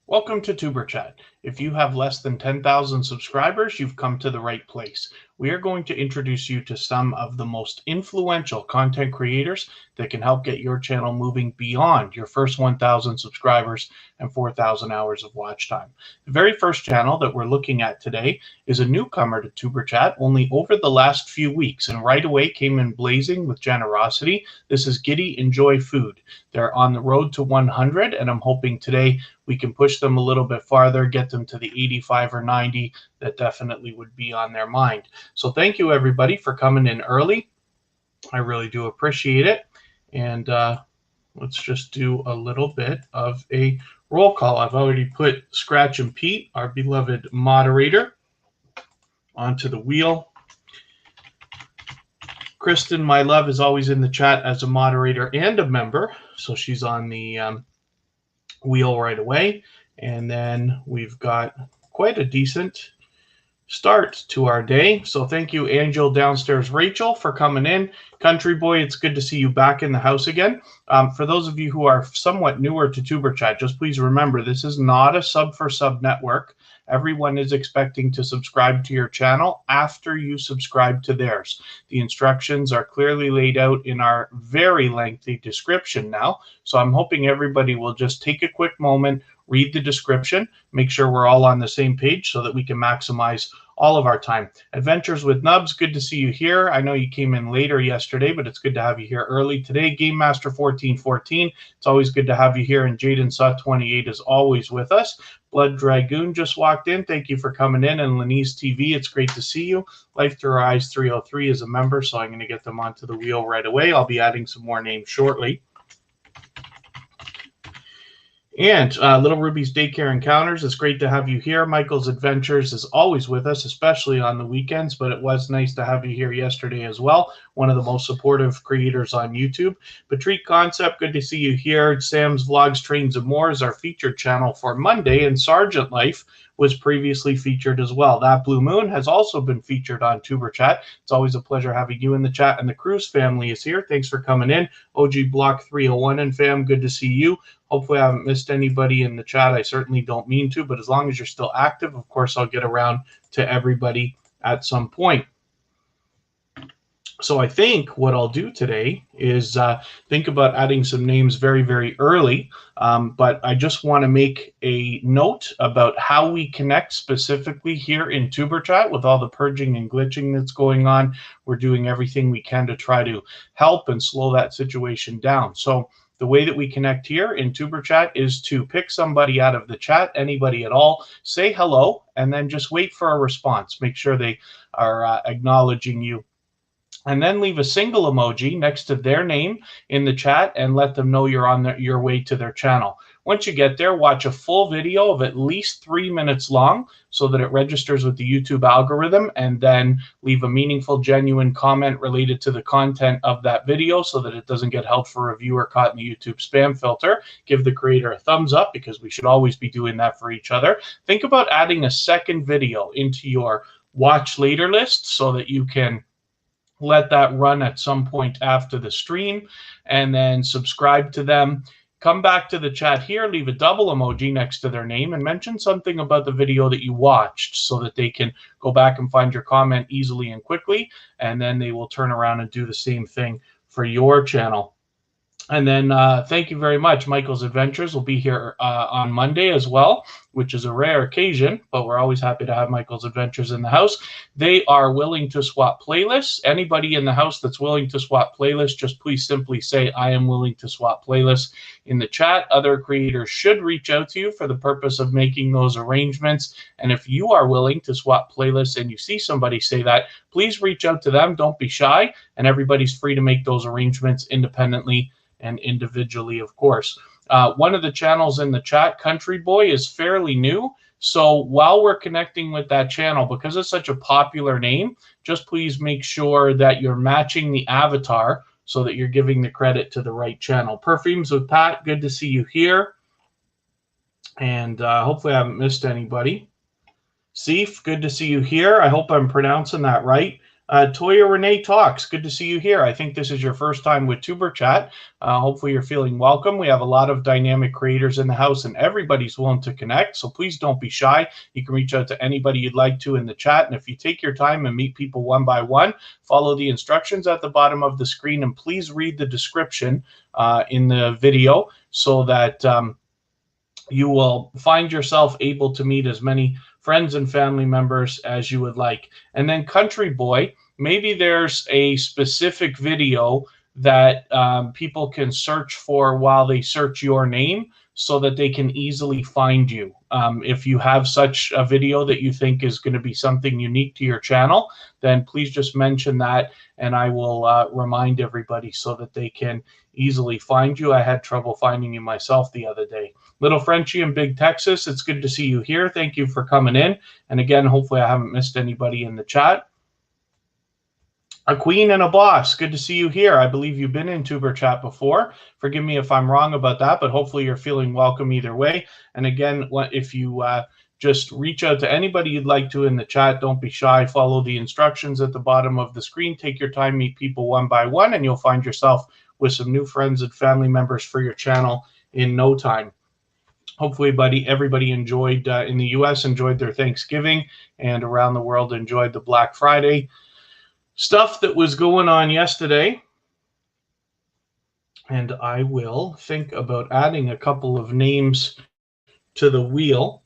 Welcome to Tuber Chat. If you have less than 10,000 subscribers, you've come to the right place. We are going to introduce you to some of the most influential content creators that can help get your channel moving beyond your first 1,000 subscribers and 4,000 hours of watch time. The very first channel that we're looking at today is a newcomer to Tuber Chat only over the last few weeks, and right away came in blazing with generosity. This is Giddy Enjoy Food. They're on the road to 100, and I'm hoping today we can push them a little bit farther, get them to the 85 or 90 that definitely would be on their mind. So thank you, everybody, for coming in early. I really do appreciate it. And let's just do a little bit of a roll call. I've already put Scratch and Pete, our beloved moderator, onto the wheel. Kristen, my love, is always in the chat as a moderator and a member, so she's on the wheel right away. And then we've got quite a decent start to our day. So thank you, Angel downstairs, Rachel, for coming in. Country Boy, it's good to see you back in the house again. For those of you who are somewhat newer to Tuber Chat, just please remember this is not a sub for sub network. Everyone is expecting to subscribe to your channel after you subscribe to theirs. The instructions are clearly laid out in our very lengthy description now. So I'm hoping everybody will just take a quick moment, read the description, make sure we're all on the same page so that we can maximize all of our time. Adventures with Nubs, good to see you here. I know you came in later yesterday, but it's good to have you here early today. Game Master 1414, it's always good to have you here. And Jaden Saw 28 is always with us. Blood Dragoon just walked in. Thank you for coming in. And Lenise TV, it's great to see you. Life Through Our Eyes 303 is a member, so I'm going to get them onto the wheel right away. I'll be adding some more names shortly. And Little Ruby's Daycare Encounters, it's great to have you here. Michael's Adventures is always with us, especially on the weekends, but it was nice to have you here yesterday as well. One of the most supportive creators on YouTube. Patrick Concept, good to see you here. Sam's Vlogs, Trains, and More is our featured channel for Monday, and Sergeant Life was previously featured as well. That Blue Moon has also been featured on Tuber Chat. It's always a pleasure having you in the chat, and the Cruise family is here. Thanks for coming in. OG Block 301 and fam, good to see you. Hopefully I haven't missed anybody in the chat. I certainly don't mean to, but as long as you're still active, of course, I'll get around to everybody at some point. So I think what I'll do today is think about adding some names very, very early. But I just want to make a note about how we connect specifically here in Tuber Chat with all the purging and glitching that's going on. We're doing everything we can to try to help and slow that situation down. So the way that we connect here in Tuber Chat is to pick somebody out of the chat, anybody at all, say hello, and then just wait for a response. Make sure they are acknowledging you. And then leave a single emoji next to their name in the chat and let them know you're on your way to their channel. Once you get there, watch a full video of at least 3 minutes long so that it registers with the YouTube algorithm, and then leave a meaningful, genuine comment related to the content of that video so that it doesn't get held for review or caught in the YouTube spam filter. Give the creator a thumbs up because we should always be doing that for each other. Think about adding a second video into your watch later list so that you can let that run at some point after the stream, and then subscribe to them. Come back to the chat here, leave a double emoji next to their name, and mention something about the video that you watched so that they can go back and find your comment easily and quickly, and then they will turn around and do the same thing for your channel. And then thank you very much. Michael's Adventures will be here on Monday as well, which is a rare occasion, but we're always happy to have Michael's Adventures in the house. They are willing to swap playlists. Anybody in the house that's willing to swap playlists, just please simply say, I am willing to swap playlists in the chat. Other creators should reach out to you for the purpose of making those arrangements. And if you are willing to swap playlists and you see somebody say that, please reach out to them. Don't be shy. And everybody's free to make those arrangements independently and individually, of course. One of the channels in the chat, Country Boy, is fairly new. So while we're connecting with that channel, because it's such a popular name, just please make sure that you're matching the avatar so that you're giving the credit to the right channel. Perfumes with Pat, good to see you here. And hopefully I haven't missed anybody. Seif, good to see you here. I hope I'm pronouncing that right. Toya Renee Talks, good to see you here. I think this is your first time with Tuber Chat. Hopefully you're feeling welcome. We have a lot of dynamic creators in the house and everybody's willing to connect, so please don't be shy. You can reach out to anybody you'd like to in the chat, and if you take your time and meet people one by one, follow the instructions at the bottom of the screen, and please read the description in the video so that you will find yourself able to meet as many friends and family members as you would like. And then Country Boy, maybe there's a specific video that people can search for while they search your name so that they can easily find you. If you have such a video that you think is going to be something unique to your channel, then please just mention that and I will remind everybody so that they can easily find you. I had trouble finding you myself the other day. Little Frenchie in Big Texas, it's good to see you here. Thank you for coming in. And again, hopefully I haven't missed anybody in the chat. A Queen and a Boss, good to see you here. I believe you've been in Tuber Chat before. Forgive me if I'm wrong about that, but hopefully you're feeling welcome either way. And again, if you just reach out to anybody you'd like to in the chat, don't be shy. Follow the instructions at the bottom of the screen. Take your time, meet people one by one, and you'll find yourself with some new friends and family members for your channel in no time. Hopefully, everybody enjoyed, in the US, enjoyed their Thanksgiving, and around the world enjoyed the Black Friday stuff that was going on yesterday. And I will think about adding a couple of names to the wheel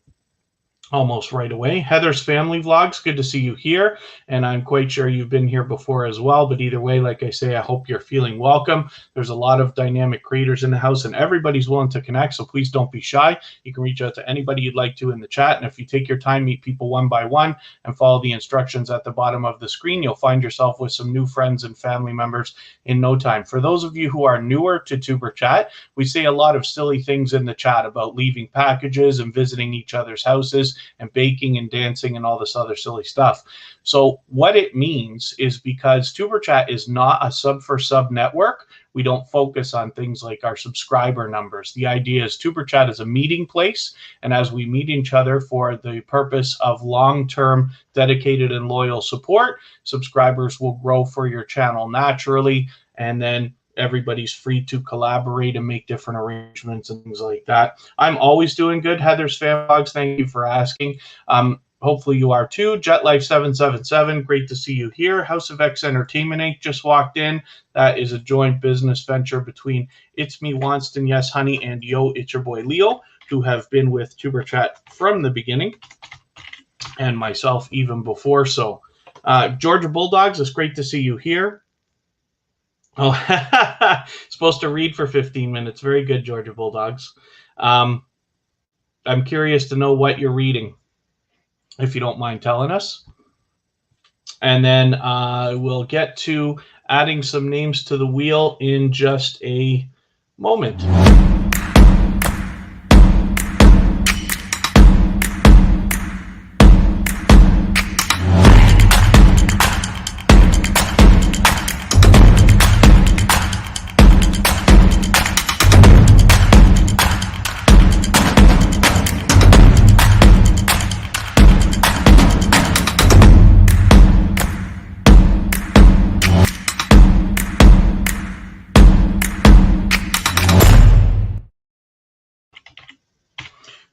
almost right away. Heather's Family Vlogs, good to see you here. And I'm quite sure you've been here before as well. But either way, like I say, I hope you're feeling welcome. There's a lot of dynamic creators in the house and everybody's willing to connect. So please don't be shy. You can reach out to anybody you'd like to in the chat. And if you take your time, meet people one by one and follow the instructions at the bottom of the screen, you'll find yourself with some new friends and family members in no time. For those of you who are newer to Tuber Chat, we say a lot of silly things in the chat about leaving packages and visiting each other's houses and baking and dancing and all this other silly stuff. So what it means is, because Tuber Chat is not a sub for sub network, we don't focus on things like our subscriber numbers. The idea is Tuber Chat is a meeting place, and as we meet each other for the purpose of long-term dedicated and loyal support, subscribers will grow for your channel naturally, and then everybody's free to collaborate and make different arrangements and things like that. I'm always doing good. Heather's Fan Vlogs, thank you for asking. Hopefully you are too. JetLife777, great to see you here. House of X Entertainment Inc. just walked in. That is a joint business venture between It's Me Wanston, Yes Honey, and Yo, It's Your Boy Leo, who have been with Tuber Chat from the beginning, and myself even before. So Georgia Bulldogs, it's great to see you here. Oh, supposed to read for 15 minutes. Very good, Georgia Bulldogs. I'm curious to know what you're reading, if you don't mind telling us. And then we'll get to adding some names to the wheel in just a moment.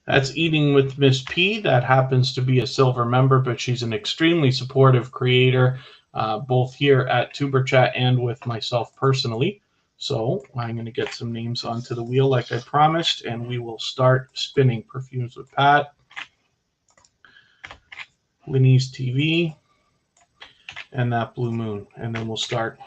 That's Eating with Miss P. That happens to be a silver member, but she's an extremely supportive creator, both here at Tuber Chat and with myself personally. So I'm going to get some names onto the wheel like I promised, and we will start spinning. Perfumes with Pat, Winnie's TV, and that Blue Moon. And then we'll start.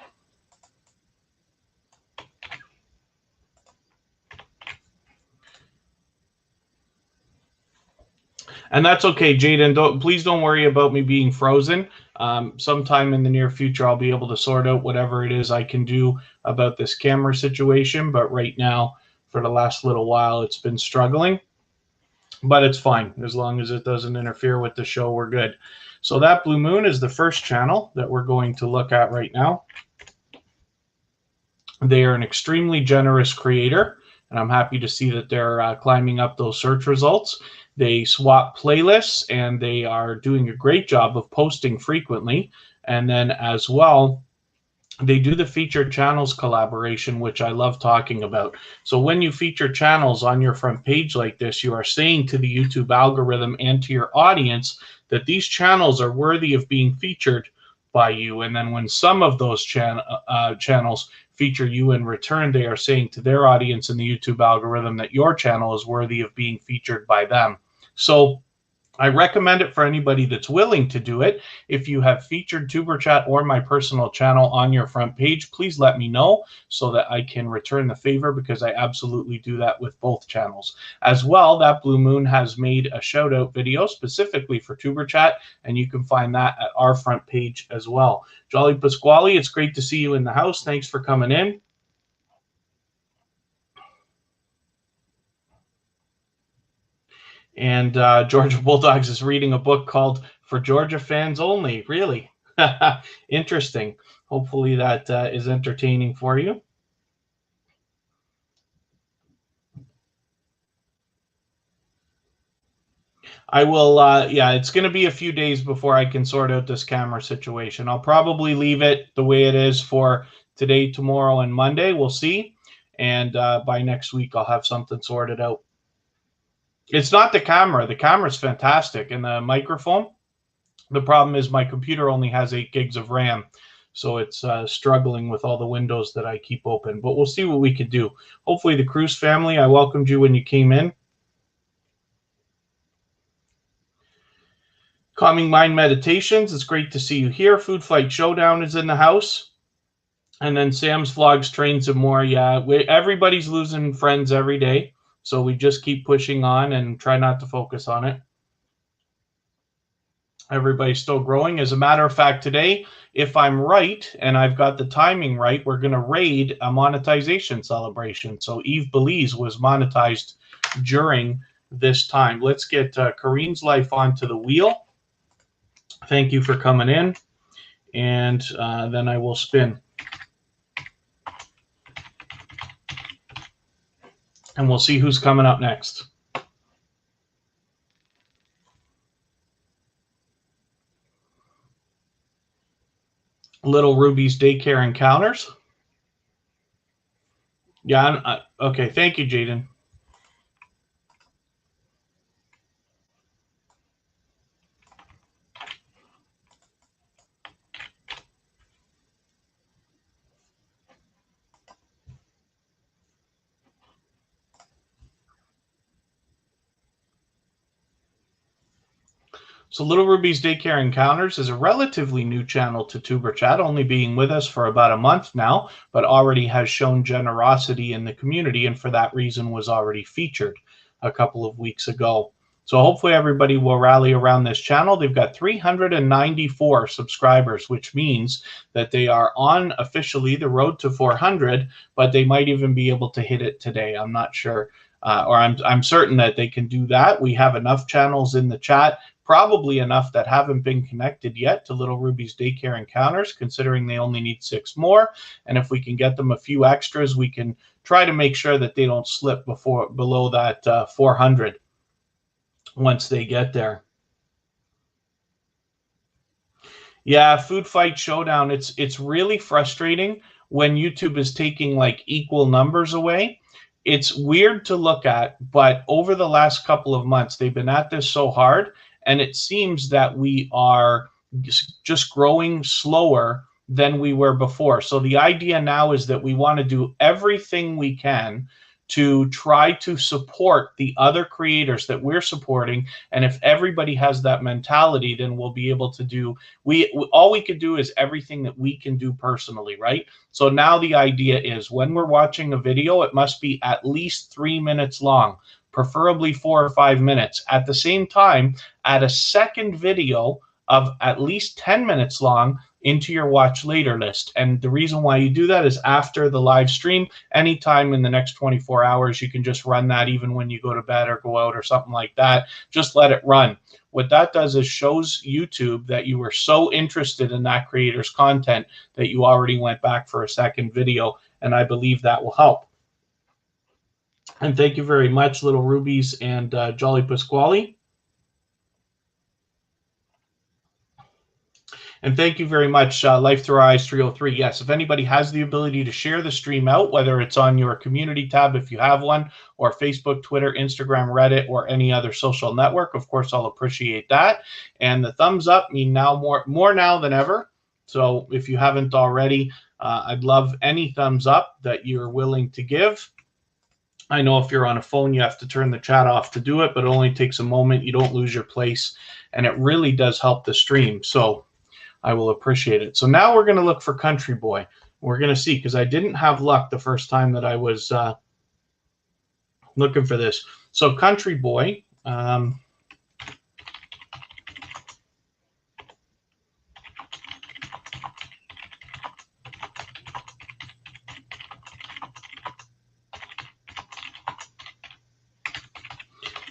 And that's okay, Jaden. Please don't worry about me being frozen. Sometime in the near future, I'll be able to sort out whatever it is I can do about this camera situation. But right now, for the last little while, it's been struggling. But it's fine. As long as it doesn't interfere with the show, we're good. So that Blue Moon is the first channel that we're going to look at right now. They are an extremely generous creator, and I'm happy to see that they're climbing up those search results. They swap playlists, and they are doing a great job of posting frequently. And then as well, they do the featured channels collaboration, which I love talking about. So when you feature channels on your front page like this, you are saying to the YouTube algorithm and to your audience that these channels are worthy of being featured by you. And then when some of those channels feature you in return, they are saying to their audience in the YouTube algorithm that your channel is worthy of being featured by them. So I recommend it for anybody that's willing to do it. If you have featured Tuber Chat or my personal channel on your front page, please let me know so that I can return the favor, because I absolutely do that with both channels. As well, That Blue Moon has made a shout out video specifically for Tuber Chat, and you can find that at our front page as well. Jolly Pasquale, it's great to see you in the house. Thanks for coming in. And Georgia Bulldogs is reading a book called For Georgia Fans Only. Really? Interesting. Hopefully that is entertaining for you. I will, yeah, it's going to be a few days before I can sort out this camera situation. I'll probably leave it the way it is for today, tomorrow, and Monday. We'll see. And by next week, I'll have something sorted out. It's not the camera. The camera's fantastic. And the microphone, the problem is my computer only has 8 gigs of RAM. So it's struggling with all the windows that I keep open. But we'll see what we can do. Hopefully the Cruz family, I welcomed you when you came in. Calming Mind Meditations, it's great to see you here. Food Fight Showdown is in the house. And then Sam's Vlogs, Trains and More. Yeah, everybody's losing friends every day. So we just keep pushing on and try not to focus on it. Everybody's still growing. As a matter of fact, today, if I'm right and I've got the timing right, we're going to raid a monetization celebration. So Eve Belize was monetized during this time. Let's get Kareen's Life onto the wheel. Thank you for coming in. And then I will spin. And we'll see who's coming up next. Little Ruby's Daycare Encounters. Yeah, okay. Thank you, Jaden. So Little Ruby's Daycare Encounters is a relatively new channel to Tuber Chat, only being with us for about a month now, but already has shown generosity in the community, and for that reason was already featured a couple of weeks ago. So hopefully everybody will rally around this channel. They've got 394 subscribers, which means that they are on officially the road to 400, but they might even be able to hit it today. I'm not sure. Or I'm certain that they can do that. We have enough channels in the chat, probably enough that haven't been connected yet to Little Ruby's Daycare Encounters, considering they only need 6 more. And if we can get them a few extras, we can try to make sure that they don't slip below that 400 once they get there. Yeah, Food Fight Showdown, it's really frustrating when YouTube is taking like equal numbers away. It's weird to look at, but over the last couple of months, they've been at this so hard, and it seems that we are just growing slower than we were before. So the idea now is that we want to do everything we can to try to support the other creators that we're supporting. And if everybody has that mentality, then we'll be able to do, all we could do is everything that we can do personally, right? So now the idea is when we're watching a video, it must be at least 3 minutes long, preferably 4 or 5 minutes. At the same time, add a second video of at least 10 minutes long into your watch later list. And the reason why you do that is after the live stream, anytime in the next 24 hours, you can just run that even when you go to bed or go out or something like that. Just let it run. What that does is shows YouTube that you were so interested in that creator's content that you already went back for a second video. And I believe that will help. And thank you very much, Little Rubies and Jolly Pasquale. And thank you very much, Life Through Eyes 303. Yes, if anybody has the ability to share the stream out, whether it's on your community tab if you have one, or Facebook, Twitter, Instagram, Reddit, or any other social network, of course, I'll appreciate that. And the thumbs up mean now more now than ever. So if you haven't already, I'd love any thumbs up that you're willing to give. I know if you're on a phone, you have to turn the chat off to do it, but it only takes a moment. You don't lose your place, and it really does help the stream. So I will appreciate it. So now we're going to look for Country Boy. We're going to see, because I didn't have luck the first time that I was looking for this. So Country Boy.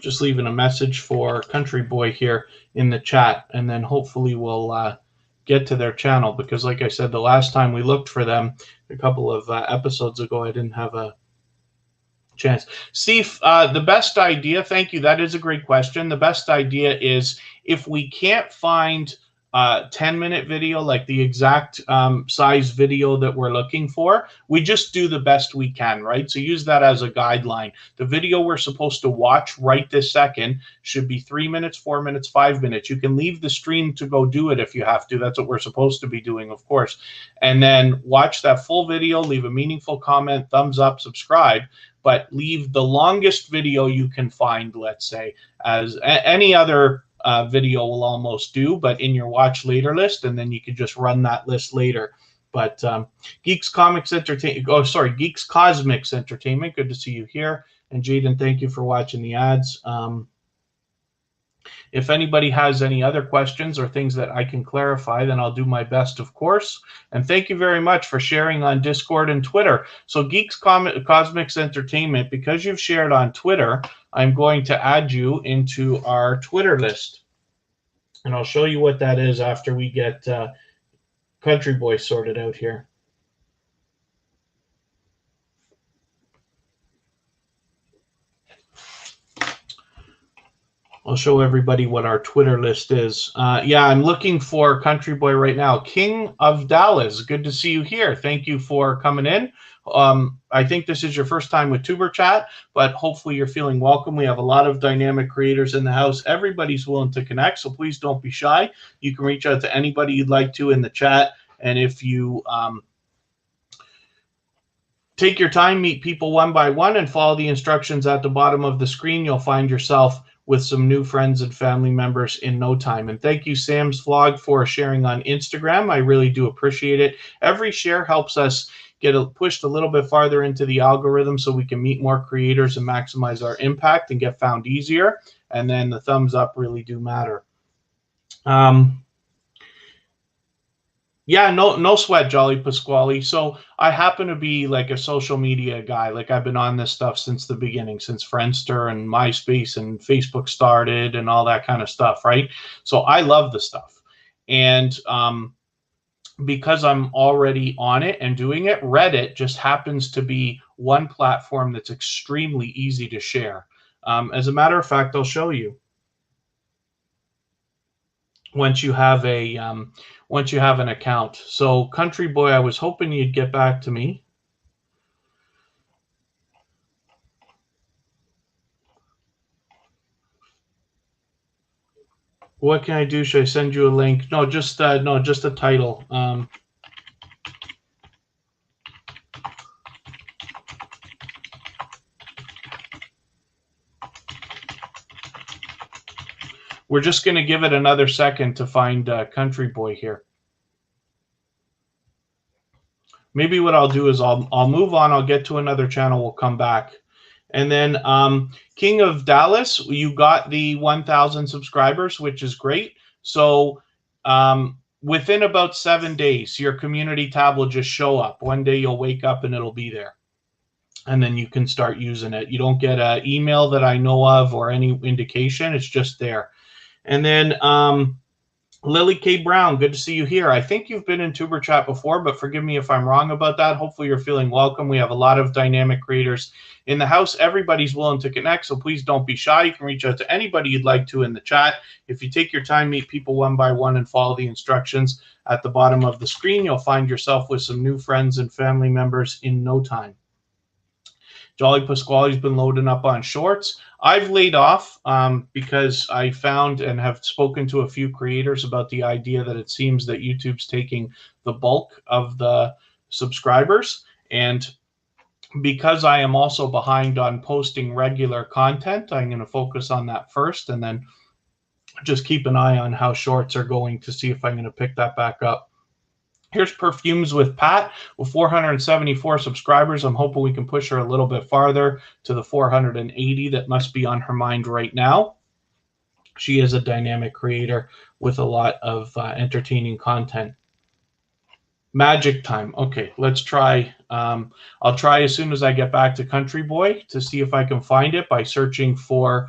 Just leaving a message for Country Boy here in the chat, and then hopefully we'll get to their channel, because like I said, the last time we looked for them a couple of episodes ago, I didn't have a chance. Steve, the best idea, thank you, that is a great question. The best idea is, if we can't find a 10-minute video, like the exact size video that we're looking for, we just do the best we can, right? So use that as a guideline. The video we're supposed to watch right this second should be 3 minutes, 4 minutes, 5 minutes. You can leave the stream to go do it if you have to. That's what we're supposed to be doing, of course. And then watch that full video, leave a meaningful comment, thumbs up, subscribe, but leave the longest video you can find, let's say, as any other video will almost do, but in your watch later list, and then you can just run that list later. But Geeks Cosmics Entertainment, good to see you here. And Jaden, thank you for watching the ads. If anybody has any other questions or things that I can clarify, then I'll do my best, of course. And thank you very much for sharing on Discord and Twitter. So Geeks Cosmics Entertainment, because you've shared on Twitter, I'm going to add you into our Twitter list. And I'll show you what that is after we get Country Boy sorted out here. I'll show everybody what our Twitter list is. Yeah, I'm looking for Country Boy right now. King of Dallas, good to see you here. Thank you for coming in. I think this is your first time with Tuber Chat, but hopefully you're feeling welcome. We have a lot of dynamic creators in the house. Everybody's willing to connect, so please don't be shy. You can reach out to anybody you'd like to in the chat, and if you take your time, meet people one by one, and follow the instructions at the bottom of the screen, you'll find yourself with some new friends and family members in no time. And thank you, Sam's Vlog, for sharing on Instagram. I really do appreciate it. Every share helps us get pushed a little bit farther into the algorithm so we can meet more creators and maximize our impact and get found easier. And then the thumbs up really do matter. Yeah, no sweat, Jolly Pasquale. So I happen to be like a social media guy. Like, I've been on this stuff since the beginning, since Friendster and MySpace and Facebook started and all that kind of stuff, right? So I love the stuff. And because I'm already on it and doing it, Reddit just happens to be one platform that's extremely easy to share. As a matter of fact, I'll show you. Once you have an account. So Country Boy, I was hoping you'd get back to me. What can I do? Should I send you a link? No, just a title. We're just going to give it another second to find Country Boy here. Maybe what I'll do is I'll move on. I'll get to another channel. We'll come back. And then King of Dallas, you got the 1,000 subscribers, which is great. So within about 7 days, your community tab will just show up. One day you'll wake up and it'll be there. And then you can start using it. You don't get an email that I know of or any indication. It's just there. And then Lily K. Brown, good to see you here. I think you've been in Tuber Chat before, but forgive me if I'm wrong about that. Hopefully you're feeling welcome. We have a lot of dynamic creators In the house, everybody's willing to connect, so please don't be shy. You can reach out to anybody you'd like to in the chat. If you take your time, meet people one by one, and follow the instructions at the bottom of the screen, you'll find yourself with some new friends and family members in no time. Jolly Pasquale's been loading up on shorts. I've laid off because I found and have spoken to a few creators about the idea that it seems that YouTube's taking the bulk of the subscribers. And because I am also behind on posting regular content, I'm going to focus on that first and then just keep an eye on how shorts are going to see if I'm going to pick that back up. Here's Perfumes with Pat with 474 subscribers. I'm hoping we can push her a little bit farther to the 480 that must be on her mind right now. She is a dynamic creator with a lot of entertaining content. Magic Time. Okay, let's try. I'll try as soon as I get back to Country Boy to see if I can find it by searching for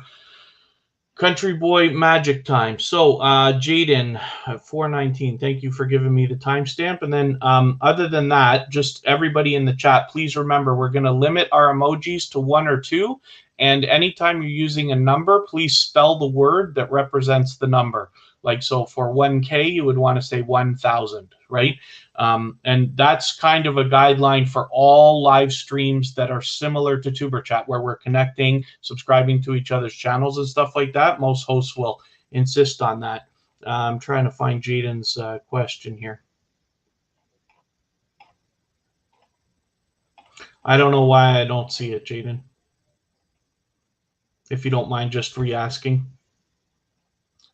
Country Boy Magic Time. So Jaden, 419, thank you for giving me the timestamp. And then other than that, just everybody in the chat, please remember we're going to limit our emojis to 1 or 2. And anytime you're using a number, please spell the word that represents the number. Like, so for 1K, you would want to say 1,000, right? And that's kind of a guideline for all live streams that are similar to Tuber Chat, where we're connecting, subscribing to each other's channels and stuff like that. Most hosts will insist on that. I'm trying to find Jaden's question here. I don't know why I don't see it, Jaden. If you don't mind just re-asking.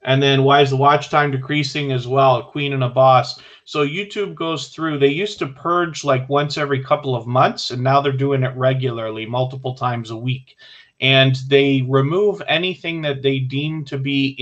And then why is the watch time decreasing as well? Queen and a Boss. So YouTube goes through, they used to purge like once every couple of months, and now they're doing it regularly, multiple times a week. And they remove anything that they deem to be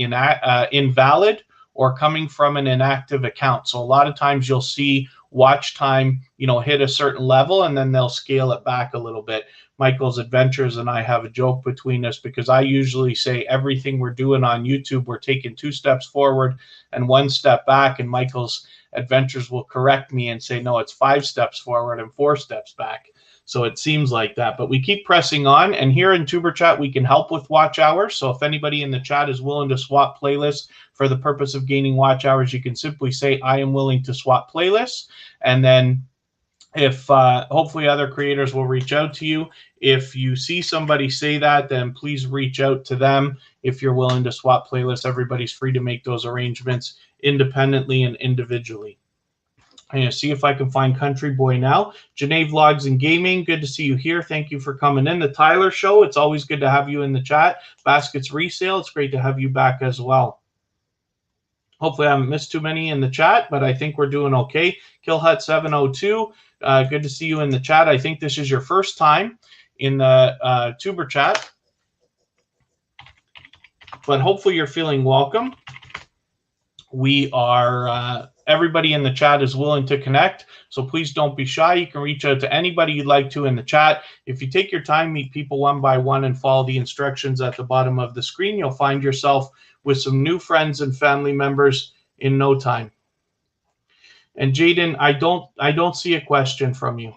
invalid or coming from an inactive account. So a lot of times you'll see watch time, hit a certain level, and then they'll scale it back a little bit. Michael's Adventures and I have a joke between us because I usually say everything we're doing on YouTube, we're taking 2 steps forward and 1 step back, and Michael's Adventures will correct me and say, no, it's 5 steps forward and 4 steps back. So it seems like that, but we keep pressing on. And here in Tuber Chat, we can help with watch hours. So if anybody in the chat is willing to swap playlists for the purpose of gaining watch hours, you can simply say, I am willing to swap playlists. And then if hopefully other creators will reach out to you. If you see somebody say that, then please reach out to them. If you're willing to swap playlists, everybody's free to make those arrangements independently and individually. I'm going to see if I can find Country Boy now. Janae Vlogs and Gaming, good to see you here. Thank you for coming in. The Tyler Show, it's always good to have you in the chat. Baskets Resale, it's great to have you back as well. Hopefully I haven't missed too many in the chat, but I think we're doing okay. Killhut702, good to see you in the chat. I think this is your first time in the Tuber Chat, but hopefully you're feeling welcome. We are, everybody in the chat is willing to connect, so please don't be shy. You can reach out to anybody you'd like to in the chat. If you take your time, meet people one by one, and follow the instructions at the bottom of the screen, you'll find yourself with some new friends and family members in no time. And Jaden, I don't see a question from you.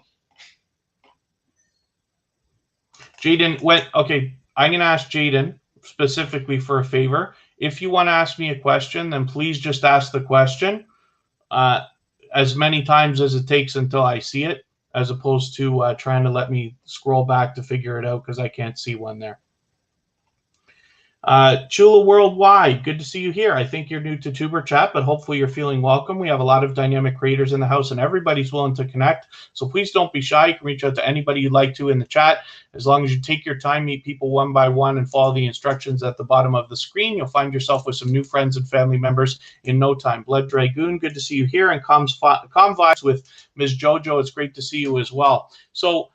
Jaden, okay, I'm going to ask Jaden specifically for a favor. If you want to ask me a question, then please just ask the question as many times as it takes until I see it, as opposed to trying to let me scroll back to figure it out because I can't see one there. Chula Worldwide, good to see you here. I think you're new to Tuber Chat, but hopefully you're feeling welcome. We have a lot of dynamic creators in the house, and everybody's willing to connect. So please don't be shy. You can reach out to anybody you'd like to in the chat. As long as you take your time, meet people one by one, and follow the instructions at the bottom of the screen, you'll find yourself with some new friends and family members in no time. Blood Dragoon, good to see you here. And Com Vibes with Ms. Jojo, it's great to see you as well. So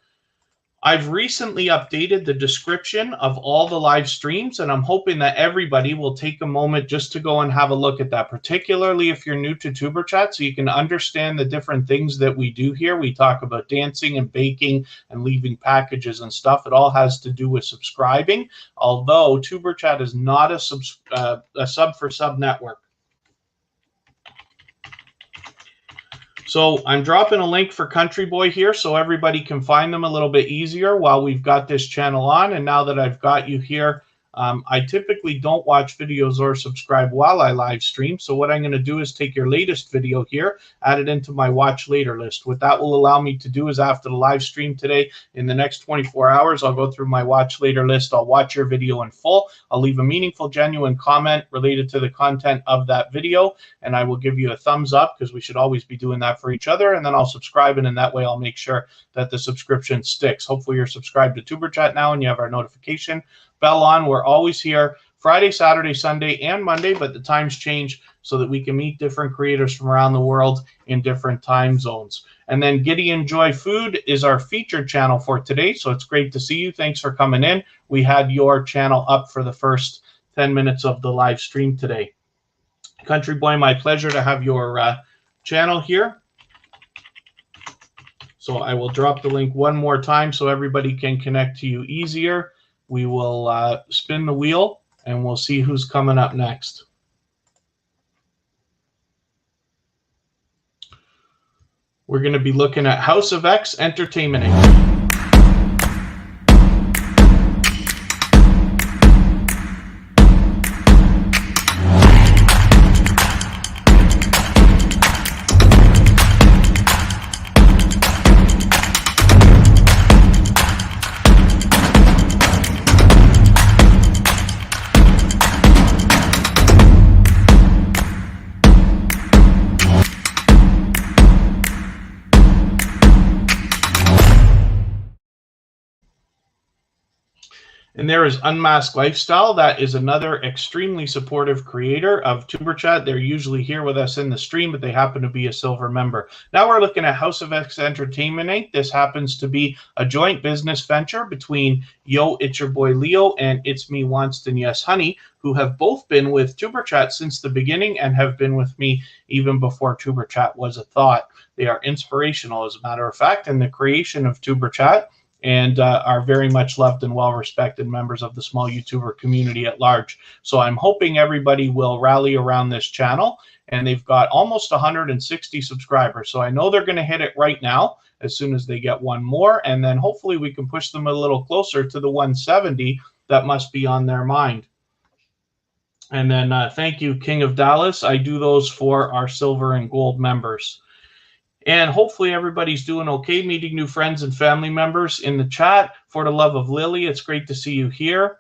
I've recently updated the description of all the live streams, and I'm hoping that everybody will take a moment just to go and have a look at that, particularly if you're new to Tuber Chat, so you can understand the different things that we do here. We talk about dancing and baking and leaving packages and stuff. It all has to do with subscribing, although Tuber Chat is not a sub for sub network. So I'm dropping a link for Country Boy here so everybody can find them a little bit easier while we've got this channel on. And now that I've got you here, I typically don't watch videos or subscribe while I live stream. So what I'm going to do is take your latest video here, add it into my watch later list. What that will allow me to do is after the live stream today, in the next 24 hours, I'll go through my watch later list. I'll watch your video in full. I'll leave a meaningful, genuine comment related to the content of that video, and I will give you a thumbs up because we should always be doing that for each other. And then I'll subscribe, and in that way, I'll make sure that the subscription sticks. Hopefully, you're subscribed to Tuber Chat now and you have our notification bell on. We're always here Friday, Saturday, Sunday, and Monday, but the times change so that we can meet different creators from around the world in different time zones. And then Giddy Enjoy Food is our featured channel for today. So it's great to see you. Thanks for coming in. We had your channel up for the first 10 minutes of the live stream today. Country Boy, my pleasure to have your channel here. So I will drop the link one more time so everybody can connect to you easier. We will spin the wheel and we'll see who's coming up next. We're going to be looking at House of X Entertainment Inc. And there is Unmasked Lifestyle. That is another extremely supportive creator of Tuber Chat. They're usually here with us in the stream, but they happen to be a silver member. Now we're looking at House of X Entertainment Inc. This happens to be a joint business venture between Yo, It's Your Boy Leo and It's Me, Wanston Yes Honey, who have both been with Tuber Chat since the beginning and have been with me even before Tuber Chat was a thought. They are inspirational, as a matter of fact, in the creation of Tuber Chat, and are very much loved and well-respected members of the small YouTuber community at large. So I'm hoping everybody will rally around this channel, and they've got almost 160 subscribers. So I know they're going to hit it right now as soon as they get one more, and then hopefully we can push them a little closer to the 170 that must be on their mind. And then thank you, King of Dallas. I do those for our silver and gold members. And hopefully everybody's doing okay, meeting new friends and family members in the chat. For the love of Lily, it's great to see you here.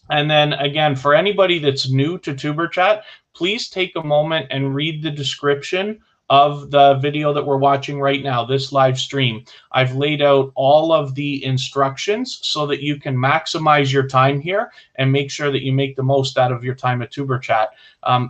And then again, for anybody that's new to Tuber Chat, please take a moment and read the description of the video that we're watching right now, this live stream. I've laid out all of the instructions so that you can maximize your time here and make sure that you make the most out of your time at Tuber Chat.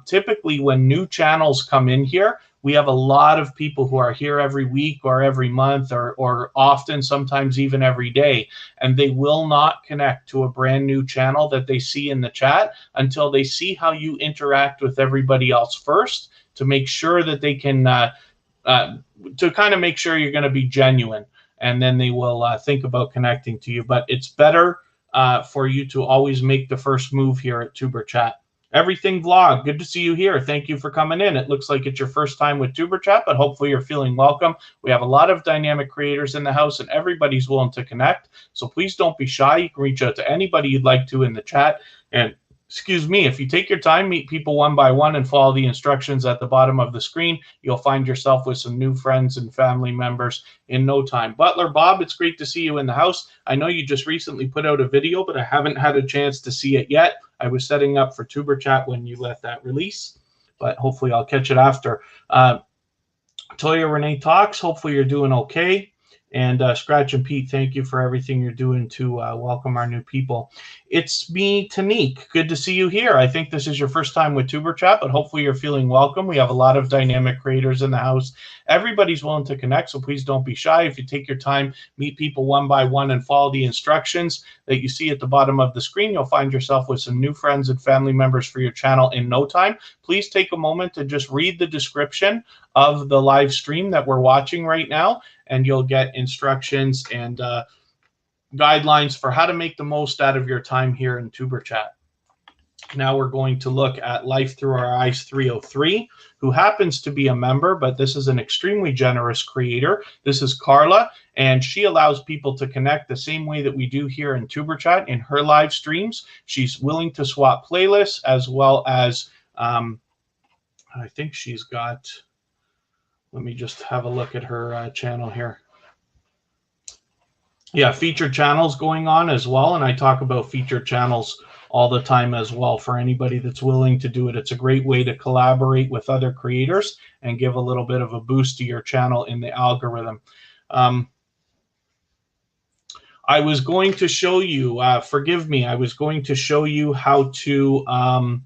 Typically, when new channels come in here, we have a lot of people who are here every week or every month or often, sometimes even every day, and they will not connect to a brand new channel that they see in the chat until they see how you interact with everybody else first, to make sure that they can, to kind of make sure you're going to be genuine, and then they will think about connecting to you. But it's better for you to always make the first move here at Tuber Chat. Everything Vlog, good to see you here. Thank you for coming in. It looks like it's your first time with Tuber Chat, but hopefully you're feeling welcome. We have a lot of dynamic creators in the house, and everybody's willing to connect. So please don't be shy. You can reach out to anybody you'd like to in the chat. And excuse me, if you take your time, meet people one by one, and follow the instructions at the bottom of the screen, you'll find yourself with some new friends and family members in no time. Butler Bob, it's great to see you in the house. I know you just recently put out a video, but I haven't had a chance to see it yet. I was setting up for Tuber Chat when you let that release, but hopefully I'll catch it after. Toya Renee Talks, hopefully you're doing okay. And Scratch and Pete, thank you for everything you're doing to welcome our new people. It's me, Tanique. Good to see you here. I think this is your first time with Tuber Chat, but hopefully you're feeling welcome. We have a lot of dynamic creators in the house. Everybody's willing to connect, so please don't be shy. If you take your time, meet people one by one and follow the instructions that you see at the bottom of the screen, you'll find yourself with some new friends and family members for your channel in no time. Please take a moment to just read the description of the live stream that we're watching right now, and you'll get instructions and guidelines for how to make the most out of your time here in Tuber Chat. Now we're going to look at Life Through Our Eyes 303, who happens to be a member, but this is an extremely generous creator. This is Carla, and she allows people to connect the same way that we do here in Tuber Chat in her live streams. She's willing to swap playlists, as well as I think she's got, let me just have a look at her channel here. Yeah, featured channels going on as well, and I talk about featured channels all the time as well for anybody that's willing to do it. It's a great way to collaborate with other creators and give a little bit of a boost to your channel in the algorithm. I was going to show you, forgive me, I was going to show you how to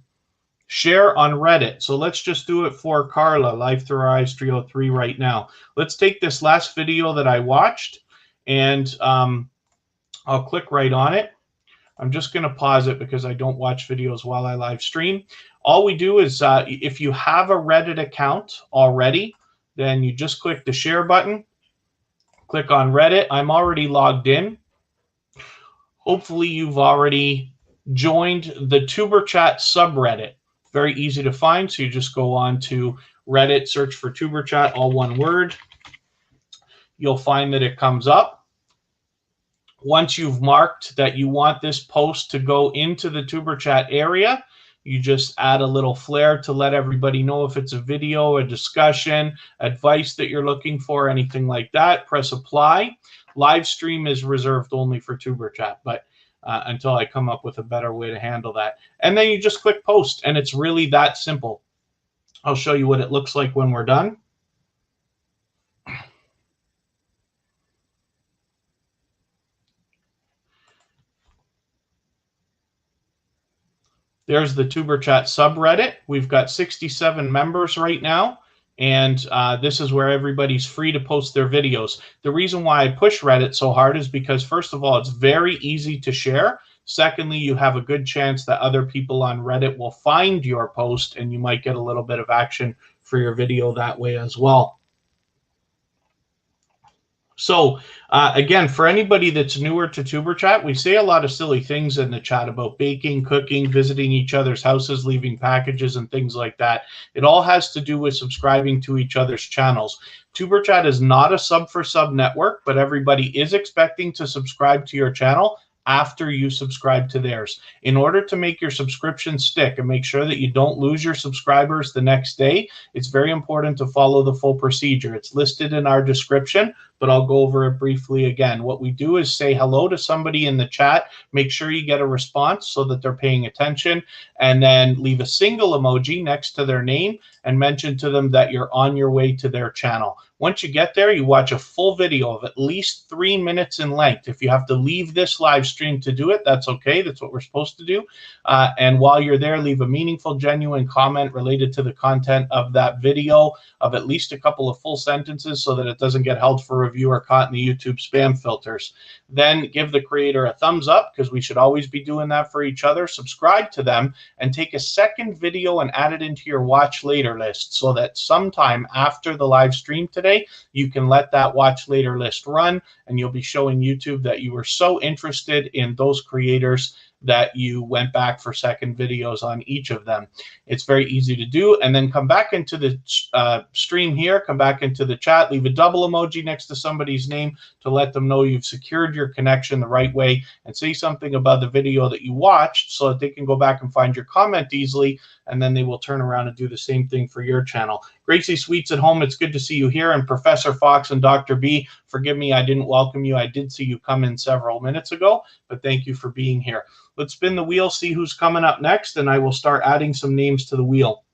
share on Reddit. So let's just do it for Carla, Life Through Our Eyes 303 right now. Let's take this last video that I watched, and I'll click right on it. I'm just going to pause it because I don't watch videos while I live stream. All we do is if you have a Reddit account already, then you just click the share button, click on Reddit. I'm already logged in. Hopefully you've already joined the Tuber Chat subreddit. Very easy to find. So you just go on to Reddit, search for Tuber Chat, all one word. You'll find that it comes up. Once you've marked that you want this post to go into the Tuber Chat area, you just add a little flair to let everybody know if it's a video, a discussion, advice that you're looking for, anything like that. Press apply. Live stream is reserved only for Tuber Chat, but until I come up with a better way to handle that. And then you just click post, and it's really that simple. I'll show you what it looks like when we're done. There's the Tuber Chat subreddit. We've got 67 members right now, and this is where everybody's free to post their videos. The reason why I push Reddit so hard is because, first of all, it's very easy to share. Secondly, you have a good chance that other people on Reddit will find your post, and you might get a little bit of action for your video that way as well. So again, for anybody that's newer to Tuber Chat, we say a lot of silly things in the chat about baking, cooking, visiting each other's houses, leaving packages, and things like that. It all has to do with subscribing to each other's channels. Tuber Chat is not a sub for sub network, but everybody is expecting to subscribe to your channel after you subscribe to theirs. In order to make your subscription stick and make sure that you don't lose your subscribers the next day, it's very important to follow the full procedure. It's listed in our description, but I'll go over it briefly again. What we do is say hello to somebody in the chat, make sure you get a response so that they're paying attention, and then leave a single emoji next to their name and mention to them that you're on your way to their channel. Once you get there, you watch a full video of at least 3 minutes in length. If you have to leave this live stream to do it, that's okay. That's what we're supposed to do. And while you're there, leave a meaningful, genuine comment related to the content of that video of at least a couple of full sentences so that it doesn't get held for review or caught in the YouTube spam filters. Then give the creator a thumbs up, because we should always be doing that for each other. Subscribe to them and take a second video and add it into your watch later list so that sometime after the live stream today, you can let that watch later list run, and you'll be showing YouTube that you were so interested in those creators that you went back for second videos on each of them. It's very easy to do. And then come back into the stream here, come back into the chat, leave a double emoji next to somebody's name to let them know you've secured your connection the right way, and say something about the video that you watched so that they can go back and find your comment easily, and then they will turn around and do the same thing for your channel. Gracie Sweets at home, it's good to see you here. And Professor Fox and Dr. B, forgive me, I didn't welcome you. I did see you come in several minutes ago, but thank you for being here. Let's spin the wheel, see who's coming up next, and I will start adding some names to the wheel.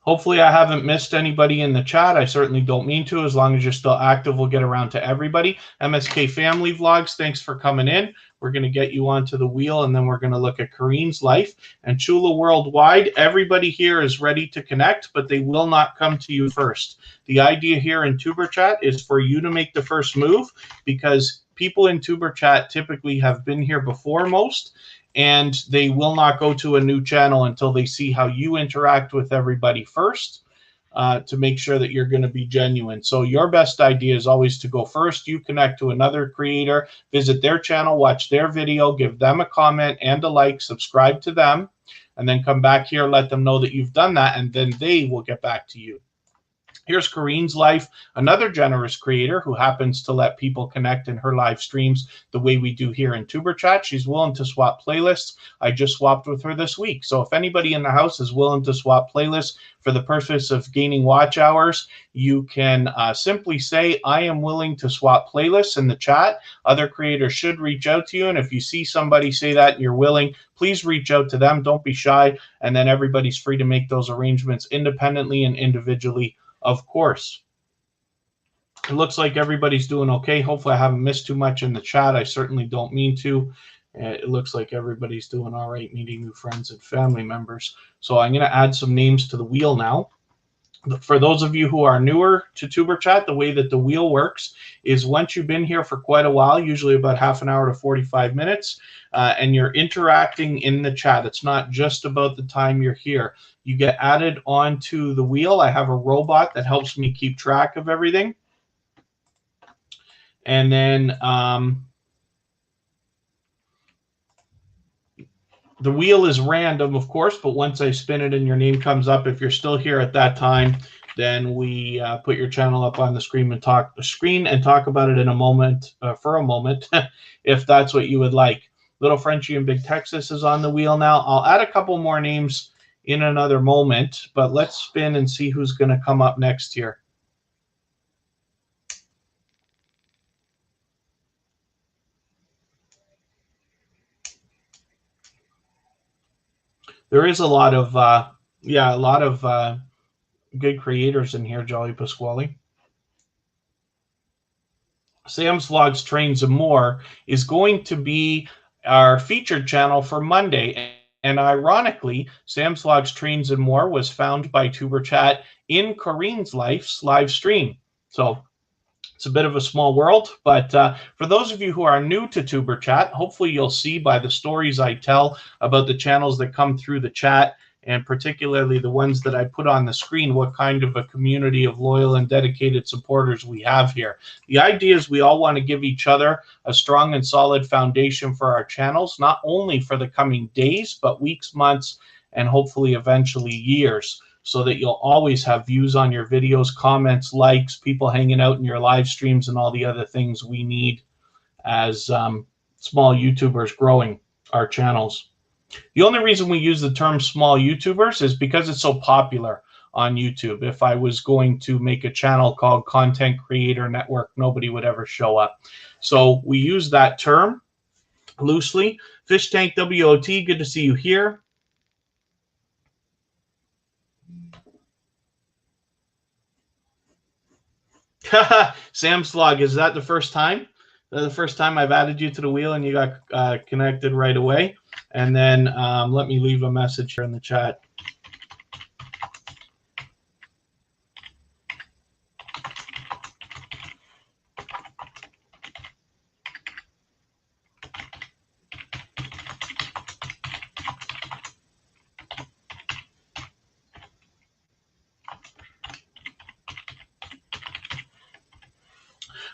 Hopefully I haven't missed anybody in the chat. I certainly don't mean to. As long as you're still active, we'll get around to everybody. MSK Family Vlogs, thanks for coming in. We're going to get you onto the wheel, and then we're going to look at Kareen's life. And Chula Worldwide, everybody here is ready to connect, but they will not come to you first. The idea here in Tuber Chat is for you to make the first move, because people in Tuber Chat typically have been here before most, and they will not go to a new channel until they see how you interact with everybody first. to make sure that you're going to be genuine. So your best idea is always to go first. You connect to another creator, visit their channel, watch their video, give them a comment and a like, subscribe to them, and then come back here, let them know that you've done that, and then they will get back to you. Here's Corrine's Life, another generous creator who happens to let people connect in her live streams the way we do here in Tuber Chat. She's willing to swap playlists. I just swapped with her this week. So if anybody in the house is willing to swap playlists for the purpose of gaining watch hours, you can simply say, I am willing to swap playlists in the chat. Other creators should reach out to you. And if you see somebody say that and you're willing, please reach out to them. Don't be shy. And then everybody's free to make those arrangements independently and individually. Of course. It looks like everybody's doing okay. Hopefully I haven't missed too much in the chat. I certainly don't mean to. It looks like everybody's doing all right, meeting new friends and family members. So I'm going to add some names to the wheel now. For those of you who are newer to Tuber Chat, the way that the wheel works is once you've been here for quite a while, usually about half an hour to 45 minutes, and you're interacting in the chat. It's not just about the time you're here. You get added onto the wheel. I have a robot that helps me keep track of everything. And then the wheel is random, of course, but once I spin it and your name comes up, if you're still here at that time, then we put your channel up on the screen and talk about it in a moment, for a moment, if that's what you would like. Little Frenchie in Big Texas is on the wheel now. I'll add a couple more names in another moment, but let's spin and see who's going to come up next here. There is a lot of, good creators in here, Jolly Pasquale. Sam's Vlogs, Trains, and More is going to be our featured channel for Monday. And ironically, Sam's Vlogs, Trains, and More was found by Tuber Chat in Corrine's Life's live stream. So it's a bit of a small world, but for those of you who are new to Tuber Chat, hopefully you'll see by the stories I tell about the channels that come through the chat, and particularly the ones that I put on the screen, what kind of a community of loyal and dedicated supporters we have here. The idea is we all want to give each other a strong and solid foundation for our channels, not only for the coming days, but weeks, months, and hopefully eventually years, so that you'll always have views on your videos, comments, likes, people hanging out in your live streams, and all the other things we need as small YouTubers growing our channels. The only reason we use the term small YouTubers is because it's so popular on YouTube. If I was going to make a channel called Content Creator Network, nobody would ever show up. So we use that term loosely. Fish Tank WOT, good to see you here. Sam's Vlog, is that the first time? The first time I've added you to the wheel and you got connected right away? And then let me leave a message here in the chat.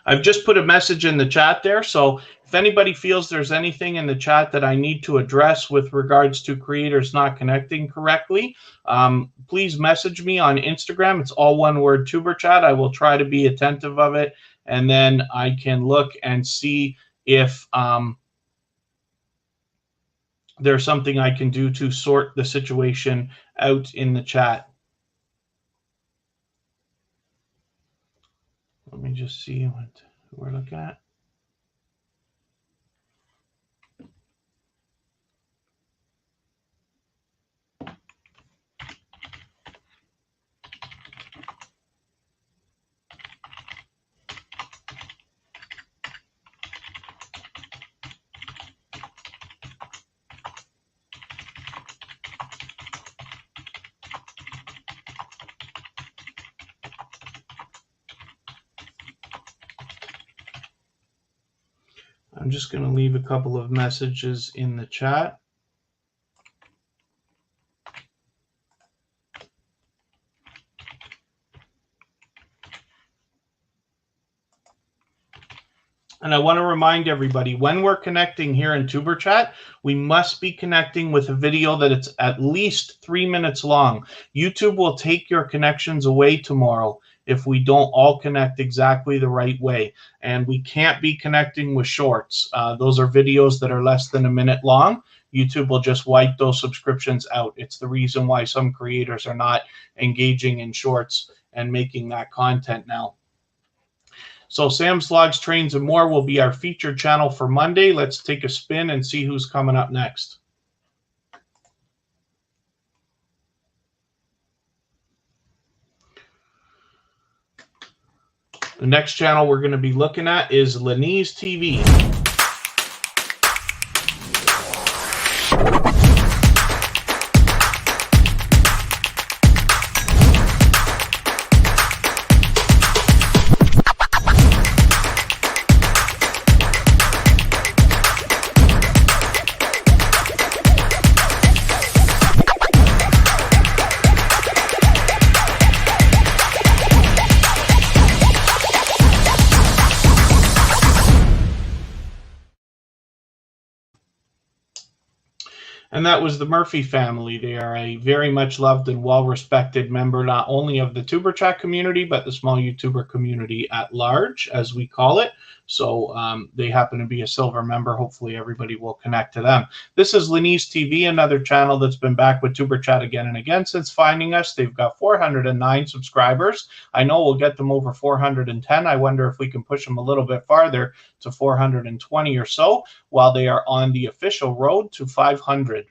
I've just put a message in the chat there, so if anybody feels there's anything in the chat that I need to address with regards to creators not connecting correctly, please message me on Instagram. It's all one word, Tuber Chat. I will try to be attentive of it, and then I can look and see if there's something I can do to sort the situation out in the chat. Let me just see what we're looking at. I'm just going to leave a couple of messages in the chat. And I want to remind everybody, when we're connecting here in Tuber Chat, we must be connecting with a video that it's at least 3 minutes long. YouTube will take your connections away tomorrow if we don't all connect exactly the right way. And we can't be connecting with shorts. Those are videos that are less than a minute long. YouTube will just wipe those subscriptions out. It's the reason why some creators are not engaging in shorts and making that content now. So Sam's Vlogs, Trains, and More will be our featured channel for Monday. Let's take a spin and see who's coming up next. The next channel we're going to be looking at is Lenise TV. And that was the Murphy family. They are a very much loved and well-respected member, not only of the Tuber Chat community, but the small YouTuber community at large, as we call it. So they happen to be a silver member. Hopefully everybody will connect to them. This is Lenise TV, another channel that's been back with Tuber Chat again and again since finding us. They've got 409 subscribers. I know we'll get them over 410. I wonder if we can push them a little bit farther to 420 or so, while they are on the official road to 500.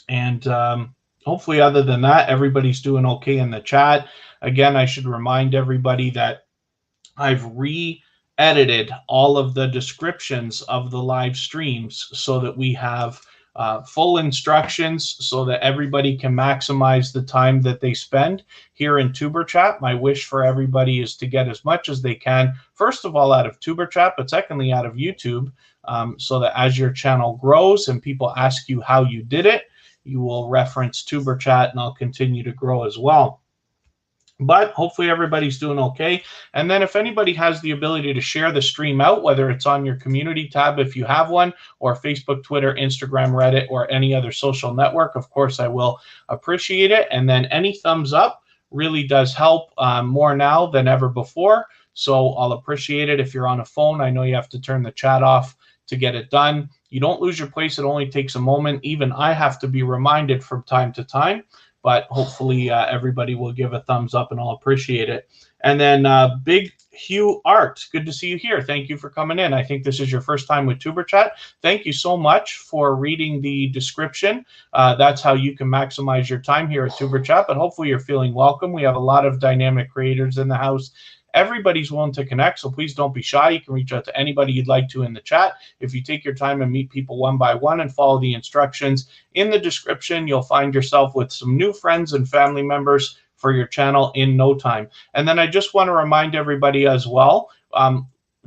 And hopefully, other than that, everybody's doing okay in the chat. Again, I should remind everybody that I've re-edited all of the descriptions of the live streams so that we have full instructions so that everybody can maximize the time that they spend here in Tuber Chat. My wish for everybody is to get as much as they can, first of all, out of Tuber Chat, but secondly, out of YouTube, so that as your channel grows and people ask you how you did it, you will reference Tuber Chat, and I'll continue to grow as well. But hopefully everybody's doing okay. And then if anybody has the ability to share the stream out, whether it's on your community tab if you have one, or Facebook, Twitter, Instagram, Reddit, or any other social network, of course I will appreciate it. And then any thumbs up really does help more now than ever before. So I'll appreciate it. If you're on a phone, I know you have to turn the chat off to get it done. You don't lose your place. It only takes a moment. Even I have to be reminded from time to time, but hopefully everybody will give a thumbs up and I'll appreciate it. And then Big Hugh Art, good to see you here. Thank you for coming in. I think this is your first time with Tuber Chat. Thank you so much for reading the description. That's how you can maximize your time here at Tuber Chat, but hopefully you're feeling welcome. We have a lot of dynamic creators in the house. Everybody's willing to connect, so please don't be shy. You can reach out to anybody you'd like to in the chat. If you take your time and meet people one by one and follow the instructions in the description, you'll find yourself with some new friends and family members for your channel in no time. And then I just want to remind everybody as well,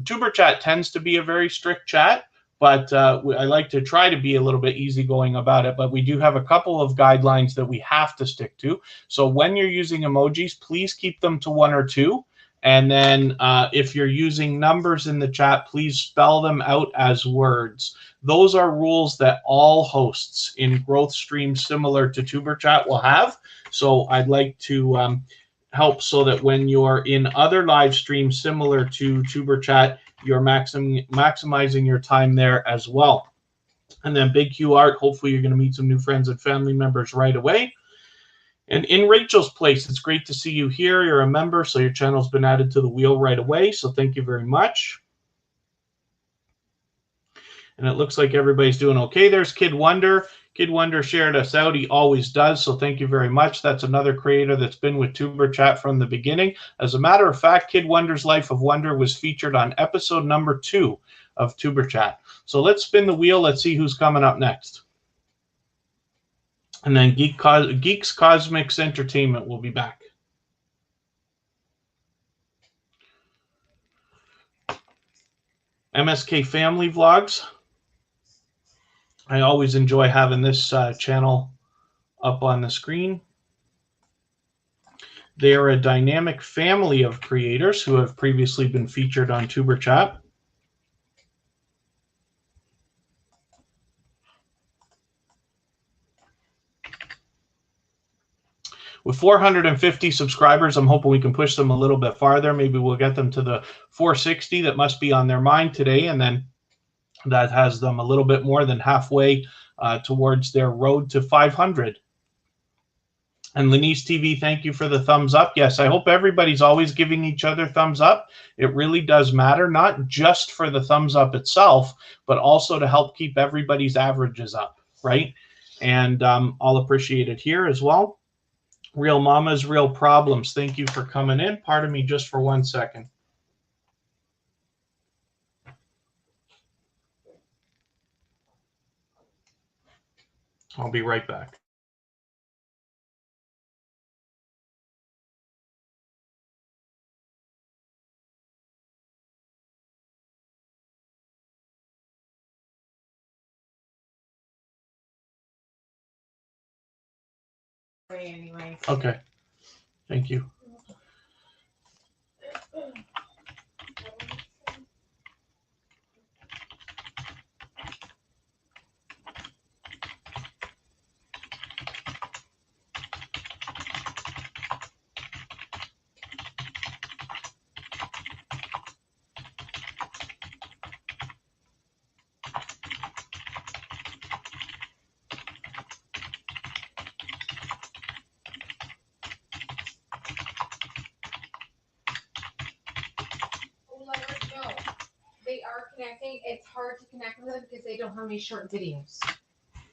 Tuber Chat tends to be a very strict chat, but I like to try to be a little bit easygoing about it. But we do have a couple of guidelines that we have to stick to. So when you're using emojis, please keep them to 1 or 2. And then if you're using numbers in the chat, please spell them out as words. Those are rules that all hosts in growth streams similar to Tuber Chat will have. So I'd like to help so that when you're in other live streams similar to Tuber Chat, you're maximizing your time there as well. And then Big Q Art, hopefully you're going to meet some new friends and family members right away. And in Rachel's place, it's great to see you here. You're a member, so your channel's been added to the wheel right away. So thank you very much. And it looks like everybody's doing okay. There's Kid Wonder. Kid Wonder shared us out. He always does, so thank you very much. That's another creator that's been with Tuber Chat from the beginning. As a matter of fact, Kid Wonder's Life of Wonder was featured on episode number 2 of Tuber Chat. So let's spin the wheel. Let's see who's coming up next. And then Geeks Cosmics Entertainment will be back. MSK Family Vlogs. I always enjoy having this channel up on the screen. They are a dynamic family of creators who have previously been featured on Tuber Chat. with 450 subscribers, I'm hoping we can push them a little bit farther. Maybe we'll get them to the 460 that must be on their mind today, and then that has them a little bit more than halfway towards their road to 500. And Lenise TV, thank you for the thumbs up. Yes, I hope everybody's always giving each other thumbs up. It really does matter, not just for the thumbs up itself, but also to help keep everybody's averages up, right? And I'll appreciate it here as well. Real Mamas, Real Problems, thank you for coming in. Pardon me just for 1 second. I'll be right back. Anyway. Okay, thank you. They are connecting. It's hard to connect with them because they don't have any short videos.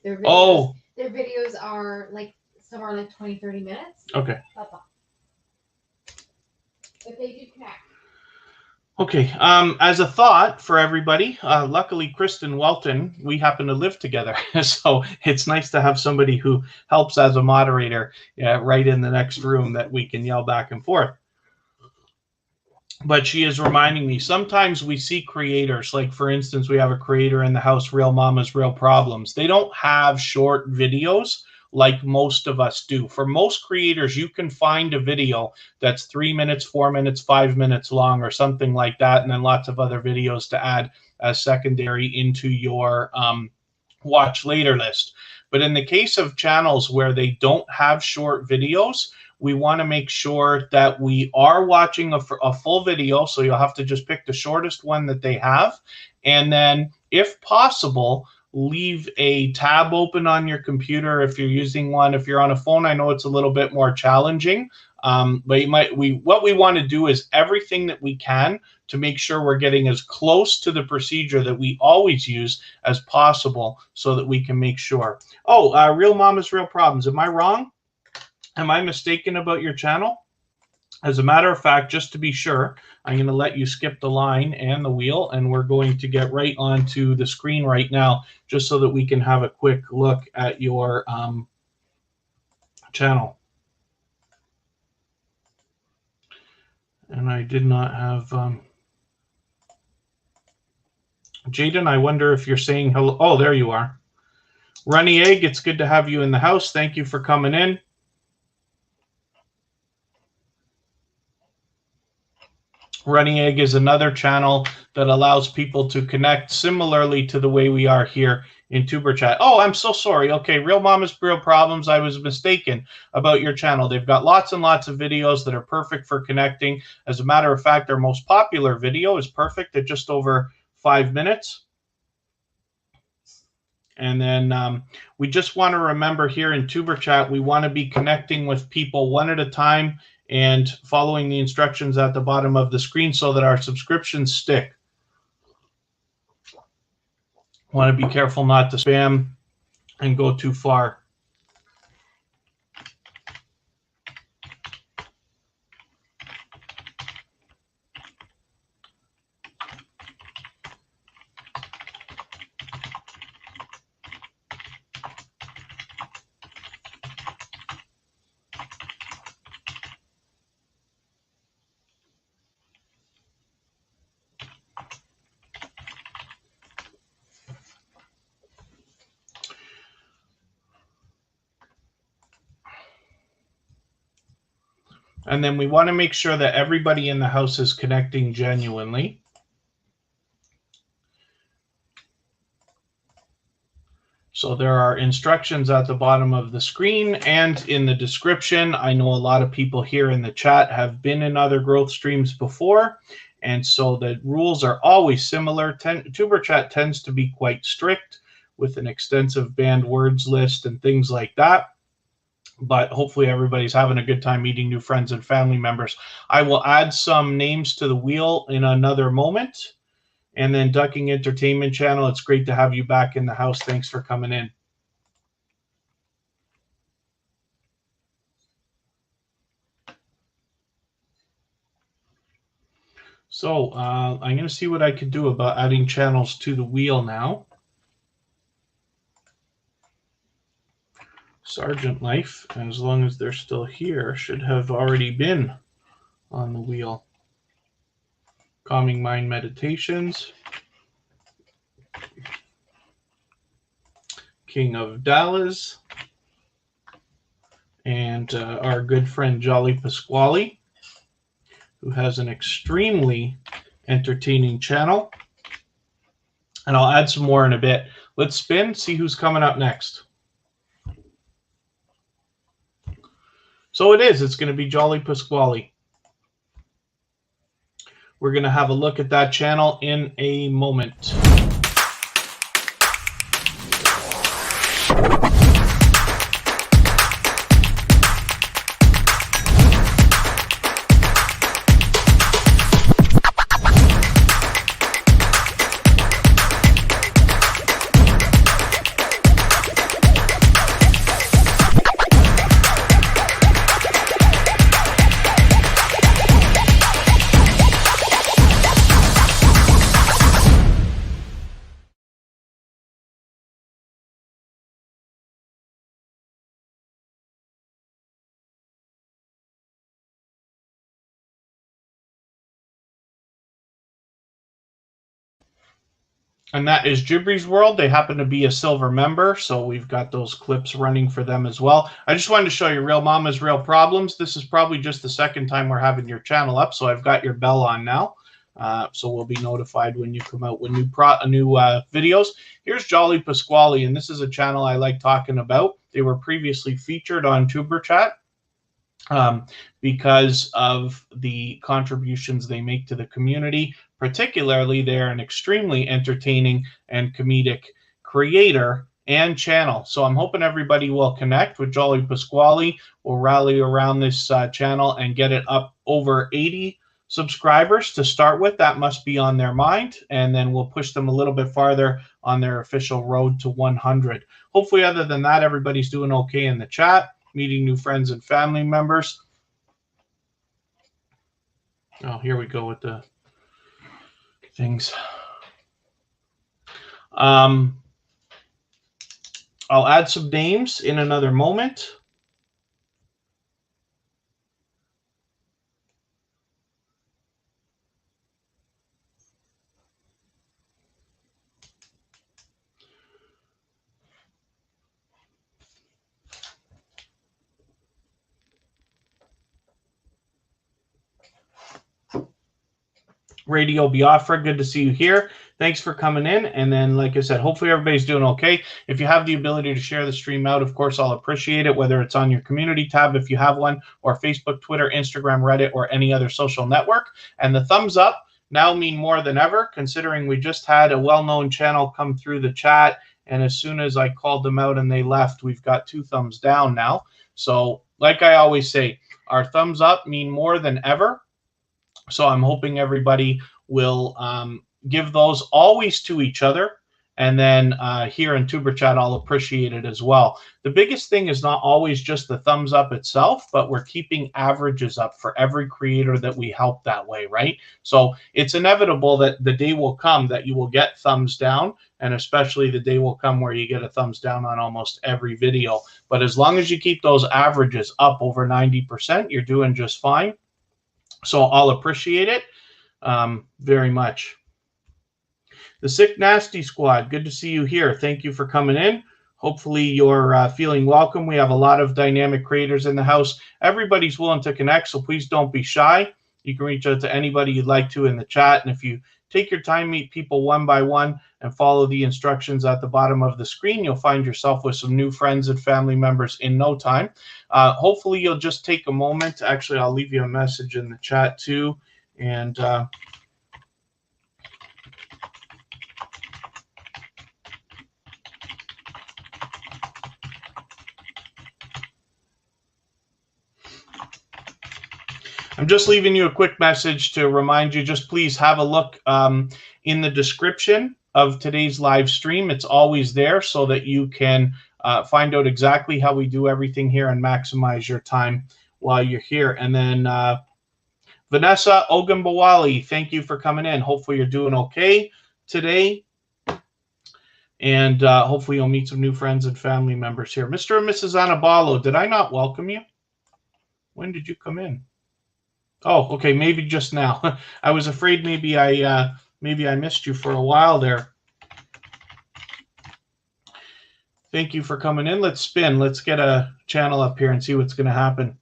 Their videos are like, some are like 20, 30 minutes. Okay. But they do connect. Okay, as a thought for everybody, luckily Kristen Welton, we happen to live together, so it's nice to have somebody who helps as a moderator right in the next room that we can yell back and forth. But she is reminding me, sometimes we see creators, like for instance, we have a creator in the house, Real Mamas, Real Problems. They don't have short videos like most of us do. For most creators, you can find a video that's 3 minutes, 4 minutes, 5 minutes long or something like that, and then lots of other videos to add as secondary into your watch later list. But in the case of channels where they don't have short videos, we want to make sure that we are watching a full video. So you'll have to just pick the shortest one that they have. And then if possible, leave a tab open on your computer if you're using one. If you're on a phone, I know it's a little bit more challenging. But what we want to do is everything that we can to make sure we're getting as close to the procedure that we always use as possible so that we can make sure. Oh, Real Mamas, Real Problems. Am I wrong? Am I mistaken about your channel? As a matter of fact, just to be sure, I'm going to let you skip the line and the wheel, and we're going to get right onto the screen right now, just so that we can have a quick look at your channel. And I did not have... Jaden, I wonder if you're saying hello. Oh, there you are. Runny Egg, it's good to have you in the house. Thank you for coming in. Running Egg is another channel that allows people to connect similarly to the way we are here in Tuber Chat. Oh, I'm so sorry. Okay, Real Mamas, Real Problems. I was mistaken about your channel. They've got lots and lots of videos that are perfect for connecting. As a matter of fact, their most popular video is perfect at just over 5 minutes. And then we just want to remember here in Tuber Chat, we want to be connecting with people one at a time and following the instructions at the bottom of the screen so that our subscriptions stick. Want to be careful not to spam and go too far. And then we want to make sure that everybody in the house is connecting genuinely. So there are instructions at the bottom of the screen and in the description. I know a lot of people here in the chat have been in other growth streams before, and so the rules are always similar. Tuber Chat tends to be quite strict with an extensive banned words list and things like that. But hopefully everybody's having a good time meeting new friends and family members. I will add some names to the wheel in another moment. And then Ducking Entertainment Channel, it's great to have you back in the house. Thanks for coming in. So I'm going to see what I can do about adding channels to the wheel now. Sergeant Life, as long as they're still here, should have already been on the wheel. Calming Mind Meditations. King of Dallas. And our good friend Jolly Pasquale, who has an extremely entertaining channel. And I'll add some more in a bit. Let's spin, see who's coming up next. So it's going to be Jolly Pasquale. We're going to have a look at that channel in a moment. And that is Gibry's World. They happen to be a silver member, so we've got those clips running for them as well. I just wanted to show you Real Mama's Real Problems. This is probably just the second time we're having your channel up, so I've got your bell on now. So we'll be notified when you come out with new videos. Here's Jolly Pasquale, and this is a channel I like talking about. They were previously featured on Tuber Chat. Because of the contributions they make to the community. Particularly, they're an extremely entertaining and comedic creator and channel. So I'm hoping everybody will connect with Jolly Pasquale. We'll rally around this channel and get it up over 80 subscribers to start with. That must be on their mind. And then we'll push them a little bit farther on their official road to 100. Hopefully, other than that, everybody's doing okay in the chat, meeting new friends and family members. Oh, here we go with the things. I'll add some names in another moment. Radio Biafra, good to see you here. Thanks for coming in. And then, like I said, hopefully everybody's doing okay. If you have the ability to share the stream out, of course, I'll appreciate it, whether it's on your community tab, if you have one, or Facebook, Twitter, Instagram, Reddit, or any other social network. And the thumbs up now mean more than ever, considering we just had a well-known channel come through the chat. And as soon as I called them out and they left, we've got 2 thumbs down now. So like I always say, our thumbs up mean more than ever. So I'm hoping everybody will give those always to each other. And then here in Tuber Chat, I'll appreciate it as well. The biggest thing is not always just the thumbs up itself, but we're keeping averages up for every creator that we help that way, right? So it's inevitable that the day will come that you will get thumbs down, and especially the day will come where you get a thumbs down on almost every video. But as long as you keep those averages up over 90%, you're doing just fine. So I'll appreciate it very much. The Sick Nasty Squad, good to see you here. Thank you for coming in. Hopefully you're feeling welcome. We have a lot of dynamic creators in the house. Everybody's willing to connect, so please don't be shy. You can reach out to anybody you'd like to in the chat. And if you take your time, meet people one by one, and follow the instructions at the bottom of the screen. You'll find yourself with some new friends and family members in no time. Hopefully you'll just take a moment. Actually, I'll leave you a message in the chat too. And I'm just leaving you a quick message to remind you, just please have a look in the description of today's live stream. It's always there so that you can find out exactly how we do everything here and maximize your time while you're here. And then Vanessa Ogambawali, thank you for coming in. Hopefully you're doing okay today. And hopefully you'll meet some new friends and family members here. Mr. and Mrs. Anabalo, did I not welcome you? When did you come in? Oh, okay, maybe just now. I was afraid maybe I missed you for a while there. Thank you for coming in. Let's spin. Let's get a channel up here and see what's going to happen.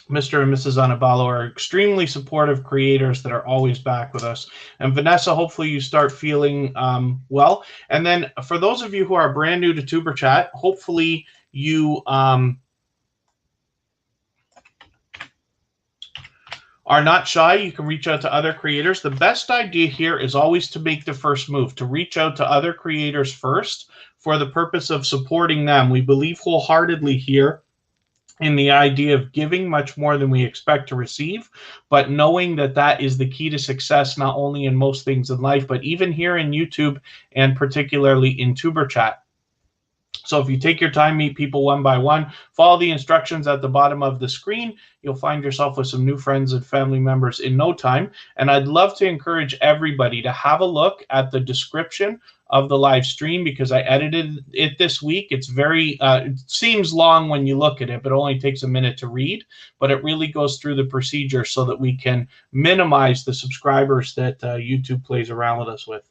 Mr. and Mrs. Anabalo are extremely supportive creators that are always back with us. And Vanessa, hopefully you start feeling well. And then for those of you who are brand new to Tuber Chat, hopefully you are not shy. You can reach out to other creators. The best idea here is always to make the first move, to reach out to other creators first for the purpose of supporting them. We believe wholeheartedly here in the idea of giving much more than we expect to receive, but knowing that that is the key to success, not only in most things in life, but even here in YouTube and particularly in Tuber Chat. So if you take your time, meet people one by one, follow the instructions at the bottom of the screen, you'll find yourself with some new friends and family members in no time. And I'd love to encourage everybody to have a look at the description of the live stream because I edited it this week. It's very, it seems long when you look at it, but it only takes a minute to read. But it really goes through the procedure so that we can minimize the subscribers that YouTube plays around with us with.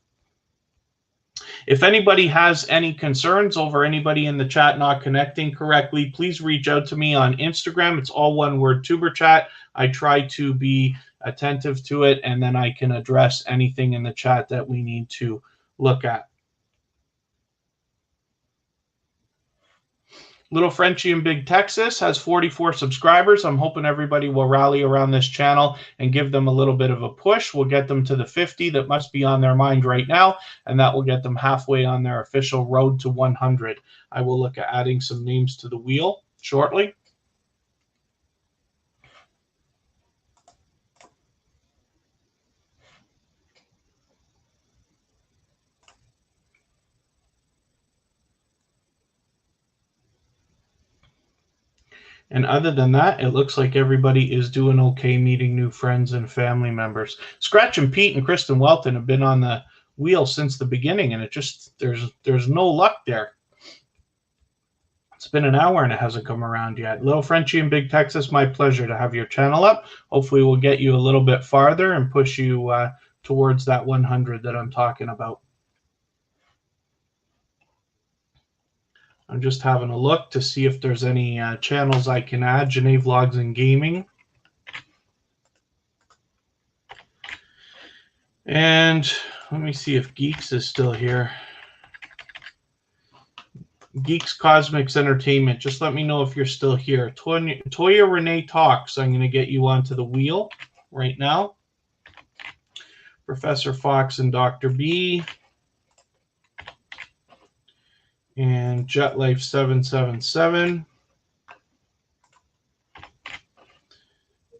If anybody has any concerns over anybody in the chat not connecting correctly, please reach out to me on Instagram. It's all one word, Tuber Chat. I try to be attentive to it, and then I can address anything in the chat that we need to look at. Little Frenchie in Big Texas has 44 subscribers. I'm hoping everybody will rally around this channel and give them a little bit of a push. We'll get them to the 50 that must be on their mind right now, and that will get them halfway on their official road to 100. I will look at adding some names to the wheel shortly. And other than that, it looks like everybody is doing okay meeting new friends and family members. Scratch and Pete and Kristen Welton have been on the wheel since the beginning, and it just, there's no luck there. It's been an hour and it hasn't come around yet. Little Frenchie in Big Texas, my pleasure to have your channel up. Hopefully we'll get you a little bit farther and push you towards that 100 that I'm talking about. I'm just having a look to see if there's any channels I can add. Janae Vlogs and Gaming. And let me see if Geeks is still here. Geeks Cosmics Entertainment. Just let me know if you're still here. Toya Renee Talks. I'm going to get you onto the wheel right now. Professor Fox and Dr. B. And JetLife 777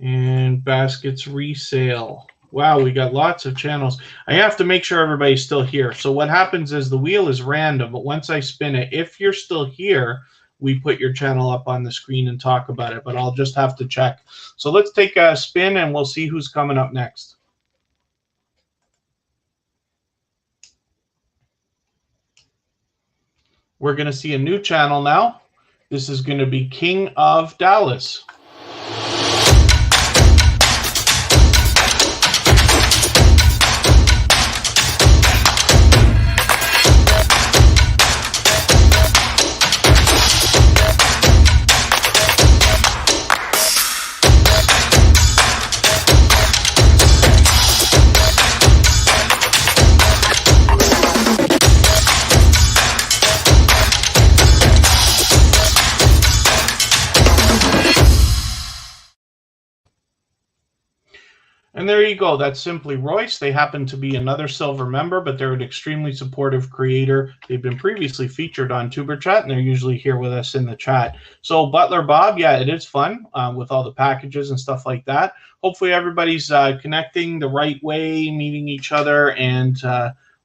and Baskets Resale. Wow, we got lots of channels. I have to make sure everybody's still here. So what happens is the wheel is random, but once I spin it, if you're still here, we put your channel up on the screen and talk about it, but I'll just have to check. So let's take a spin and we'll see who's coming up next. We're going to see a new channel now. This is going to be King of Dallas. And there you go. That's Simply Royce. They happen to be another silver member, but they're an extremely supportive creator. They've been previously featured on Tuber Chat, and they're usually here with us in the chat. So Butler Bob, yeah, it is fun with all the packages and stuff like that. Hopefully everybody's connecting the right way, meeting each other, and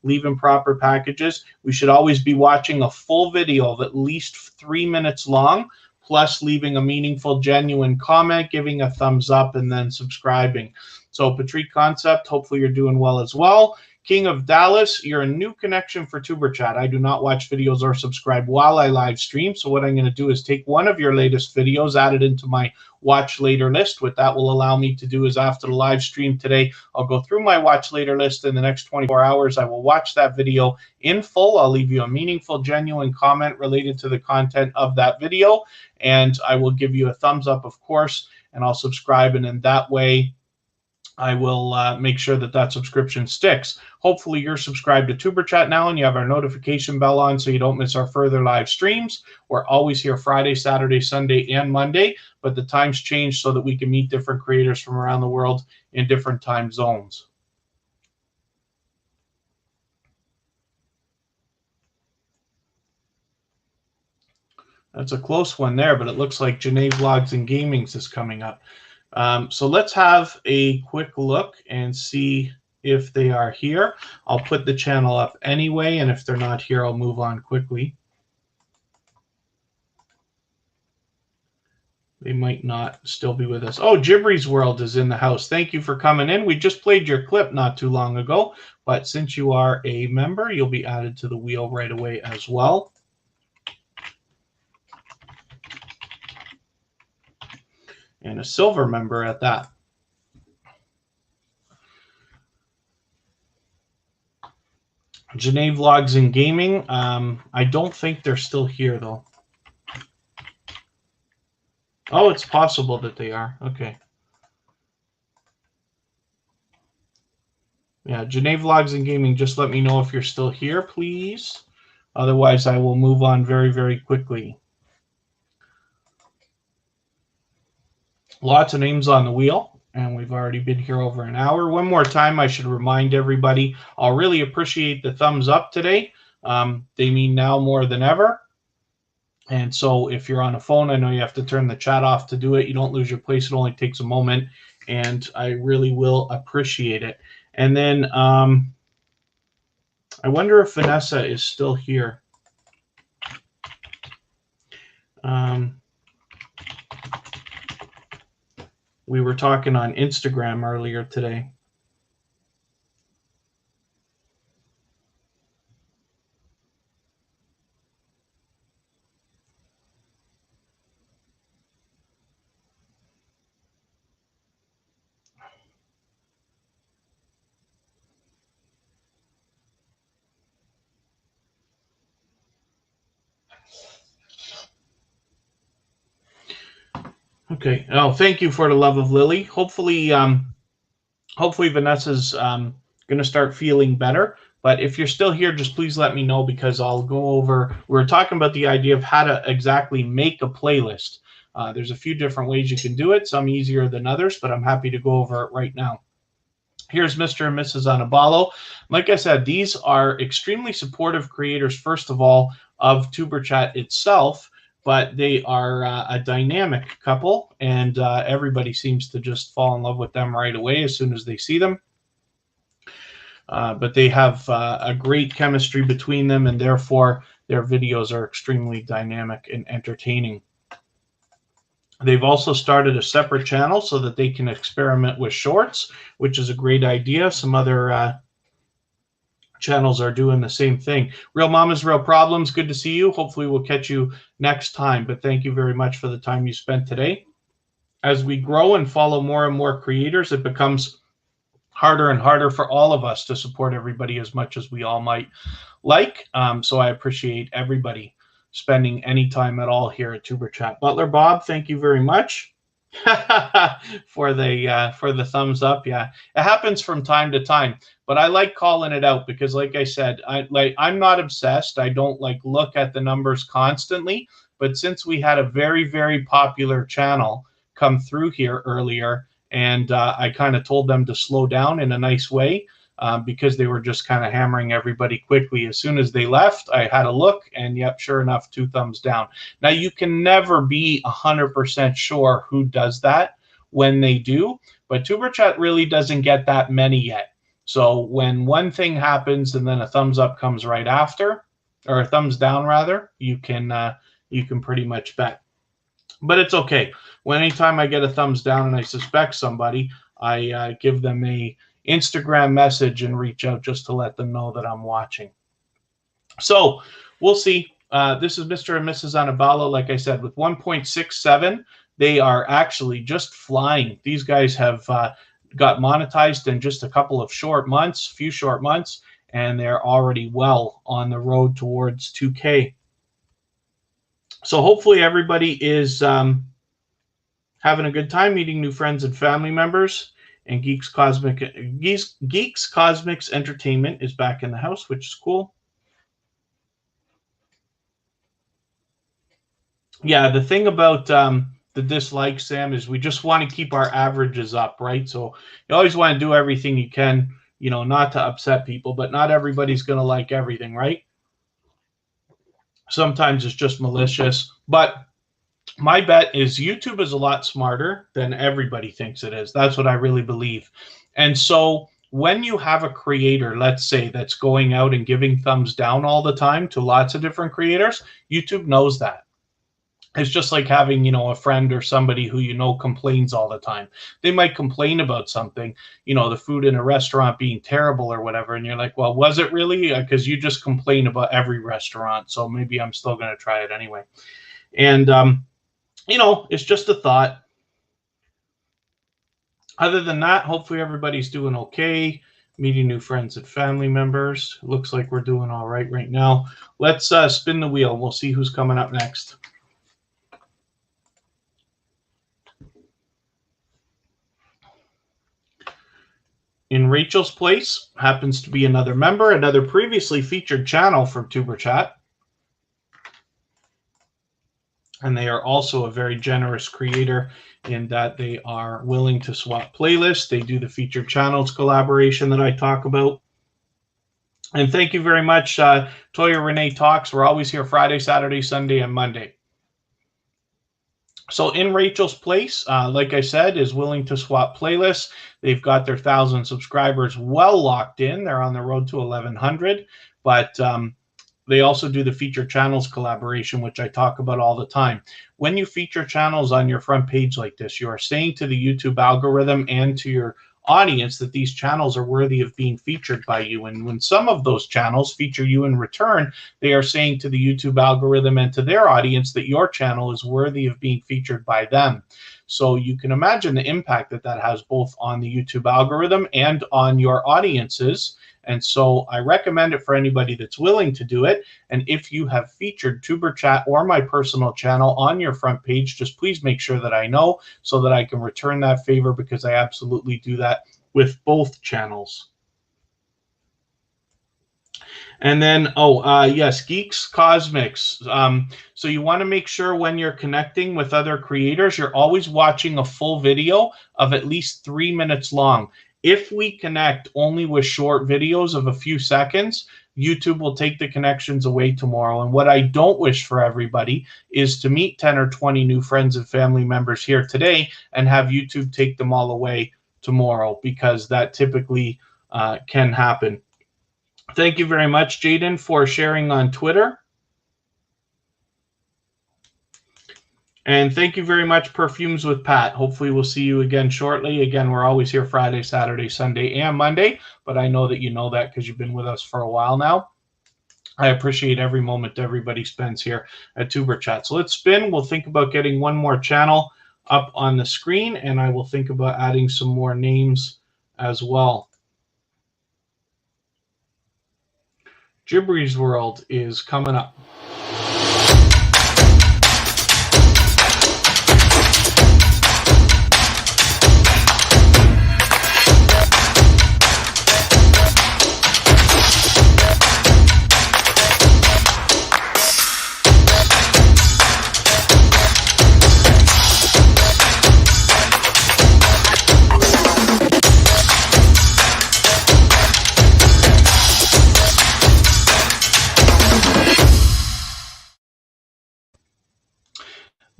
leaving proper packages. We should always be watching a full video of at least 3 minutes long, plus leaving a meaningful, genuine comment, giving a thumbs up, and then subscribing. So Patrick Concept, hopefully you're doing well as well. King of Dallas, you're a new connection for Tuber Chat. I do not watch videos or subscribe while I live stream. So what I'm going to do is take one of your latest videos, add it into my watch later list. What that will allow me to do is after the live stream today, I'll go through my watch later list in the next 24 hours. I will watch that video in full. I'll leave you a meaningful, genuine comment related to the content of that video. And I will give you a thumbs up, of course, and I'll subscribe. And in that way, I will make sure that that subscription sticks. Hopefully you're subscribed to Tuber Chat now and you have our notification bell on so you don't miss our further live streams. We're always here Friday, Saturday, Sunday, and Monday, but the times change so that we can meet different creators from around the world in different time zones. That's a close one there, but it looks like Janae Vlogs and Gamings is coming up. So let's have a quick look and see if they are here. I'll put the channel up anyway, and if they're not here, I'll move on quickly. They might not still be with us. Oh, Gibry's World is in the house. Thank you for coming in. We just played your clip not too long ago, but since you are a member, you'll be added to the wheel right away as well. And a silver member at that. Janae Vlogs and Gaming. I don't think they're still here, though. Oh, it's possible that they are. Okay. Yeah, Janae Vlogs and Gaming, just let me know if you're still here, please. Otherwise, I will move on very, very quickly. Lots of names on the wheel, and we've already been here over an hour. One more time, I should remind everybody, I'll really appreciate the thumbs up today. They mean now more than ever. And so if you're on a phone, I know you have to turn the chat off to do it. You don't lose your place. It only takes a moment, and I really will appreciate it. And then I wonder if Vanessa is still here. We were talking on Instagram earlier today. Okay. Oh, thank you for the love of Lily. Hopefully, hopefully Vanessa's going to start feeling better. But if you're still here, just please let me know because I'll go over. We're talking about the idea of how to exactly make a playlist. There's a few different ways you can do it, some easier than others, but I'm happy to go over it right now. Here's Mr. and Mrs. Anabalo. Like I said, these are extremely supportive creators, first of all, of Tuber Chat itself, but they are a dynamic couple, and everybody seems to just fall in love with them right away as soon as they see them. But they have a great chemistry between them, and therefore their videos are extremely dynamic and entertaining. They've also started a separate channel so that they can experiment with shorts, which is a great idea. Some other channels are doing the same thing. Real Mamas, Real Problems, good to see you. Hopefully we'll catch you next time, but thank you very much for the time you spent today. As we grow and follow more and more creators, it becomes harder and harder for all of us to support everybody as much as we all might like. So I appreciate everybody spending any time at all here at Tuber Chat. Butler Bob, thank you very much for the thumbs up. Yeah, it happens from time to time, but I like calling it out because, like I said, I'm not obsessed. I don't look at the numbers constantly, but since we had a very, very popular channel come through here earlier, and I kind of told them to slow down in a nice way. Because they were just kind of hammering everybody quickly. As soon as they left, I had a look, and yep, sure enough, 2 thumbs down. Now, you can never be 100% sure who does that when they do, but TuberChat really doesn't get that many yet. So when one thing happens and then a thumbs up comes right after, or a thumbs down rather, you can pretty much bet. But it's okay. When anytime I get a thumbs down and I suspect somebody, I give them a Instagram message and reach out just to let them know that I'm watching. So we'll see. This is Mr. and Mrs. Anabala. Like I said, with 1.67, they are actually just flying. These guys have got monetized in just a couple of short months, and they're already well on the road towards 2K. So hopefully everybody is having a good time, meeting new friends and family members. And Geeks Cosmics Entertainment is back in the house, which is cool. Yeah, the thing about the dislikes, Sam, is we just want to keep our averages up, right? So you always want to do everything you can, you know, not to upset people, but not everybody's going to like everything, right? Sometimes it's just malicious, but my bet is YouTube is a lot smarter than everybody thinks it is. That's what I really believe. And so when you have a creator, let's say, that's going out and giving thumbs down all the time to lots of different creators, YouTube knows that. It's just like having, you know, a friend or somebody who, you know, complains all the time. They might complain about something, you know, the food in a restaurant being terrible or whatever. And you're like, well, was it really? Because you just complain about every restaurant. So maybe I'm still going to try it anyway. And, you know, it's just a thought. Other than that, hopefully everybody's doing okay, meeting new friends and family members. Looks like we're doing all right now. Let's spin the wheel. We'll see who's coming up next. In Rachel's place happens to be another member, another previously featured channel from TuberChat. And they are also a very generous creator in that they are willing to swap playlists. They do the featured channels collaboration that I talk about. And thank you very much, Toya Renee Talks. We're always here Friday, Saturday, Sunday, and Monday. So in Rachel's place, like I said, is willing to swap playlists. They've got their 1,000 subscribers well locked in. They're on the road to 1,100. But they also do the feature channels collaboration, which I talk about all the time. When you feature channels on your front page like this, you are saying to the YouTube algorithm and to your audience that these channels are worthy of being featured by you. And when some of those channels feature you in return, they are saying to the YouTube algorithm and to their audience that your channel is worthy of being featured by them. So you can imagine the impact that that has both on the YouTube algorithm and on your audiences. And so I recommend it for anybody that's willing to do it. And if you have featured TuberChat or my personal channel on your front page, just please make sure that I know so that I can return that favor, because I absolutely do that with both channels. And then, yes, Geeks Cosmics. So you want to make sure when you're connecting with other creators, you're always watching a full video of at least 3 minutes long. If we connect only with short videos of a few seconds, YouTube will take the connections away tomorrow. And what I don't wish for everybody is to meet 10 or 20 new friends and family members here today and have YouTube take them all away tomorrow, because that typically can happen. Thank you very much, Jaden, for sharing on Twitter. And thank you very much, Perfumes with Pat. Hopefully we'll see you again shortly. Again, we're always here Friday, Saturday, Sunday, and Monday, but I know that you know that because you've been with us for a while now. I appreciate every moment everybody spends here at TuberChat. So let's spin. We'll think about getting one more channel up on the screen, and I will think about adding some more names as well. Gibbery's World is coming up.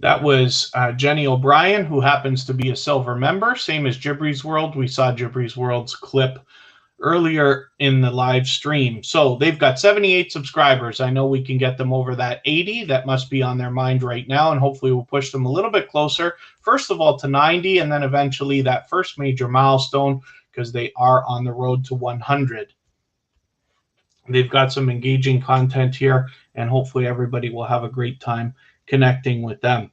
That was Jenny O'Brien, who happens to be a silver member, same as Gibry's World. We saw Gibry's World's clip earlier in the live stream. So they've got 78 subscribers. I know we can get them over that 80. That must be on their mind right now, and hopefully we'll push them a little bit closer. First of all to 90, and then eventually that first major milestone, because they are on the road to 100. They've got some engaging content here, and hopefully everybody will have a great time connecting with them.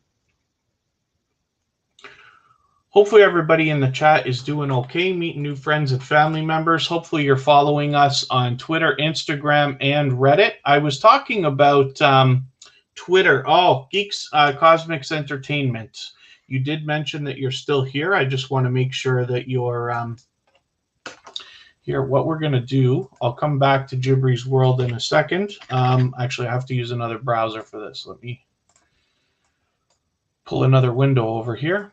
Hopefully everybody in the chat is doing okay, meeting new friends and family members. Hopefully you're following us on Twitter, Instagram, and Reddit. I was talking about Twitter. Oh, Geeks Cosmics Entertainment. You did mention that you're still here. I just want to make sure that you're here. What we're going to do, I'll come back to Gibry's World in a second. Actually, I have to use another browser for this. Let me pull another window over here.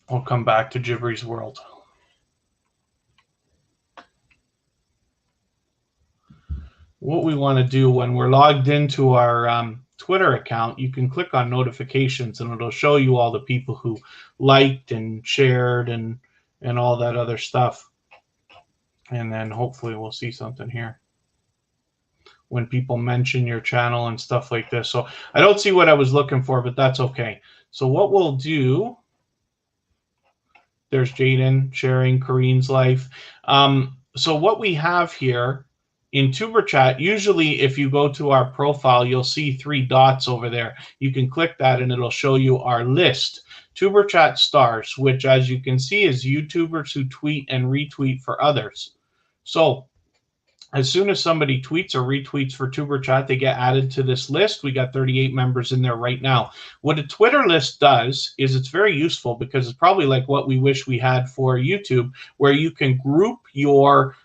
I'll come back to Gibry's World. What we want to do when we're logged into our Twitter account, you can click on notifications and it'll show you all the people who liked and shared and all that other stuff. And then hopefully we'll see something here when people mention your channel and stuff like this. So I don't see what I was looking for, but that's okay. So what we'll do, there's Jaden sharing Kareen's life. So what we have here in Tuber Chat, usually if you go to our profile, you'll see 3 dots over there. You can click that and it'll show you our list. Tuber Chat stars, which as you can see is YouTubers who tweet and retweet for others. So as soon as somebody tweets or retweets for Tuber Chat, they get added to this list. We got 38 members in there right now. What a Twitter list does is it's very useful because it's probably like what we wish we had for YouTube, where you can group your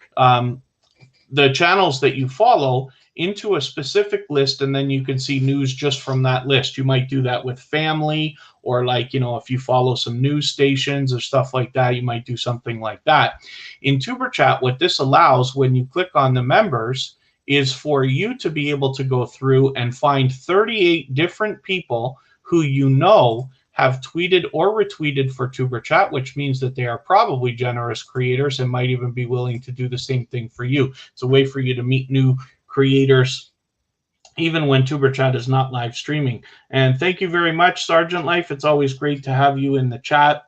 the channels that you follow into a specific list, and then you can see news just from that list. You might do that with family, or like, you know, if you follow some news stations or stuff like that, you might do something like that. In Tuber Chat, what this allows when you click on the members is for you to be able to go through and find 38 different people who you know have tweeted or retweeted for Tuber Chat, which means that they are probably generous creators and might even be willing to do the same thing for you. It's a way for you to meet new creators even when Tuber Chat is not live streaming. And thank you very much, Sergeant Life. It's always great to have you in the chat.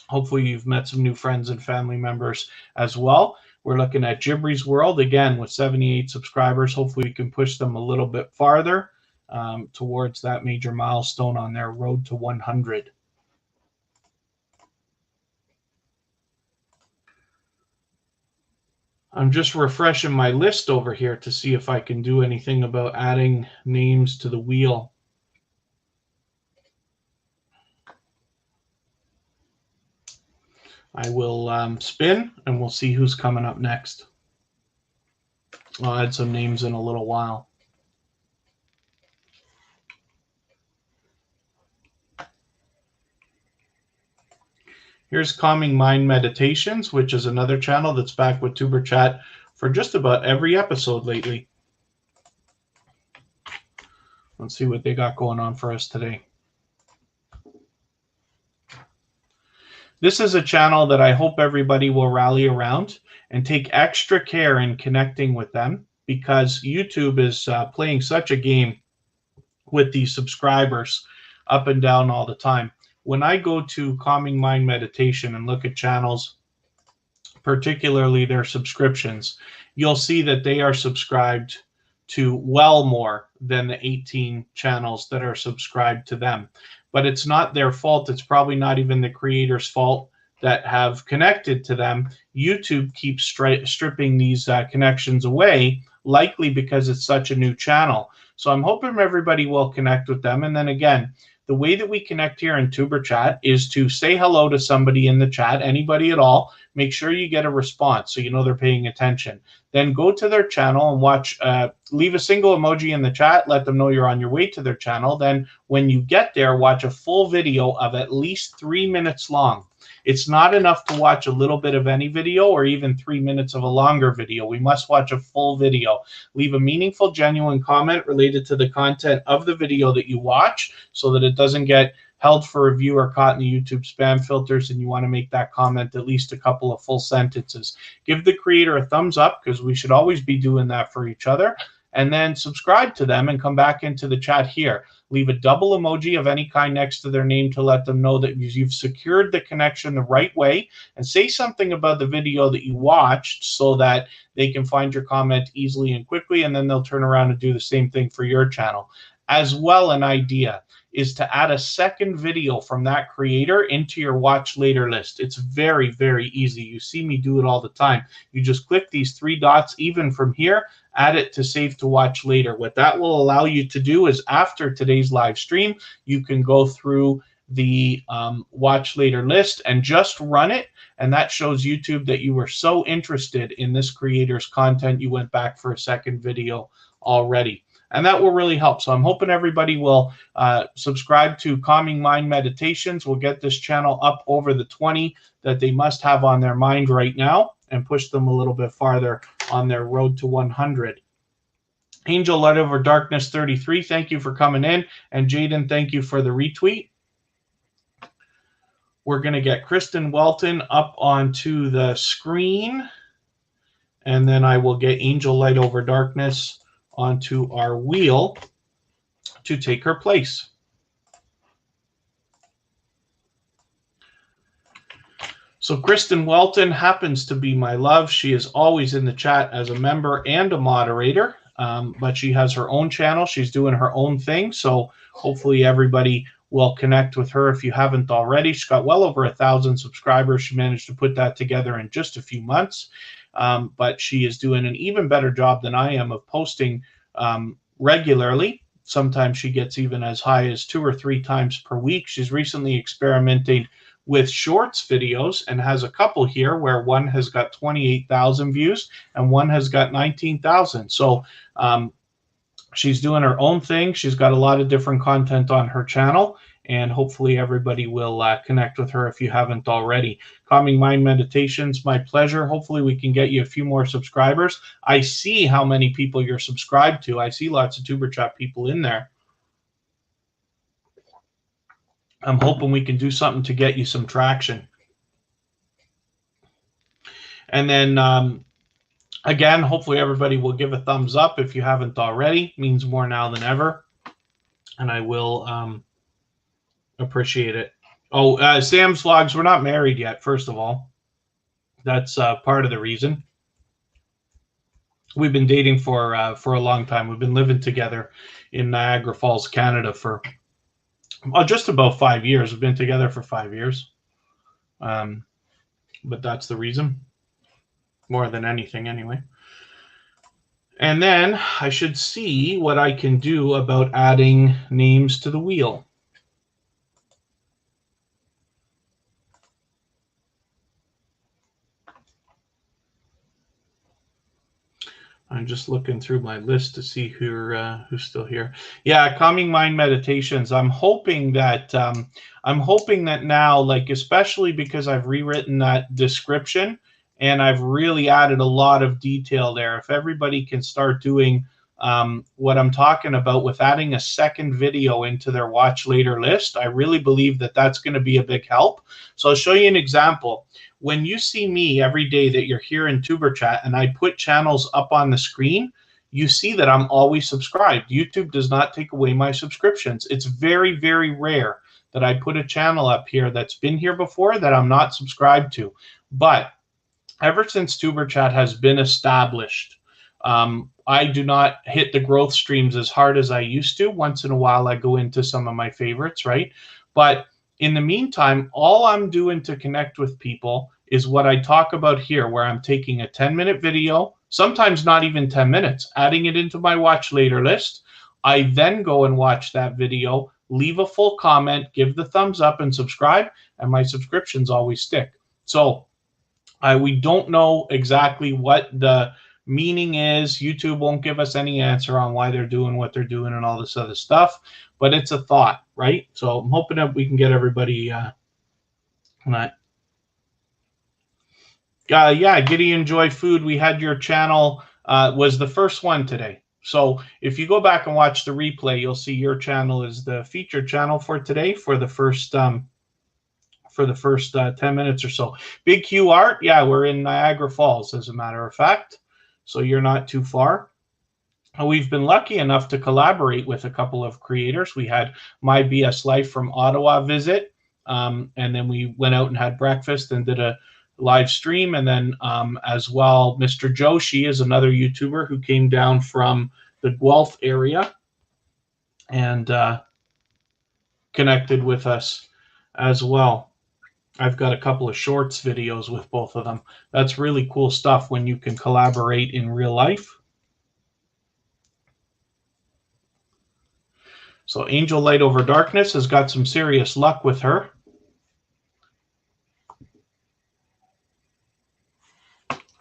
Hopefully you've met some new friends and family members as well. We're looking at Gibry's World, again, with 78 subscribers. Hopefully we can push them a little bit farther towards that major milestone on their road to 100. I'm just refreshing my list over here to see if I can do anything about adding names to the wheel. I will spin and we'll see who's coming up next. I'll add some names in a little while. Here's Calming Mind Meditations, which is another channel that's back with Tuber Chat for just about every episode lately. Let's see what they got going on for us today. This is a channel that I hope everybody will rally around and take extra care in connecting with them, because YouTube is playing such a game with these subscribers up and down all the time. When I go to Calming Mind Meditation and look at channels, particularly their subscriptions, you'll see that they are subscribed to well more than the 18 channels that are subscribed to them. But it's not their fault. It's probably not even the creators' fault that have connected to them. YouTube keeps stripping these connections away, likely because it's such a new channel. So I'm hoping everybody will connect with them. And then again, the way that we connect here in Tuber Chat is to say hello to somebody in the chat, anybody at all. Make sure you get a response so you know they're paying attention. Then go to their channel and watch, leave a single emoji in the chat, let them know you're on your way to their channel. Then when you get there, watch a full video of at least 3 minutes long. It's not enough to watch a little bit of any video or even 3 minutes of a longer video. We must watch a full video. Leave a meaningful, genuine comment related to the content of the video that you watch so that it doesn't get held for review or caught in the YouTube spam filters, and you want to make that comment at least a couple of full sentences. Give the creator a thumbs up, because we should always be doing that for each other, and then subscribe to them and come back into the chat here. Leave a double emoji of any kind next to their name to let them know that you've secured the connection the right way, and say something about the video that you watched so that they can find your comment easily and quickly, and then they'll turn around and do the same thing for your channel. As well, an idea is to add a second video from that creator into your watch later list. It's very, very easy. You see me do it all the time. You just click these 3 dots, even from here, add it to save to watch later. What that will allow you to do is after today's live stream, you can go through the watch later list and just run it. And that shows YouTube that you were so interested in this creator's content, you went back for a second video already. And that will really help. So I'm hoping everybody will subscribe to Calming Mind Meditations. We'll get this channel up over the 20 that they must have on their mind right now and push them a little bit farther on their road to 100. Angel Light Over Darkness 33, thank you for coming in. And Jaden, thank you for the retweet. We're going to get Kristen Welton up onto the screen. And then I will get Angel Light Over Darkness onto our wheel to take her place. So Kristen Welton happens to be my love. She is always in the chat as a member and a moderator, but she has her own channel. She's doing her own thing, so hopefully everybody will connect with her if you haven't already. She's got well over 1,000 subscribers. She managed to put that together in just a few months. But she is doing an even better job than I am of posting regularly. Sometimes she gets even as high as 2 or 3 times per week. She's recently experimenting with shorts videos and has a couple here where one has got 28,000 views and one has got 19,000. So she's doing her own thing. She's got a lot of different content on her channel, and hopefully everybody will connect with her if you haven't already. Calming Mind Meditations, my pleasure. Hopefully we can get you a few more subscribers. I see how many people you're subscribed to. I see lots of Tuber Chat people in there. I'm hoping we can do something to get you some traction. And then again, hopefully everybody will give a thumbs up if you haven't already. It means more now than ever. And I will appreciate it. Oh, Sam's Vlogs, we're not married yet, first of all. That's part of the reason. We've been dating for a long time. We've been living together in Niagara Falls, Canada for just about 5 years. We've been together for 5 years. But that's the reason. More than anything, anyway. And then I should see what I can do about adding names to the wheel. I'm just looking through my list to see who's still here. Yeah, Calming Mind Meditations. I'm hoping that now, like, especially because I've rewritten that description and I've really added a lot of detail there. If everybody can start doing what I'm talking about with adding a second video into their watch later list, I really believe that that's going to be a big help. So I'll show you an example. When you see me every day that you're here in Tuber Chat and I put channels up on the screen, you see that I'm always subscribed. YouTube does not take away my subscriptions. It's very, very rare that I put a channel up here that's been here before that I'm not subscribed to. But ever since Tuber Chat has been established, I do not hit the growth streams as hard as I used to. Once in a while, I go into some of my favorites, right? But in the meantime, all I'm doing to connect with people is what I talk about here, where I'm taking a 10-minute video, sometimes not even 10 minutes, adding it into my watch later list. I then go and watch that video, leave a full comment, give the thumbs up and subscribe, and my subscriptions always stick. So we don't know exactly what the meaning is. YouTube won't give us any answer on why they're doing what they're doing and all this other stuff, but it's a thought, right? So I'm hoping that we can get everybody Yeah, Giddy Enjoy Food. We had your channel was the first one today. So if you go back and watch the replay, you'll see your channel is the featured channel for today for the first 10 minutes or so. Big Q Art, yeah, we're in Niagara Falls, as a matter of fact. So you're not too far. We've been lucky enough to collaborate with a couple of creators. We had My BS Life from Ottawa visit, and then we went out and had breakfast and did a live stream. And then as well, Mr. Joshi is another YouTuber who came down from the Guelph area and connected with us as well. I've got a couple of shorts videos with both of them. That's really cool stuff when you can collaborate in real life. So Angel Light Over Darkness has got some serious luck with her.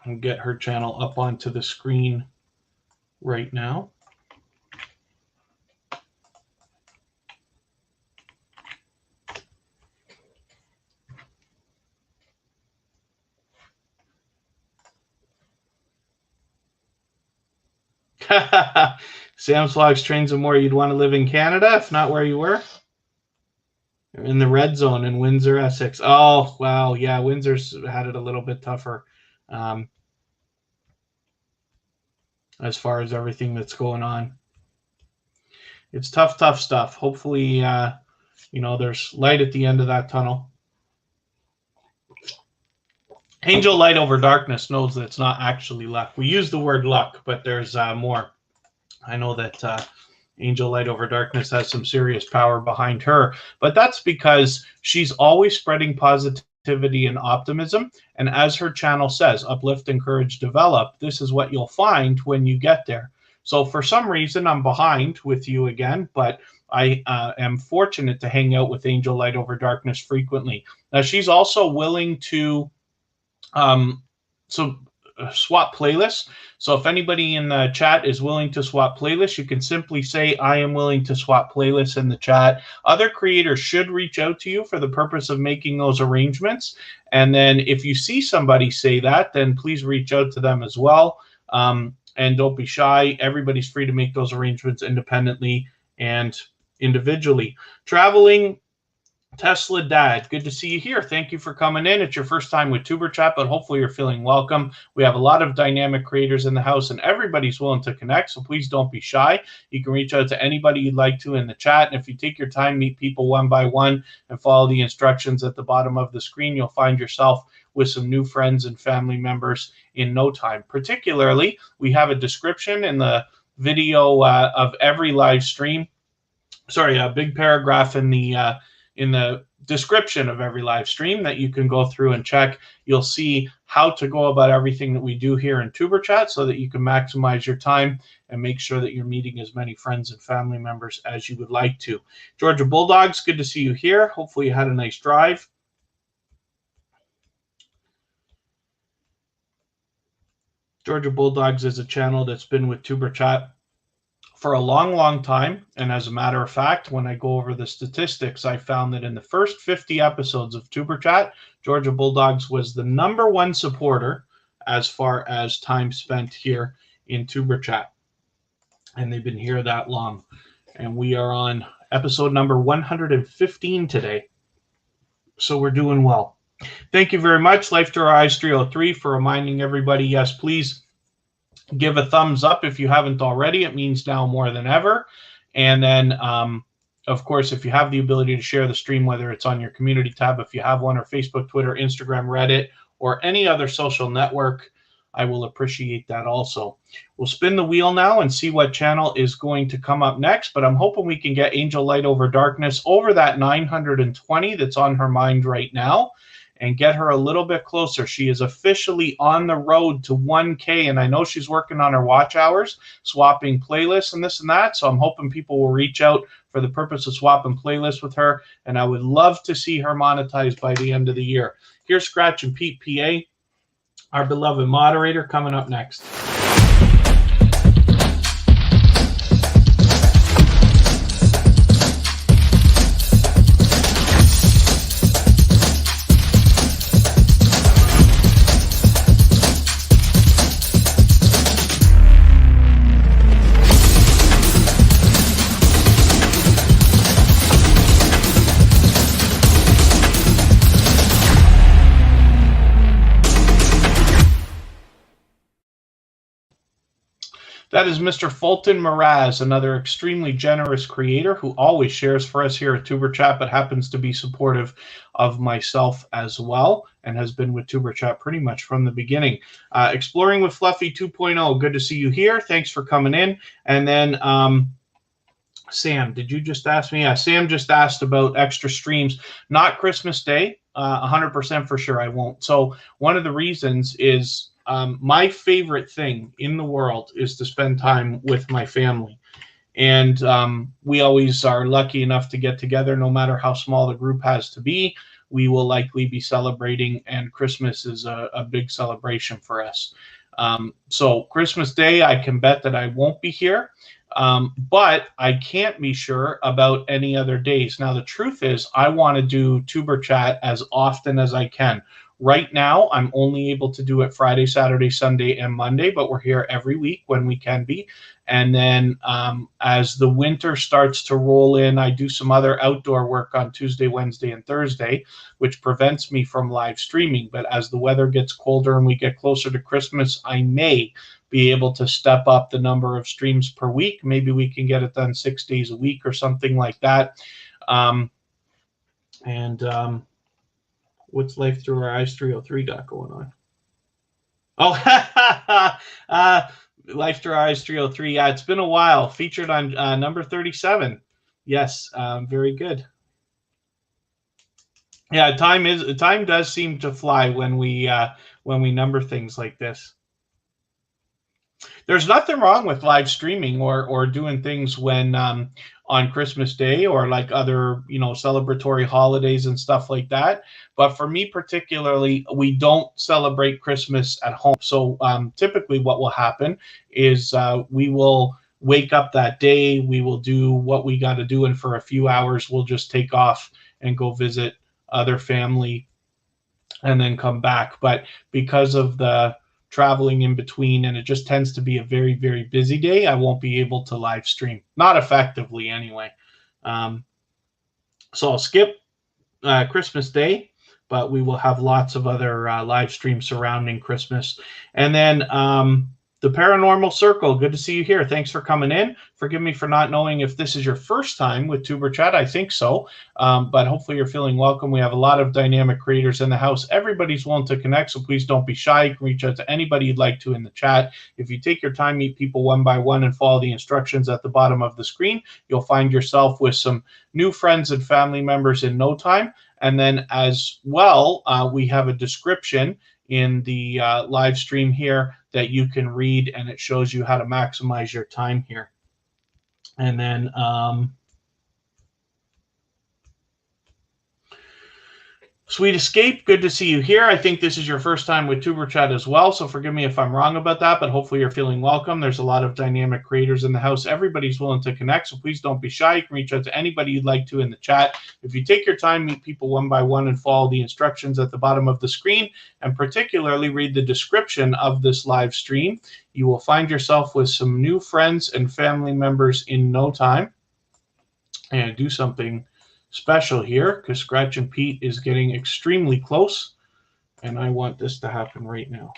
I'll get her channel up onto the screen right now. Sam's Vlogs Trains and More. You'd want to live in Canada, if not where you were. You're in the red zone in Windsor, Essex. Oh, wow. Yeah, Windsor's had it a little bit tougher as far as everything that's going on. It's tough stuff. Hopefully, there's light at the end of that tunnel. Angel Light Over Darkness knows that it's not actually luck. We use the word luck, but there's more. I know that Angel Light Over Darkness has some serious power behind her, but that's because she's always spreading positivity and optimism. And as her channel says, uplift, encourage, develop. This is what you'll find when you get there. So for some reason, I'm behind with you again, but I am fortunate to hang out with Angel Light Over Darkness frequently. Now, she's also willing to swap playlists. So if anybody in the chat is willing to swap playlists, you can simply say, I am willing to swap playlists in the chat. Other creators should reach out to you for the purpose of making those arrangements. And then if you see somebody say that, then please reach out to them as well. And don't be shy. Everybody's free to make those arrangements independently and individually. Traveling Tesla Dad, good to see you here. Thank you for coming in. It's your first time with Tuber Chat, but hopefully you're feeling welcome. We have a lot of dynamic creators in the house, and everybody's willing to connect, so please don't be shy. You can reach out to anybody you'd like to in the chat, and if you take your time, meet people one by one, and follow the instructions at the bottom of the screen, you'll find yourself with some new friends and family members in no time. Particularly, we have a description in the video of every live stream. Sorry, a big paragraph in the description of every live stream that you can go through and check. You'll see how to go about everything that we do here in Tuber Chat so that you can maximize your time and make sure that you're meeting as many friends and family members as you would like to. Georgia Bulldogs, good to see you here. Hopefully you had a nice drive. Georgia Bulldogs is a channel that's been with Tuber Chat for a long time, and as a matter of fact, when I go over the statistics, I found that in the first 50 episodes of Tuber Chat, Georgia Bulldogs was the #1 supporter as far as time spent here in Tuber Chat, and they've been here that long, and we are on episode number 115 today, so we're doing well. Thank you very much, Life to Our Eyes 303, for reminding everybody, yes, please give a thumbs up if you haven't already. It means now more than ever. And then, of course, if you have the ability to share the stream, whether it's on your community tab, if you have one, or Facebook, Twitter, Instagram, Reddit, or any other social network, I will appreciate that also. We'll spin the wheel now and see what channel is going to come up next, but I'm hoping we can get Angel Light Over Darkness over that 920 that's on her mind right now, and get her a little bit closer. She is officially on the road to 1K, and I know she's working on her watch hours, swapping playlists and this and that, so I'm hoping people will reach out for the purpose of swapping playlists with her, and I would love to see her monetized by the end of the year. Here's Scratch and Pete PA, our beloved moderator, coming up next. That is Mr. Fulton Mraz, another extremely generous creator who always shares for us here at Tuber Chat, but happens to be supportive of myself as well and has been with Tuber Chat pretty much from the beginning. Exploring with Fluffy 2.0, good to see you here. Thanks for coming in. And then Sam, did you just ask me? Yeah, Sam just asked about extra streams. Not Christmas Day, 100% for sure I won't. So one of the reasons is my favorite thing in the world is to spend time with my family. And we always are lucky enough to get together, no matter how small the group has to be. We will likely be celebrating, and Christmas is a big celebration for us. So Christmas Day, I can bet that I won't be here. But I can't be sure about any other days. Now, the truth is, I want to do Tuber Chat as often as I can. Right now, I'm only able to do it Friday, Saturday, Sunday, and Monday, but we're here every week when we can be. And then as the winter starts to roll in, I do some other outdoor work on Tuesday, Wednesday, and Thursday, which prevents me from live streaming. But as the weather gets colder and we get closer to Christmas, I may be able to step up the number of streams per week. Maybe we can get it done 6 days a week or something like that. What's Life Through Our Eyes 303 got going on? Oh, Life Through Our Eyes 303. Yeah, it's been a while. Featured on number 37. Yes, very good. Yeah, time does seem to fly when we number things like this. There's nothing wrong with live streaming or doing things when on Christmas Day or like other celebratory holidays and stuff like that. But for me particularly, we don't celebrate Christmas at home. So typically what will happen is we will wake up that day, we will do what we got to do, and for a few hours we'll just take off and go visit other family and then come back. But because of the traveling in between, and it just tends to be a very, very busy day, I won't be able to live stream, not effectively anyway. So I'll skip Christmas Day, but we will have lots of other live streams surrounding Christmas. And then the Paranormal Circle, good to see you here. Thanks for coming in. Forgive me for not knowing if this is your first time with Tuber Chat. I think so, but hopefully you're feeling welcome. We have a lot of dynamic creators in the house. Everybody's willing to connect, so please don't be shy. You can reach out to anybody you'd like to in the chat. If you take your time, meet people one by one, and follow the instructions at the bottom of the screen, you'll find yourself with some new friends and family members in no time. And then as well, we have a description in the live stream here that you can read, and it shows you how to maximize your time here. And then Sweet Escape, good to see you here. I think this is your first time with Tuber Chat as well, so forgive me if I'm wrong about that, but hopefully you're feeling welcome. There's a lot of dynamic creators in the house. Everybody's willing to connect, so please don't be shy. You can reach out to anybody you'd like to in the chat. If you take your time, meet people one by one, and follow the instructions at the bottom of the screen, and particularly read the description of this live stream, you will find yourself with some new friends and family members in no time. And do something special here because Scratch and Pete is getting extremely close, and I want this to happen right now.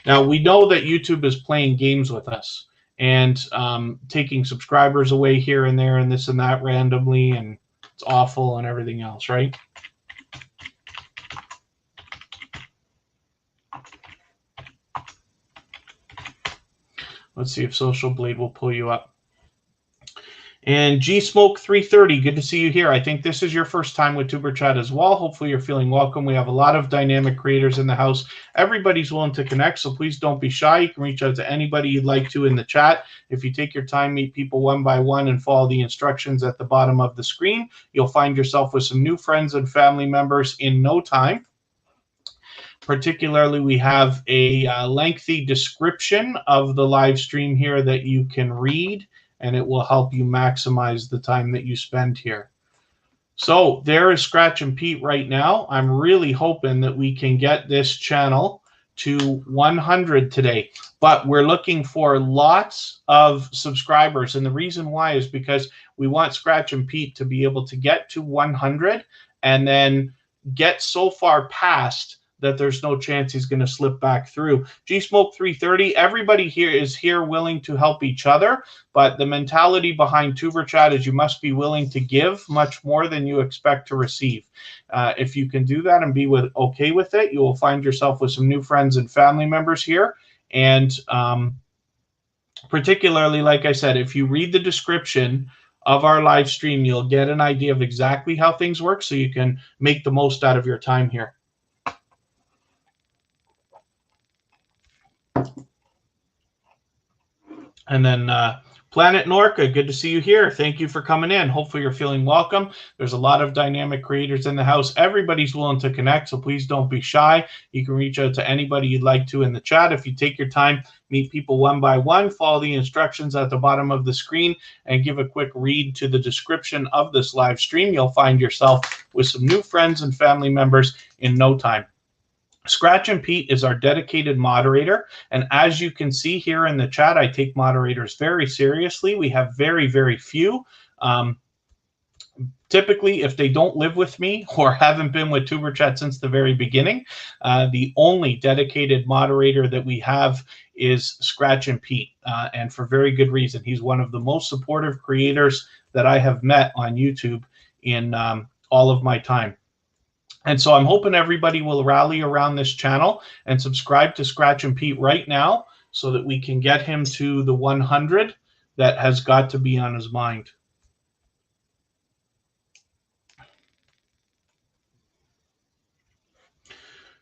Now, we know that YouTube is playing games with us and taking subscribers away here and there and this and that randomly, and it's awful and everything else, right? Let's see if Social Blade will pull you up. And G-Smoke330, good to see you here. I think this is your first time with Tuber Chat as well. Hopefully you're feeling welcome. We have a lot of dynamic creators in the house. Everybody's willing to connect, so please don't be shy. You can reach out to anybody you'd like to in the chat. If you take your time, meet people one by one, and follow the instructions at the bottom of the screen, you'll find yourself with some new friends and family members in no time. Particularly, we have a lengthy description of the live stream here that you can read, and it will help you maximize the time that you spend here. So there is Scratch and Pete right now. I'm really hoping that we can get this channel to 100 today, but we're looking for lots of subscribers. And the reason why is because we want Scratch and Pete to be able to get to 100 and then get so far past that there's no chance he's going to slip back through. G Smoke 330, everybody here is here willing to help each other, but the mentality behind Tuber Chat is you must be willing to give much more than you expect to receive. If you can do that and be okay with it, you will find yourself with some new friends and family members here. And particularly, like I said, if you read the description of our live stream, you'll get an idea of exactly how things work so you can make the most out of your time here. And then Planet Norca, good to see you here. Thank you for coming in. Hopefully you're feeling welcome. There's a lot of dynamic creators in the house. Everybody's willing to connect, so please don't be shy. You can reach out to anybody you'd like to in the chat. If you take your time, meet people one by one, follow the instructions at the bottom of the screen, and give a quick read to the description of this live stream, you'll find yourself with some new friends and family members in no time. Scratch and Pete is our dedicated moderator, and as you can see here in the chat, I take moderators very seriously. We have very, very few. Typically, if they don't live with me or haven't been with Tuber Chat since the very beginning, the only dedicated moderator that we have is Scratch and Pete, and for very good reason. He's one of the most supportive creators that I have met on YouTube in all of my time. And so I'm hoping everybody will rally around this channel and subscribe to Scratch and Pete right now so that we can get him to the 100 that has got to be on his mind.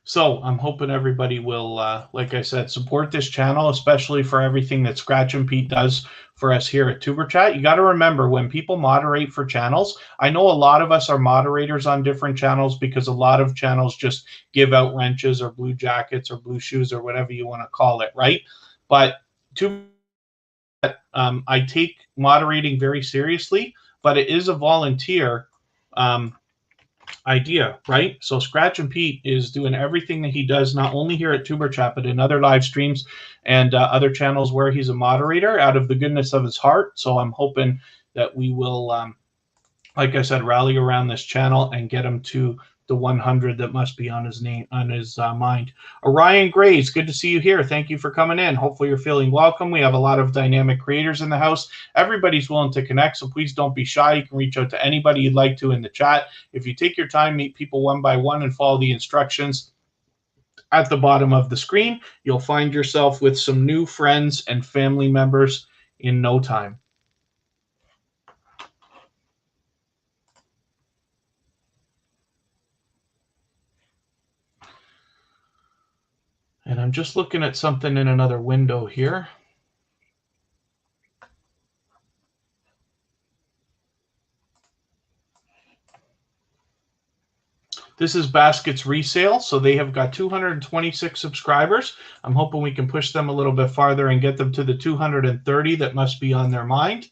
So I'm hoping everybody will, like I said, support this channel, especially for everything that Scratch and Pete does for us here at Tuber Chat. You got to remember, when people moderate for channels, I know a lot of us are moderators on different channels because a lot of channels just give out wrenches or blue jackets or blue shoes or whatever you want to call it, right? But Tuber Chat, I take moderating very seriously, but it is a volunteer idea, right? So Scratch and Pete is doing everything that he does, not only here at Tuber Chat, but in other live streams and other channels where he's a moderator out of the goodness of his heart. So I'm hoping that we will, like I said, rally around this channel and get him to the 100 that must be on his mind. Orion Grays, good to see you here. Thank you for coming in. Hopefully you're feeling welcome. We have a lot of dynamic creators in the house. Everybody's willing to connect, so please don't be shy. You can reach out to anybody you'd like to in the chat. If you take your time, meet people one by one and follow the instructions at the bottom of the screen, you'll find yourself with some new friends and family members in no time. And I'm just looking at something in another window here. This is Basket's resale, so they have got 226 subscribers. I'm hoping we can push them a little bit farther and get them to the 230 that must be on their mind.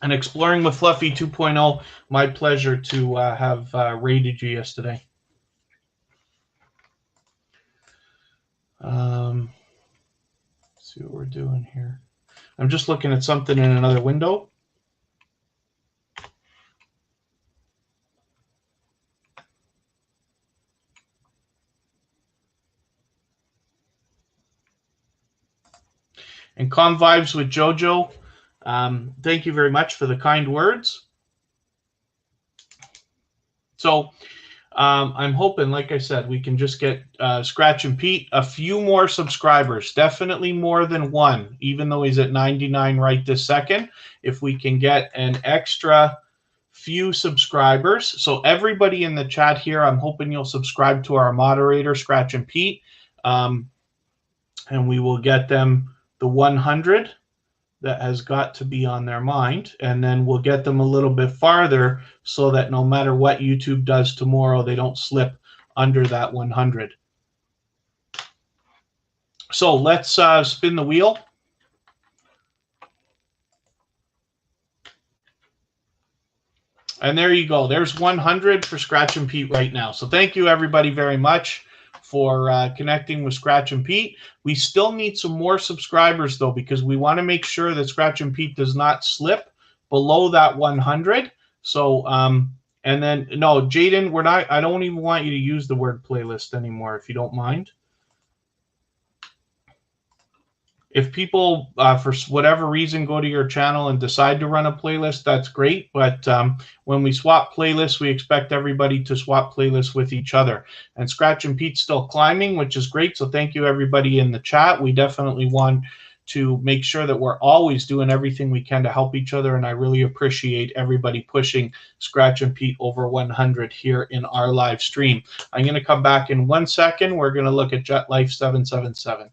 And Exploring with Fluffy 2.0, my pleasure to have raided you yesterday. Let's see what we're doing here. I'm just looking at something in another window. And Calm Vibes with Jojo, thank you very much for the kind words. So I'm hoping, like I said, we can just get Scratch and Pete a few more subscribers, definitely more than one, even though he's at 99 right this second. If we can get an extra few subscribers, so everybody in the chat here, I'm hoping you'll subscribe to our moderator, Scratch and Pete, and we will get them the 100 that has got to be on their mind, and then we'll get them a little bit farther so that no matter what YouTube does tomorrow, they don't slip under that 100. So let's spin the wheel. And there you go. There's 100 for Scratch and Pete right now. So thank you, everybody, very much for connecting with Scratch and Pete. We still need some more subscribers, though, because we want to make sure that Scratch and Pete does not slip below that 100. So, and then, no, Jaden, I don't even want you to use the word playlist anymore, if you don't mind. If people, for whatever reason, go to your channel and decide to run a playlist, that's great. But when we swap playlists, we expect everybody to swap playlists with each other. And Scratch and Pete's still climbing, which is great. So thank you, everybody in the chat. We definitely want to make sure that we're always doing everything we can to help each other. And I really appreciate everybody pushing Scratch and Pete over 100 here in our live stream. I'm going to come back in 1 second. We're going to look at Jet Life 777.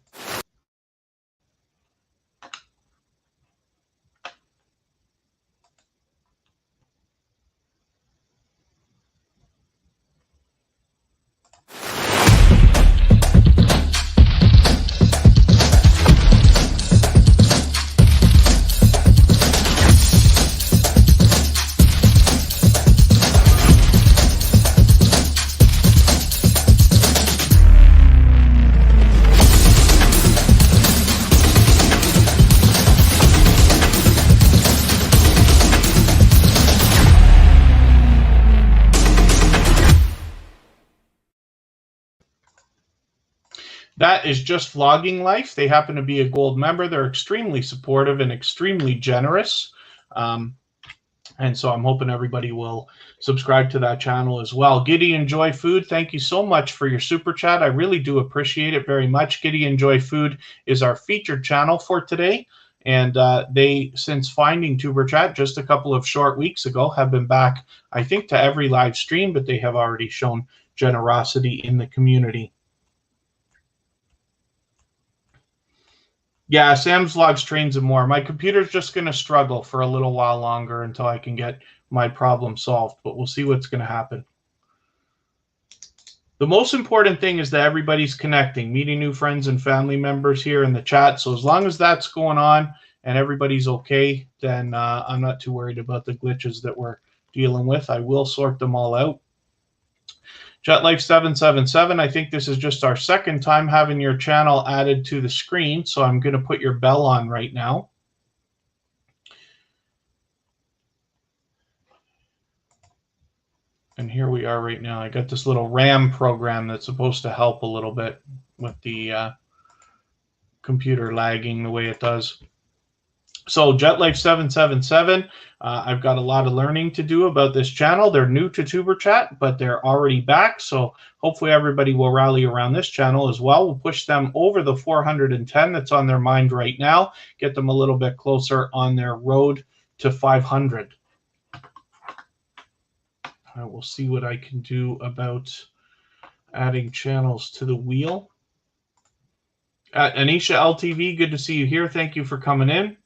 That is Just Vlogging Life. They happen to be a gold member. They're extremely supportive and extremely generous. And so I'm hoping everybody will subscribe to that channel as well. Giddy Enjoy Food, thank you so much for your super chat. I really do appreciate it very much. Giddy Enjoy Food is our featured channel for today. And they, since finding Tuber Chat just a couple of short weeks ago, have been back, I think, to every live stream, but they have already shown generosity in the community. Yeah, Sam's Vlogs, Trains, and More. My computer's just going to struggle for a little while longer until I can get my problem solved, but we'll see what's going to happen. The most important thing is that everybody's connecting, meeting new friends and family members here in the chat. So as long as that's going on and everybody's okay, then I'm not too worried about the glitches that we're dealing with. I will sort them all out. JetLife 777, I think this is just our second time having your channel added to the screen, so I'm going to put your bell on right now. And here we are right now. I got this little RAM program that's supposed to help a little bit with the computer lagging the way it does. So JetLife 777, I've got a lot of learning to do about this channel. They're new to Tuber Chat, but they're already back. So hopefully everybody will rally around this channel as well. We'll push them over the 410 that's on their mind right now, get them a little bit closer on their road to 500. I will see what I can do about adding channels to the wheel. Anisha LTV, good to see you here. Thank you for coming in.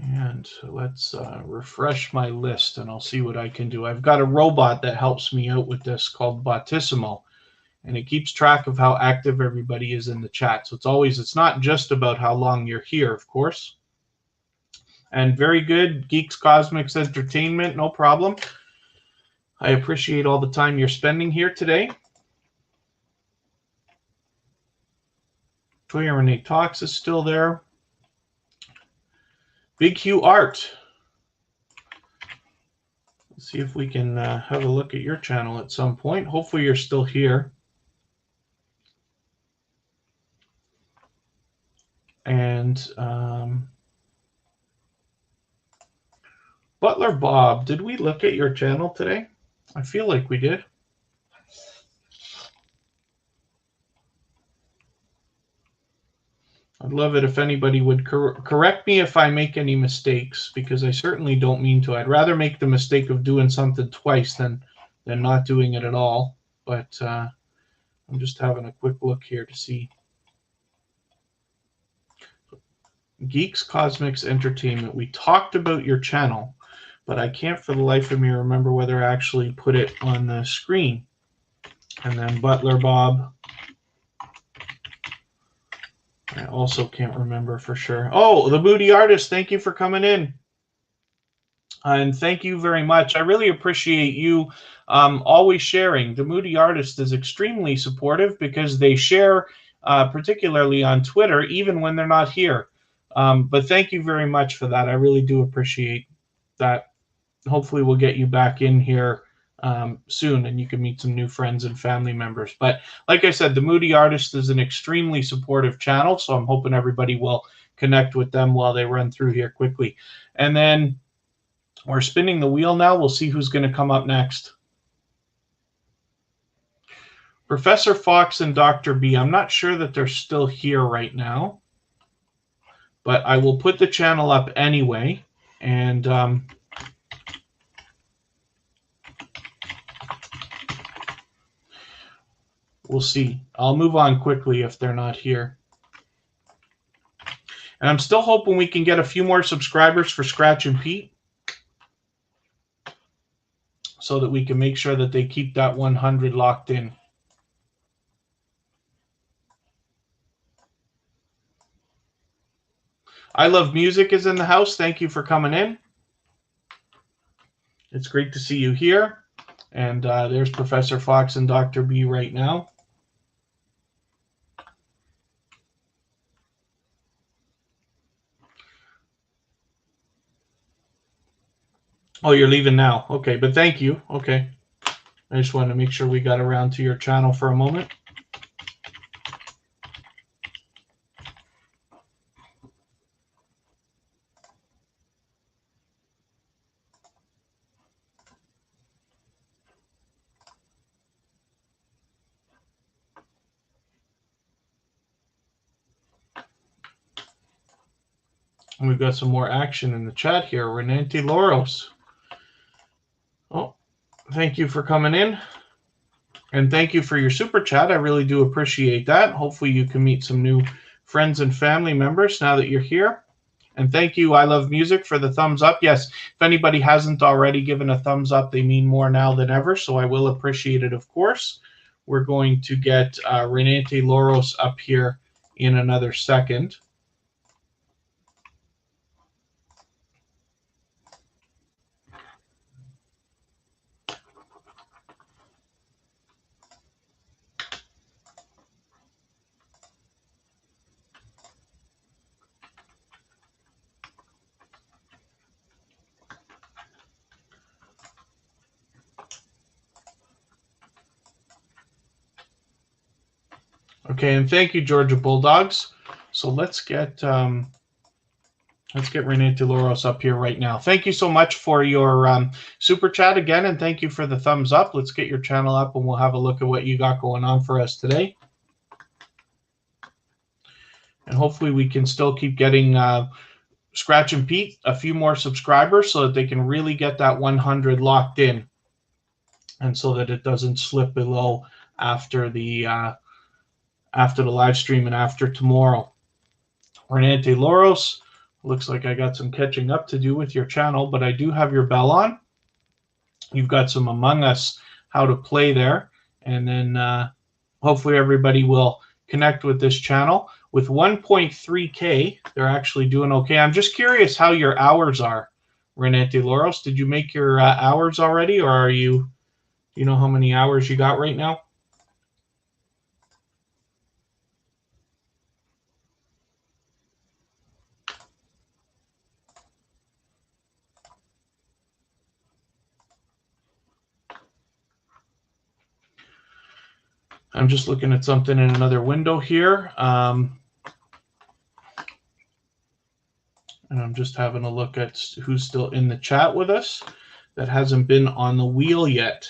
And let's refresh my list, and I'll see what I can do. I've got a robot that helps me out with this called Bottissimo, and it keeps track of how active everybody is in the chat. So it's not just about how long you're here, of course. And very good, Geeks Cosmics Entertainment, no problem. I appreciate all the time you're spending here today. Toya Renee Talks is still there. Big Hugh Art. Let's see if we can have a look at your channel at some point. Hopefully you're still here. And Butler Bob, did we look at your channel today? I feel like we did. I'd love it if anybody would correct me if I make any mistakes, because I certainly don't mean to. I'd rather make the mistake of doing something twice than not doing it at all. But I'm just having a quick look here to see. Geeks Cosmics Entertainment. We talked about your channel, but I can't for the life of me remember whether I actually put it on the screen. And then Butler Bob. I also can't remember for sure. Oh, the Moody Artist, thank you for coming in. And thank you very much. I really appreciate you always sharing. The Moody Artist is extremely supportive because they share particularly on Twitter, even when they're not here. But thank you very much for that. I really do appreciate that. Hopefully we'll get you back in here soon and you can meet some new friends and family members. But like I said, the Moody Artist is an extremely supportive channel, so I'm hoping everybody will connect with them while they run through here quickly. And then we're spinning the wheel now. We'll see who's going to come up next. Professor Fox and Dr. B. I'm not sure that they're still here right now, but I will put the channel up anyway. And we'll see. I'll move on quickly if they're not here. And I'm still hoping we can get a few more subscribers for Scratch and Pete so that we can make sure that they keep that 100 locked in. I Love Music is in the house. Thank you for coming in. It's great to see you here. And there's Professor Fox and Dr. B right now. Oh, you're leaving now. Okay, but thank you. Okay. I just wanted to make sure we got around to your channel for a moment. And we've got some more action in the chat here. Renante Loros. Oh, thank you for coming in. And thank you for your super chat. I really do appreciate that. Hopefully you can meet some new friends and family members now that you're here. And thank you, I Love Music, for the thumbs up. Yes, if anybody hasn't already given a thumbs up, they mean more now than ever, so I will appreciate it, of course. We're going to get Renate Loros up here in another second. Okay, and thank you, Georgia Bulldogs. So let's get Renate Loros up here right now. Thank you so much for your super chat again, and thank you for the thumbs up. Let's get your channel up, and we'll have a look at what you got going on for us today. And hopefully we can still keep getting Scratch and Pete a few more subscribers so that they can really get that 100 locked in, and so that it doesn't slip below after the live stream and after tomorrow. Renate Loros, looks like I got some catching up to do with your channel, but I do have your bell on. You've got some Among Us how to play there, and then hopefully everybody will connect with this channel. With 1.3K, they're actually doing okay. I'm just curious how your hours are, Renate Loros. Did you make your hours already, or are you know how many hours you got right now? I'm just looking at something in another window here. And I'm just having a look at who's still in the chat with us that hasn't been on the wheel yet.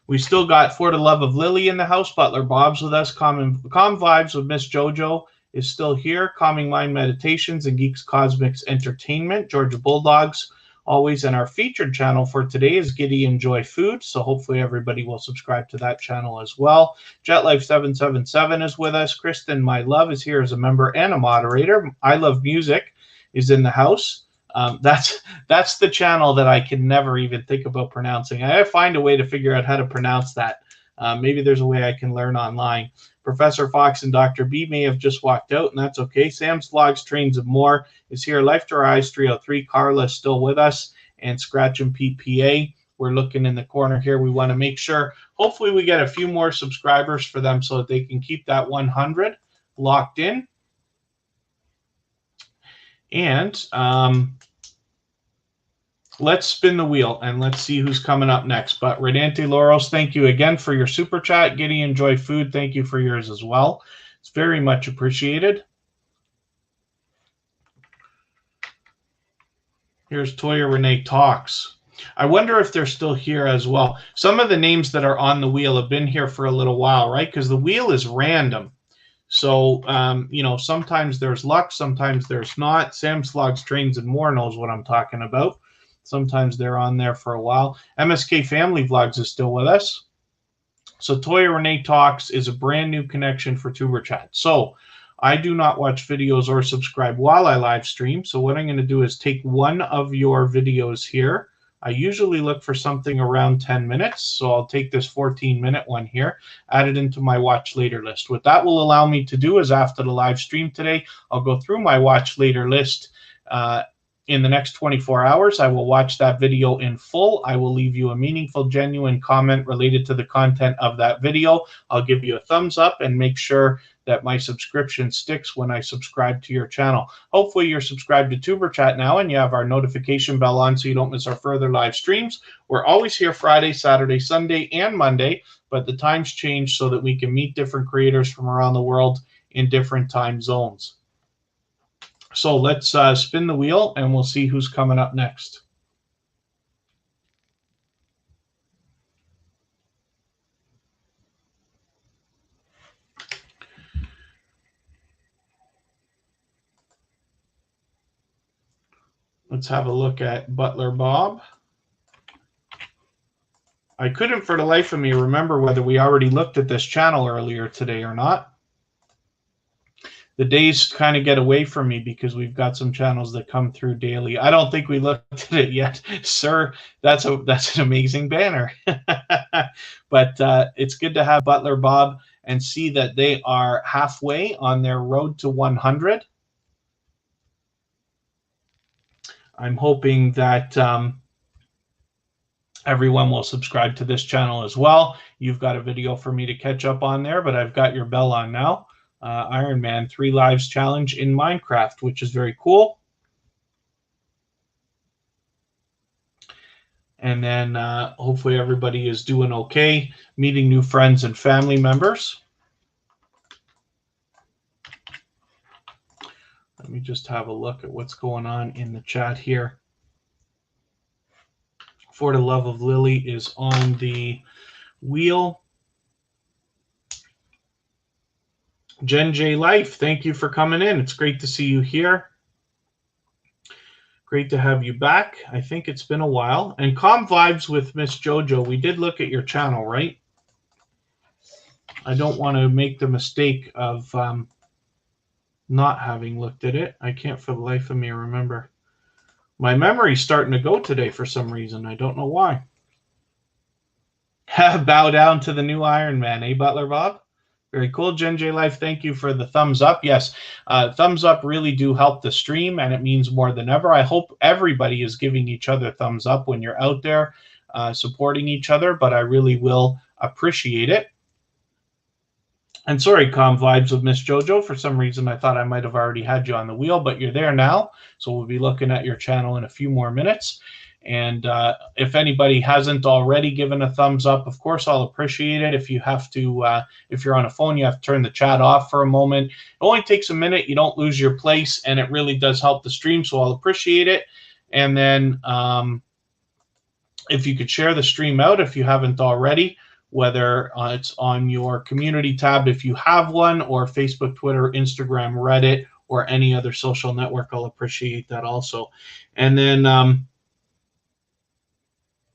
We still got For the Love of Lily in the house. Butler Bob's with us. Calm Vibes with Miss JoJo is still here. Calming Mind Meditations and Geeks Cosmics Entertainment. Georgia Bulldogs always. And our featured channel for today is Giddy Enjoy Food. So hopefully everybody will subscribe to that channel as well. JetLife777 is with us. Kristen, my love, is here as a member and a moderator. I Love Music is in the house. That's the channel that I can never even think about pronouncing. I gotta find a way to figure out how to pronounce that. Maybe there's a way I can learn online. Professor Fox and Dr. B may have just walked out, and that's okay. Sam's Vlogs, Trains, and More is here. Life to Our Eyes 303. Carla is still with us, and Scratch and Pete PA we're looking in the corner here. We want to make sure, hopefully we get a few more subscribers for them so that they can keep that 100 locked in. And let's spin the wheel and let's see who's coming up next. But Redante Loros, thank you again for your super chat. Giddy Enjoy Food, thank you for yours as well. It's very much appreciated. Here's Toya Renee Talks. I wonder if they're still here as well. Some of the names that are on the wheel have been here for a little while, right? Because the wheel is random. So, you know, sometimes there's luck, sometimes there's not. Sam Slogs Trains and More knows what I'm talking about. Sometimes they're on there for a while. MSK Family Vlogs is still with us. So Toya Renee Talks is a brand new connection for Tuber Chat. So I do not watch videos or subscribe while I live stream. So what I'm going to do is take one of your videos here. I usually look for something around 10 minutes. So I'll take this 14-minute one here, add it into my watch later list. What that will allow me to do is after the live stream today, I'll go through my watch later list in the next 24 hours. I will watch that video in full. I will leave you a meaningful, genuine comment related to the content of that video. I'll give you a thumbs up and make sure that my subscription sticks when I subscribe to your channel. Hopefully you're subscribed to Tuber Chat now and you have our notification bell on so you don't miss our further live streams. We're always here Friday, Saturday, Sunday, and Monday, but the times change so that we can meet different creators from around the world in different time zones. So let's spin the wheel and we'll see who's coming up next. Let's have a look at Butler Bob. I couldn't for the life of me remember whether we already looked at this channel earlier today or not. The days kind of get away from me because we've got some channels that come through daily. I don't think we looked at it yet, sir. That's an amazing banner. But it's good to have Butler Bob and see that they are halfway on their road to 100. I'm hoping that everyone will subscribe to this channel as well. You've got a video for me to catch up on there, but I've got your bell on now. Iron Man 3 Lives Challenge in Minecraft, which is very cool. And then hopefully everybody is doing okay, meeting new friends and family members. Let me just have a look at what's going on in the chat here. For the Love of Lily is on the wheel. Jen J Life, thank you for coming in. It's great to see you here. Great to have you back. I think it's been a while. And Calm Vibes with Miss Jojo, we did look at your channel, right? I don't want to make the mistake of not having looked at it. I can't for the life of me remember. My memory's starting to go today for some reason. I don't know why. Bow down to the new Iron Man, eh, Butler Bob? Very cool. Jen J Life, thank you for the thumbs up. Yes, thumbs up really do help the stream, and it means more than ever. I hope everybody is giving each other thumbs up when you're out there supporting each other, but I really will appreciate it. And sorry, Calm Vibes with Miss Jojo. For some reason, I thought I might have already had you on the wheel, but you're there now. So we'll be looking at your channel in a few more minutes. And if anybody hasn't already given a thumbs up, of course, I'll appreciate it. If you have to, if you're on a phone, you have to turn the chat off for a moment. It only takes a minute. You don't lose your place, and it really does help the stream, so I'll appreciate it. And then if you could share the stream out if you haven't already, whether it's on your community tab if you have one, or Facebook, Twitter, Instagram, Reddit, or any other social network, I'll appreciate that also. And then,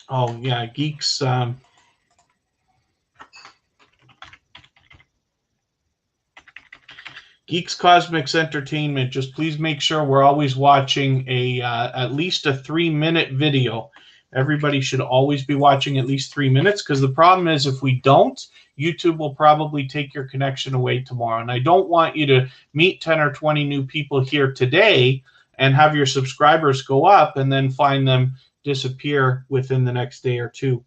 oh yeah, Geeks. Geeks Cosmics Entertainment, just please make sure we're always watching a at least a 3-minute video. Everybody should always be watching at least 3 minutes, because the problem is if we don't, YouTube will probably take your connection away tomorrow. And I don't want you to meet 10 or 20 new people here today and have your subscribers go up and then find them disappear within the next day or two.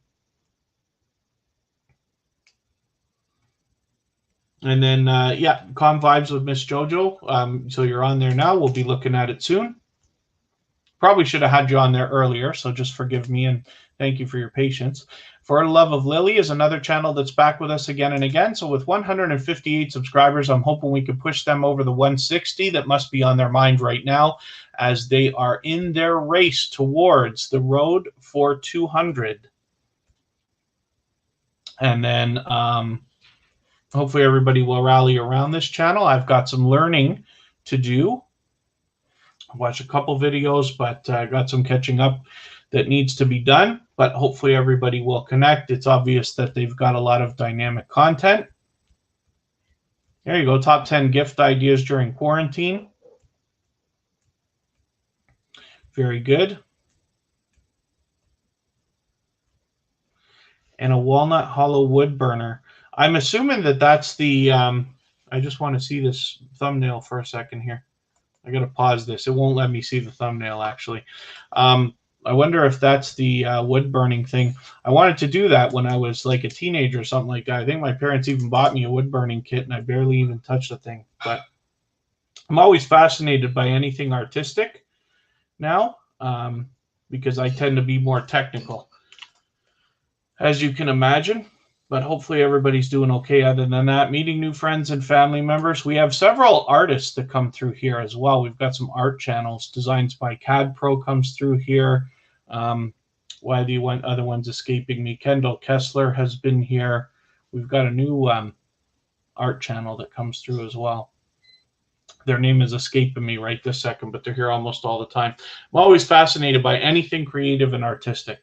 And then, yeah, Calm Vibes with Miss JoJo. So you're on there now. We'll be looking at it soon. Probably should have had you on there earlier, so just forgive me and thank you for your patience. For the Love of Lily is another channel that's back with us again and again. So with 158 subscribers, I'm hoping we can push them over the 160 that must be on their mind right now as they are in their race towards the road for 200. And then hopefully everybody will rally around this channel. I've got some learning to do. Watch a couple videos, but I got some catching up that needs to be done, but hopefully everybody will connect. It's obvious that they've got a lot of dynamic content. There you go, top 10 gift ideas during quarantine. Very good. And a walnut hollow wood burner. I'm assuming that that's the, I just want to see this thumbnail for a second here. I got to pause this. It won't let me see the thumbnail, actually. I wonder if that's the wood burning thing. I wanted to do that when I was like a teenager or something like that. I think my parents even bought me a wood burning kit, and I barely even touched the thing. But I'm always fascinated by anything artistic now because I tend to be more technical, as you can imagine. But hopefully everybody's doing okay other than that. Meeting new friends and family members. We have several artists that come through here as well. We've got some art channels. Designs by CAD Pro comes through here. Why the other one's escaping me? Kendall Kessler has been here. We've got a new art channel that comes through as well. Their name is escaping me right this second, but they're here almost all the time. I'm always fascinated by anything creative and artistic.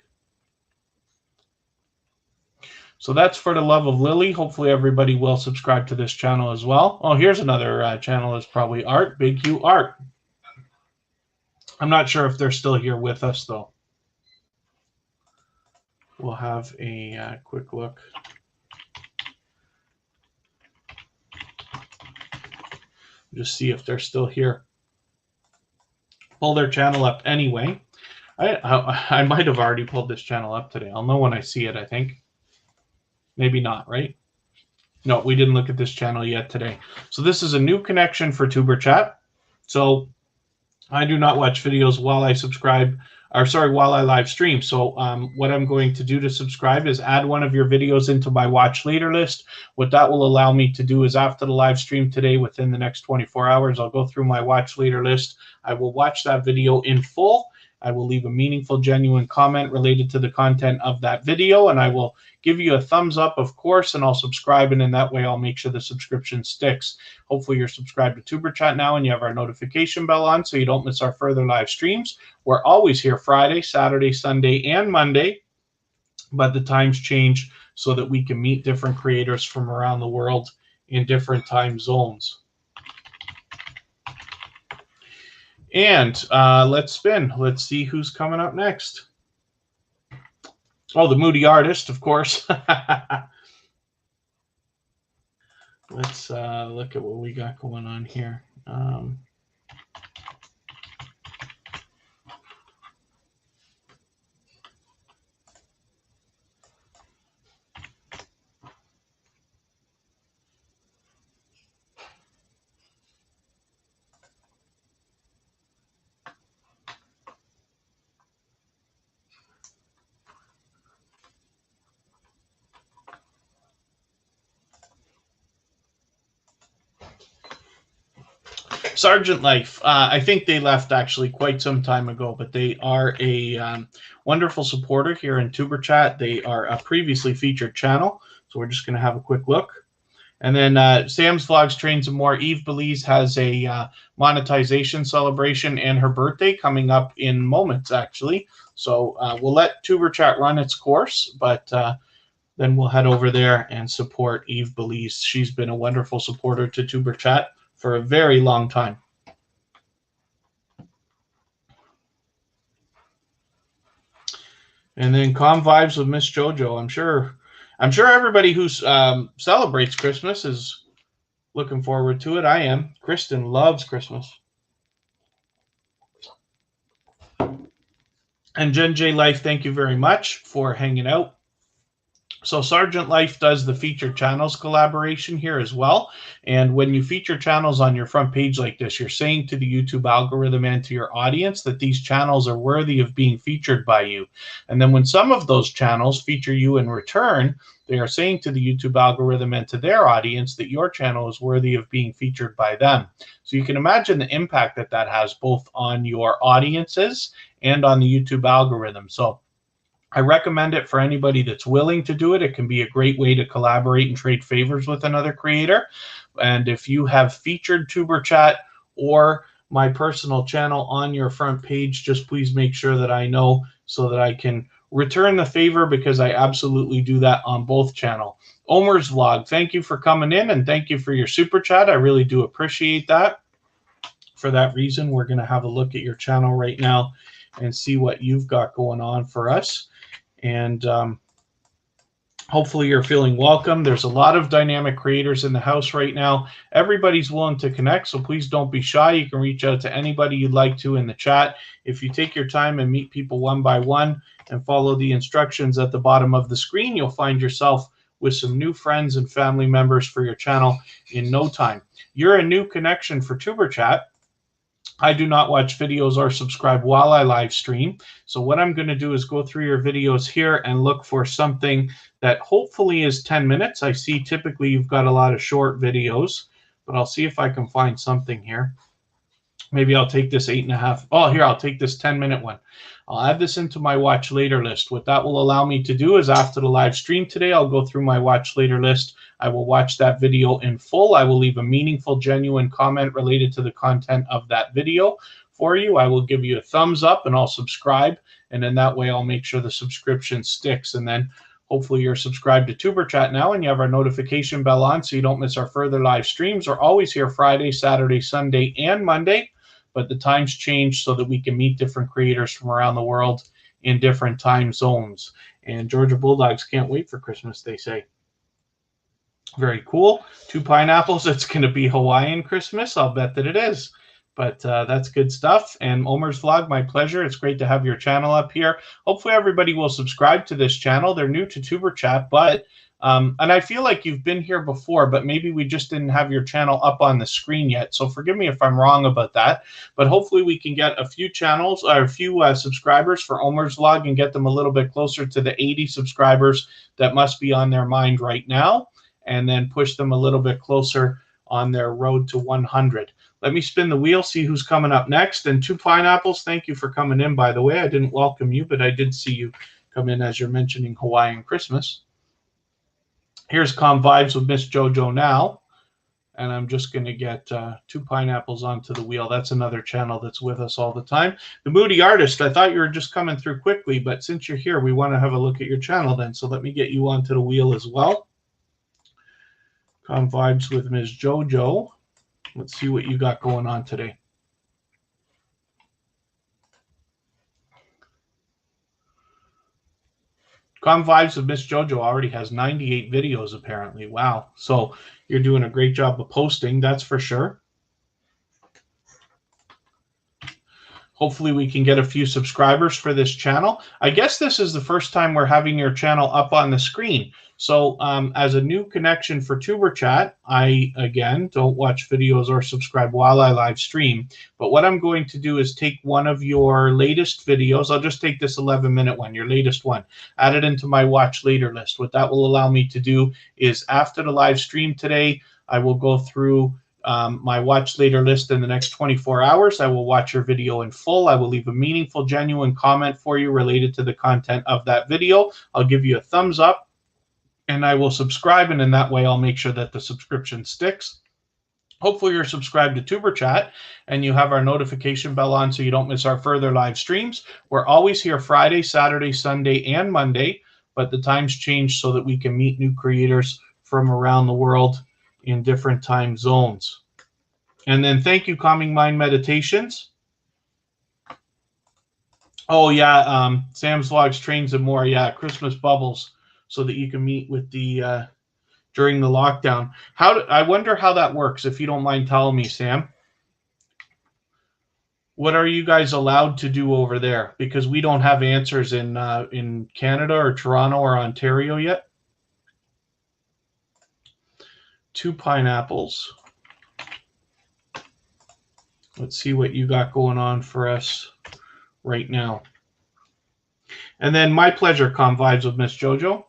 So that's For the Love of Lily. Hopefully everybody will subscribe to this channel as well. Oh, here's another channel that's probably art, Big Q Art. I'm not sure if they're still here with us, though. We'll have a quick look. Just see if they're still here. Pull their channel up anyway. I might have already pulled this channel up today. I'll know when I see it, I think. Maybe not, right? No, we didn't look at this channel yet today. So this is a new connection for Tuber Chat. So I do not watch videos while I subscribe, or sorry, while I live stream. So what I'm going to do to subscribe is add one of your videos into my watch later list. What that will allow me to do is after the live stream today, within the next 24 hours, I'll go through my watch later list. I will watch that video in full. I will leave a meaningful, genuine comment related to the content of that video, and I will give you a thumbs up, of course, and I'll subscribe, and in that way I'll make sure the subscription sticks. Hopefully you're subscribed to Tuber Chat now and you have our notification bell on so you don't miss our further live streams. We're always here Friday, Saturday, Sunday, and Monday, but the times change so that we can meet different creators from around the world in different time zones. And let's spin. Let's see who's coming up next. Oh, the Moody Artist, of course. Let's look at what we got going on here. Sergeant Life, I think they left actually quite some time ago, but they are a wonderful supporter here in Tuber Chat. They are a previously featured channel, so we're just going to have a quick look. And then Sam's Vlogs, Trains, and More. Eve Belize has a monetization celebration and her birthday coming up in moments, actually. So we'll let Tuber Chat run its course, but then we'll head over there and support Eve Belize. She's been a wonderful supporter to Tuber Chat for a very long time. And then Calm Vibes with Miss JoJo. I'm sure everybody who celebrates Christmas is looking forward to it. I am. Kristen loves Christmas. And Jen J Life, thank you very much for hanging out. So Sergeant Life does the featured channels collaboration here as well. And when you feature channels on your front page like this, you're saying to the YouTube algorithm and to your audience that these channels are worthy of being featured by you. And then when some of those channels feature you in return, they are saying to the YouTube algorithm and to their audience that your channel is worthy of being featured by them. So you can imagine the impact that that has both on your audiences and on the YouTube algorithm. So I recommend it for anybody that's willing to do it. It can be a great way to collaborate and trade favors with another creator. And if you have featured Tuber Chat or my personal channel on your front page, just please make sure that I know so that I can return the favor, because I absolutely do that on both channel. Omer's Vlog, thank you for coming in and thank you for your super chat. I really do appreciate that. For that reason, we're going to have a look at your channel right now and see what you've got going on for us. And hopefully you're feeling welcome. There's a lot of dynamic creators in the house right now. Everybody's willing to connect, so please don't be shy. You can reach out to anybody you'd like to in the chat. If you take your time and meet people one by one and follow the instructions at the bottom of the screen, you'll find yourself with some new friends and family members for your channel in no time. You're a new connection for Tuber Chat. I do not watch videos or subscribe while I live stream. So what I'm going to do is go through your videos here and look for something that hopefully is 10 minutes. I see typically you've got a lot of short videos, but I'll see if I can find something here. Maybe I'll take this 8.5. Oh, here, I'll take this 10-minute one. I'll add this into my watch later list. What that will allow me to do is after the live stream today, I'll go through my watch later list. I will watch that video in full. I will leave a meaningful, genuine comment related to the content of that video for you. I will give you a thumbs up and I'll subscribe. And then that way I'll make sure the subscription sticks. And then hopefully you're subscribed to Tuber Chat now and you have our notification bell on so you don't miss our further live streams. We're always here Friday, Saturday, Sunday, and Monday. But the times change so that we can meet different creators from around the world in different time zones. And Georgia Bulldogs can't wait for Christmas, they say. Very cool. 2 pineapples. It's going to be Hawaiian Christmas. I'll bet that it is. But that's good stuff. And Omer's Vlog, my pleasure. It's great to have your channel up here. Hopefully everybody will subscribe to this channel. They're new to Tuber Chat, but and I feel like you've been here before, but maybe we just didn't have your channel up on the screen yet. So forgive me if I'm wrong about that. But hopefully we can get a few channels or a few subscribers for Omer's Vlog and get them a little bit closer to the 80 subscribers that must be on their mind right now, and then push them a little bit closer on their road to 100. Let me spin the wheel, see who's coming up next. And 2 pineapples, thank you for coming in, by the way. I didn't welcome you, but I did see you come in as you're mentioning Hawaiian Christmas. Here's Calm Vibes with Miss JoJo now. And I'm just going to get 2 pineapples onto the wheel. That's another channel that's with us all the time. The Moody Artist, I thought you were just coming through quickly, but since you're here, we want to have a look at your channel then. So let me get you onto the wheel as well. Calm Vibes with Ms. JoJo. Let's see what you got going on today. Calm Vibes with Miss JoJo already has 98 videos, apparently. Wow. So you're doing a great job of posting, that's for sure. Hopefully we can get a few subscribers for this channel. I guess this is the first time we're having your channel up on the screen. So as a new connection for Tuber Chat, I, again, don't watch videos or subscribe while I live stream. But what I'm going to do is take one of your latest videos. I'll just take this 11-minute one, your latest one, add it into my watch later list. What that will allow me to do is after the live stream today, I will go through my watch later list in the next 24 hours. I will watch your video in full. I will leave a meaningful, genuine comment for you related to the content of that video. I'll give you a thumbs up and I will subscribe. And in that way, I'll make sure that the subscription sticks. Hopefully you're subscribed to Tuber Chat and you have our notification bell on so you don't miss our further live streams. We're always here Friday, Saturday, Sunday, and Monday, but the times change so that we can meet new creators from around the world in different time zones. And then thank you, Calming Mind Meditations. Oh, yeah, Sam's Vlogs, Trains, and More. Yeah, Christmas Bubbles, so that you can meet with the during the lockdown. I wonder how that works, if you don't mind telling me, Sam. What are you guys allowed to do over there? Because we don't have answers in Canada or Toronto or Ontario yet. 2 pineapples. Let's see what you got going on for us right now. And then my pleasure, Vibes with Miss Jojo.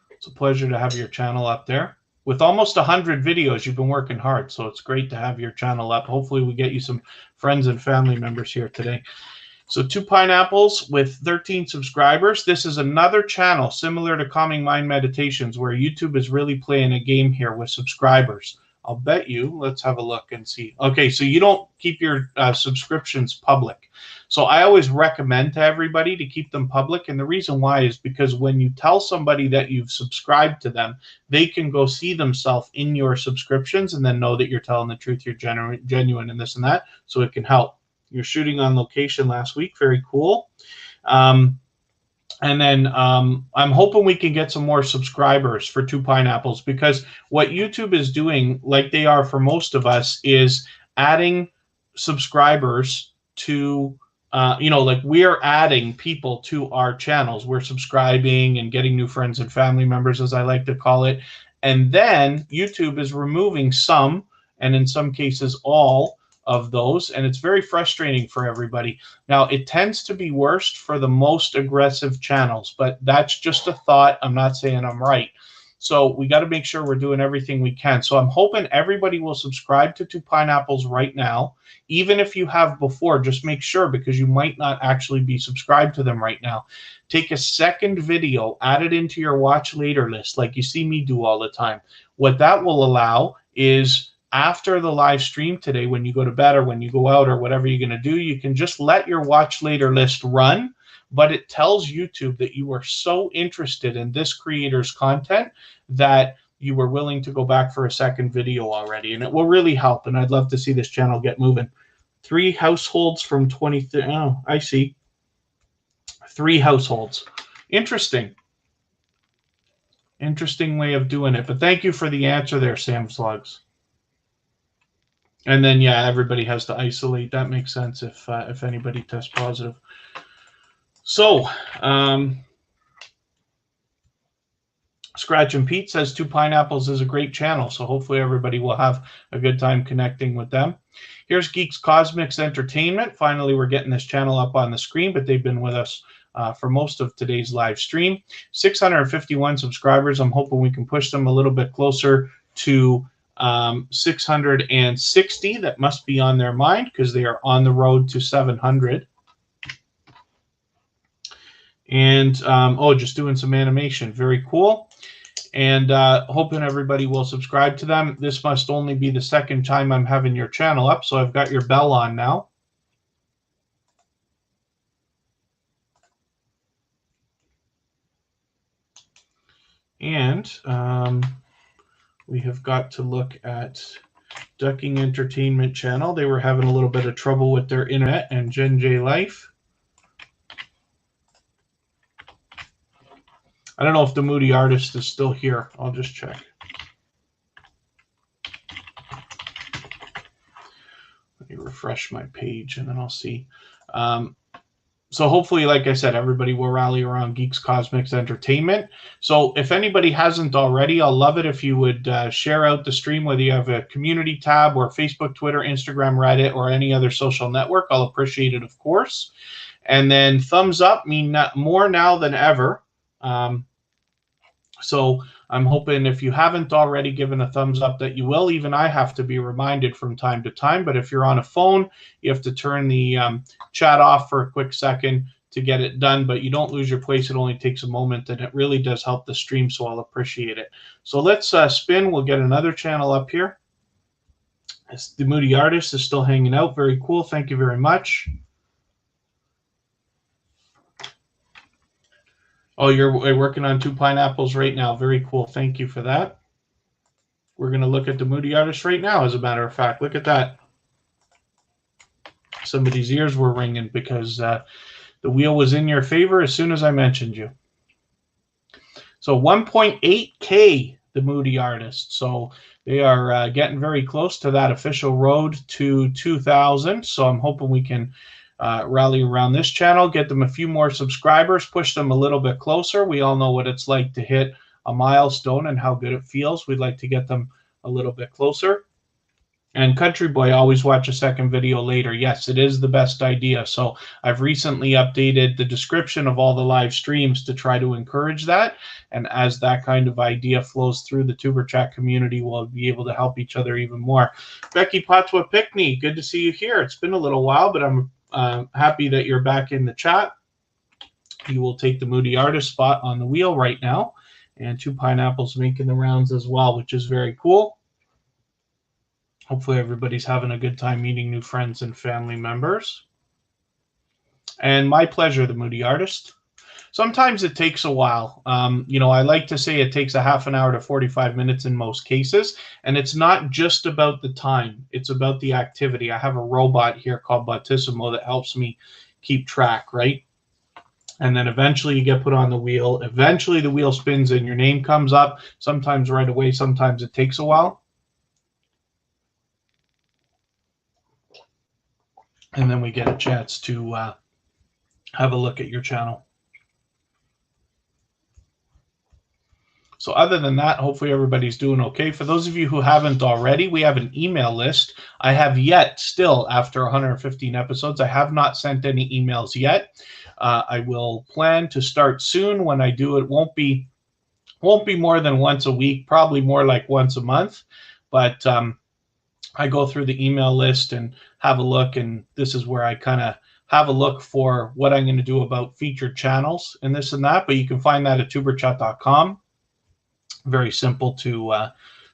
It's a pleasure to have your channel up there. With almost 100 videos, you've been working hard, so it's great to have your channel up. Hopefully we get you some friends and family members here today. So 2 pineapples with 13 subscribers. This is another channel similar to Calming Mind Meditations where YouTube is really playing a game here with subscribers. I'll bet you, let's have a look and see. Okay, so you don't keep your subscriptions public. So I always recommend to everybody to keep them public. And the reason why is because when you tell somebody that you've subscribed to them, they can go see themselves in your subscriptions and then know that you're telling the truth, you're genuine and this and that. So it can help. You're shooting on location last week. Very cool. And then I'm hoping we can get some more subscribers for 2 pineapples, because what YouTube is doing, like they are for most of us, is adding subscribers to, like we're adding people to our channels. We're subscribing and getting new friends and family members, as I like to call it. And then YouTube is removing some, and in some cases all, of those, and it's very frustrating for everybody. Now, it tends to be worst for the most aggressive channels, but that's just a thought. I'm not saying I'm right. So we got to make sure we're doing everything we can. So I'm hoping everybody will subscribe to 2 pineapples right now. Even if you have before, just make sure, because you might not actually be subscribed to them right now. Take a second video, add it into your watch later list, like you see me do all the time. What that will allow is, after the live stream today, when you go to bed or when you go out or whatever you're going to do, you can just let your watch later list run, but it tells YouTube that you are so interested in this creator's content that you were willing to go back for a second video already, and it will really help, and I'd love to see this channel get moving. 3 households from 20. Oh, I see. 3 households. Interesting. Interesting way of doing it, but thank you for the answer there, Sam Slugs. And then, yeah, everybody has to isolate. That makes sense if anybody tests positive. So, Scratch and Pete says 2 pineapples is a great channel, so hopefully everybody will have a good time connecting with them. Here's Geeks Cosmics Entertainment. Finally, we're getting this channel up on the screen, but they've been with us for most of today's live stream. 651 subscribers. I'm hoping we can push them a little bit closer to 660. That must be on their mind, because they are on the road to 700. And just doing some animation. Very cool. And hoping everybody will subscribe to them. This must only be the second time I'm having your channel up, so I've got your bell on now. And we have got to look at Ducking Entertainment channel. They were having a little bit of trouble with their internet, and Gen J Life. I don't know if the Moody Artist is still here. I'll just check. Let me refresh my page and then I'll see. So hopefully, like I said, everybody will rally around Geeks Cosmics Entertainment. So if anybody hasn't already, I'll love it if you would share out the stream, whether you have a community tab or Facebook, Twitter, Instagram, Reddit, or any other social network. I'll appreciate it, of course. And then thumbs up mean more now than ever. So I'm hoping if you haven't already given a thumbs up that you will. Even I have to be reminded from time to time. But if you're on a phone, you have to turn the chat off for a quick second to get it done. But you don't lose your place. It only takes a moment, and it really does help the stream, so I'll appreciate it. So let's spin. We'll get another channel up here. The Moody Artist is still hanging out. Very cool. Thank you very much. Oh, you're working on 2 pineapples right now. Very cool. Thank you for that. We're going to look at the Moody Artist right now, as a matter of fact. Look at that. Somebody's ears were ringing because the wheel was in your favor as soon as I mentioned you. So 1.8K the Moody Artist. So they are getting very close to that official road to 2,000. So I'm hoping we can rally around this channel, get them a few more subscribers, push them a little bit closer. We all know what it's like to hit a milestone and how good it feels. We'd like to get them a little bit closer. And Country Boy, always watch a second video later. Yes, it is the best idea. So I've recently updated the description of all the live streams to try to encourage that. And as that kind of idea flows through the Tuber Chat community, we'll be able to help each other even more. Becky Patwa Pickney, good to see you here. It's been a little while, but I'm happy that you're back in the chat. You will take the Moody Artist spot on the wheel right now. And 2 pineapples making the rounds as well, which is very cool. Hopefully everybody's having a good time meeting new friends and family members. And my pleasure, the Moody Artist. Sometimes it takes a while. I like to say it takes a half an hour to 45 minutes in most cases. And it's not just about the time. It's about the activity. I have a robot here called Bautissimo that helps me keep track, right? And then eventually you get put on the wheel. Eventually the wheel spins and your name comes up. Sometimes right away. Sometimes it takes a while. And then we get a chance to have a look at your channel. So other than that, hopefully everybody's doing okay. For those of you who haven't already, we have an email list. I have yet still, after 115 episodes, I have not sent any emails yet. I will plan to start soon. When I do, it won't be more than once a week, probably more like once a month. But I go through the email list and have a look, and this is where I kind of have a look for what I'm going to do about featured channels and this and that. But you can find that at tuberchat.com. Very simple to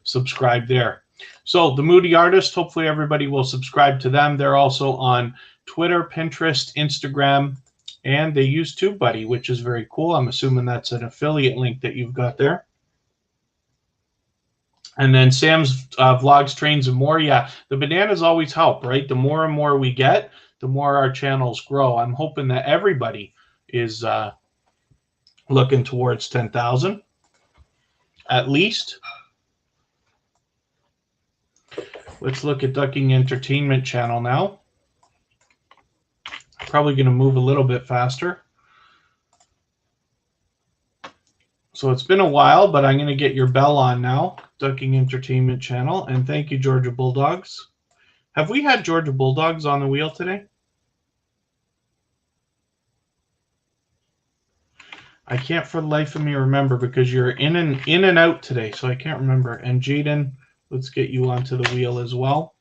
subscribe there. So the Moody Artist, hopefully everybody will subscribe to them. They're also on Twitter, Pinterest, Instagram, and they use TubeBuddy, which is very cool. I'm assuming that's an affiliate link that you've got there. And then Sam's Vlogs, Trains, and More. Yeah, the bananas always help, right? The more and more we get, the more our channels grow. I'm hoping that everybody is looking towards 10,000 at least. Let's look at Ducking Entertainment channel now. Probably going to move a little bit faster. So it's been a while, but I'm going to get your bell on now. Ducking Entertainment channel. And thank you, Georgia Bulldogs. Have we had Georgia Bulldogs on the wheel today? I can't for the life of me remember because you're in and out today, so I can't remember. And Jaden, let's get you onto the wheel as well.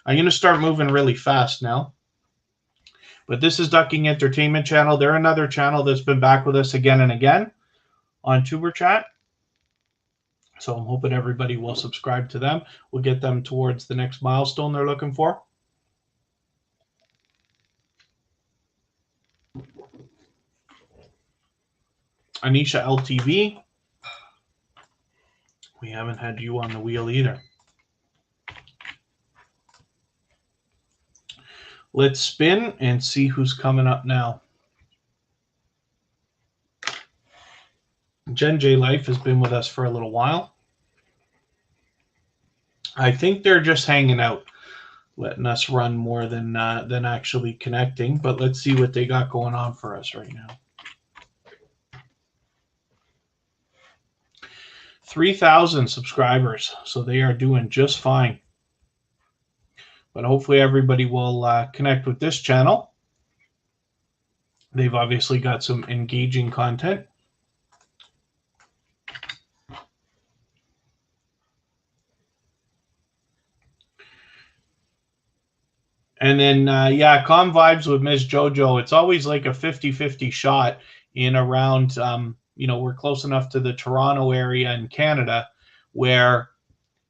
I'm going to start moving really fast now. But this is Ducking Entertainment channel. They're another channel that's been back with us again and again on Tuber Chat. So I'm hoping everybody will subscribe to them. We'll get them towards the next milestone they're looking for. Anisha LTV. We haven't had you on the wheel either. Let's spin and see who's coming up now. Jen J Life has been with us for a little while. I think they're just hanging out, letting us run more than actually connecting. But let's see what they got going on for us right now. 3,000 subscribers, so they are doing just fine. But hopefully everybody will connect with this channel. They've obviously got some engaging content. And then, yeah, Calm Vibes with Miss JoJo. It's always like a 50-50 shot in around, we're close enough to the Toronto area in Canada where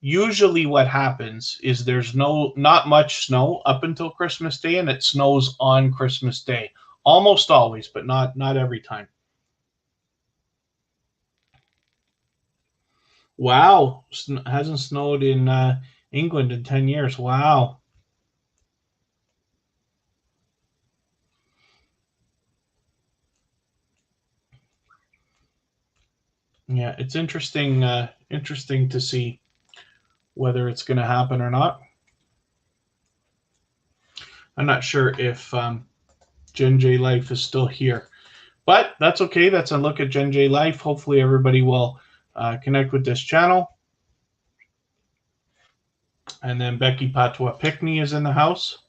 usually what happens is there's not much snow up until Christmas Day, and it snows on Christmas Day. Almost always, but not every time. Wow, hasn't snowed in England in 10 years. Wow. Yeah, it's interesting. Interesting to see whether it's going to happen or not. I'm not sure if Gen J Life is still here, but that's okay. That's a look at Gen J Life. Hopefully, everybody will connect with this channel. And then Becky Patois Pickney is in the house.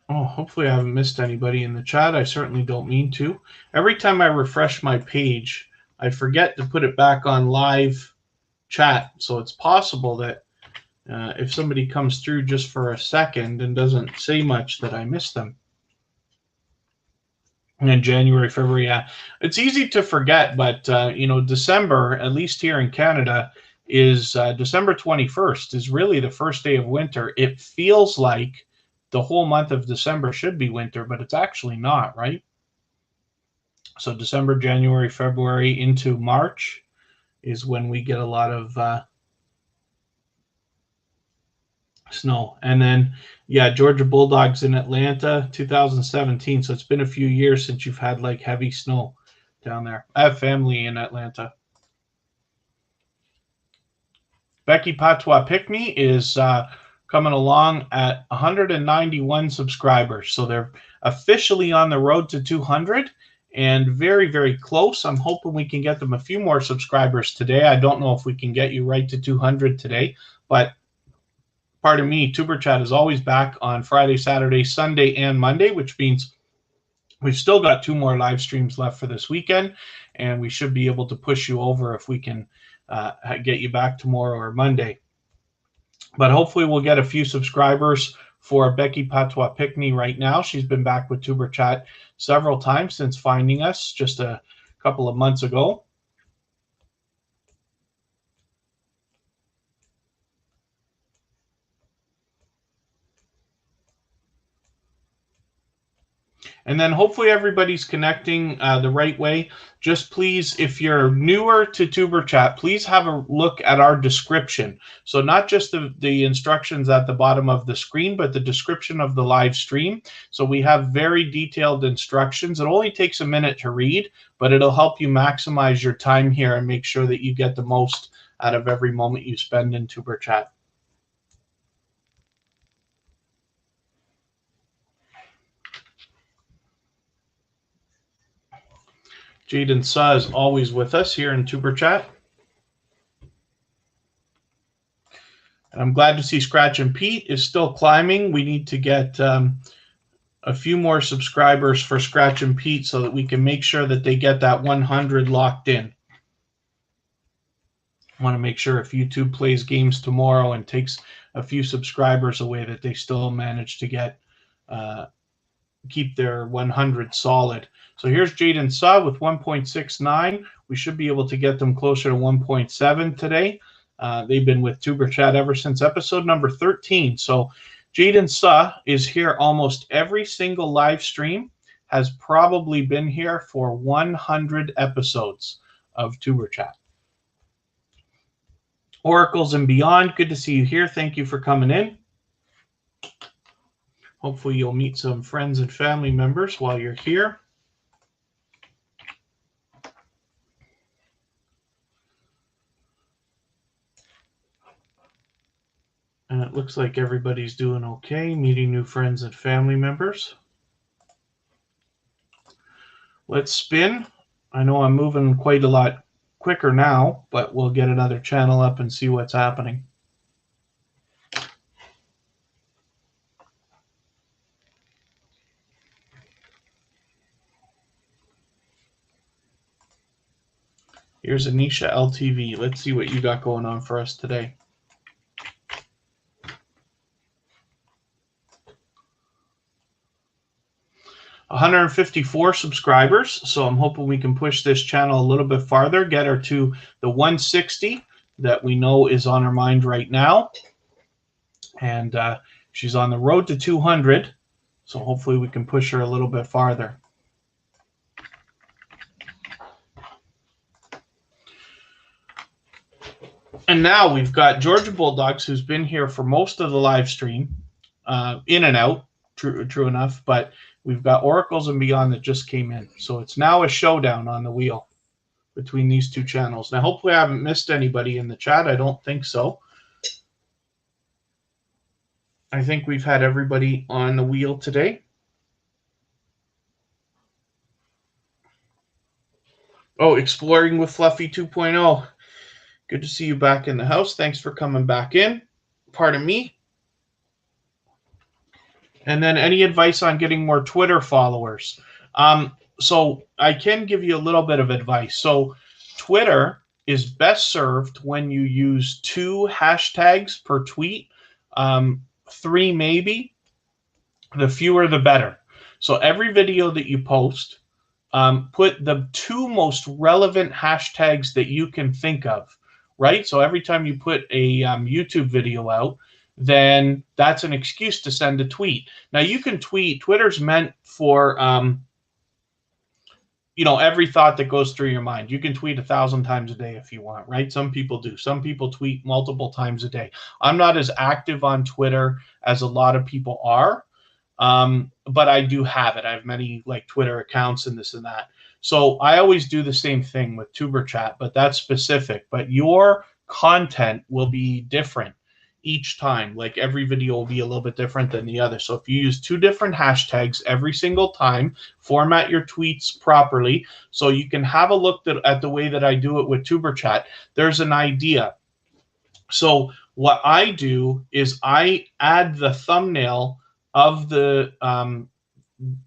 Oh, hopefully I haven't missed anybody in the chat. I certainly don't mean to. Every time I refresh my page, I forget to put it back on live chat. So it's possible that if somebody comes through just for a second and doesn't say much, that I miss them. And in January, February, yeah. It's easy to forget, but December, at least here in Canada, is December 21st is really the first day of winter. It feels like the whole month of December should be winter, but it's actually not, right? So December, January, February into March is when we get a lot of snow. And then, yeah, Georgia Bulldogs in Atlanta, 2017. So it's been a few years since you've had like heavy snow down there. I have family in Atlanta. Becky Patois Pickney is coming along at 191 subscribers. So they're officially on the road to 200 and very, very close. I'm hoping we can get them a few more subscribers today. I don't know if we can get you right to 200 today, but pardon me, Tuber Chat is always back on Friday, Saturday, Sunday, and Monday, which means we've still got 2 more live streams left for this weekend, and we should be able to push you over if we can get you back tomorrow or Monday. But hopefully we'll get a few subscribers for Becky Patois Pickney right now. She's been back with Tuber Chat several times since finding us just a couple of months ago. And then hopefully everybody's connecting the right way. Just please, if you're newer to Tuber Chat, please have a look at our description. So not just the instructions at the bottom of the screen, but the description of the live stream. So we have very detailed instructions. It only takes a minute to read, but it'll help you maximize your time here and make sure that you get the most out of every moment you spend in Tuber Chat. Jaden Suh is always with us here in Tuber Chat. And I'm glad to see Scratch and Pete is still climbing. We need to get a few more subscribers for Scratch and Pete so that we can make sure that they get that 100 locked in. I want to make sure if YouTube plays games tomorrow and takes a few subscribers away that they still manage to get keep their 100 solid. So here's Jaden Suh with 1.69. We should be able to get them closer to 1.7 today. They've been with Tuber Chat ever since episode number 13. So Jaden Suh is here almost every single live stream, has probably been here for 100 episodes of Tuber Chat. Oracles and Beyond, good to see you here. Thank you for coming in. Hopefully you'll meet some friends and family members while you're here. And it looks like everybody's doing okay, meeting new friends and family members. Let's spin. I know I'm moving quite a lot quicker now, but we'll get another channel up and see what's happening. Here's Anisha LTV. Let's see what you got going on for us today. $154 subscribers, so I'm hoping we can push this channel a little bit farther, get her to the 160 that we know is on her mind right now. And she's on the road to 200, so hopefully we can push her a little bit farther. And now we've got Georgia Bulldogs, who's been here for most of the live stream, in and out, true enough, but we've got Oracles and Beyond that just came in. So it's now a showdown on the wheel between these two channels. Now, hopefully I haven't missed anybody in the chat. I don't think so. I think we've had everybody on the wheel today. Oh, Exploring with Fluffy 2.0. Good to see you back in the house. Thanks for coming back in. Pardon me. And then any advice on getting more Twitter followers? So I can give you a little bit of advice. So Twitter is best served when you use 2 hashtags per tweet, 3 maybe. The fewer the better. So every video that you post, put the 2 most relevant hashtags that you can think of, right? So every time you put a YouTube video out, then that's an excuse to send a tweet. Now you can tweet. Twitter's meant for every thought that goes through your mind. You can tweet 1,000 times a day if you want, right? Some people do. Some people tweet multiple times a day. I'm not as active on Twitter as a lot of people are, but I do have it. I have many like Twitter accounts and this and that. So I always do the same thing with Tuber Chat, but that's specific. But your content will be different each time. Like every video will be a little bit different than the other. So if you use 2 different hashtags every single time, format your tweets properly so you can have a look at the way that I do it with Tuber Chat. There's an idea. So what I do is I add the thumbnail of the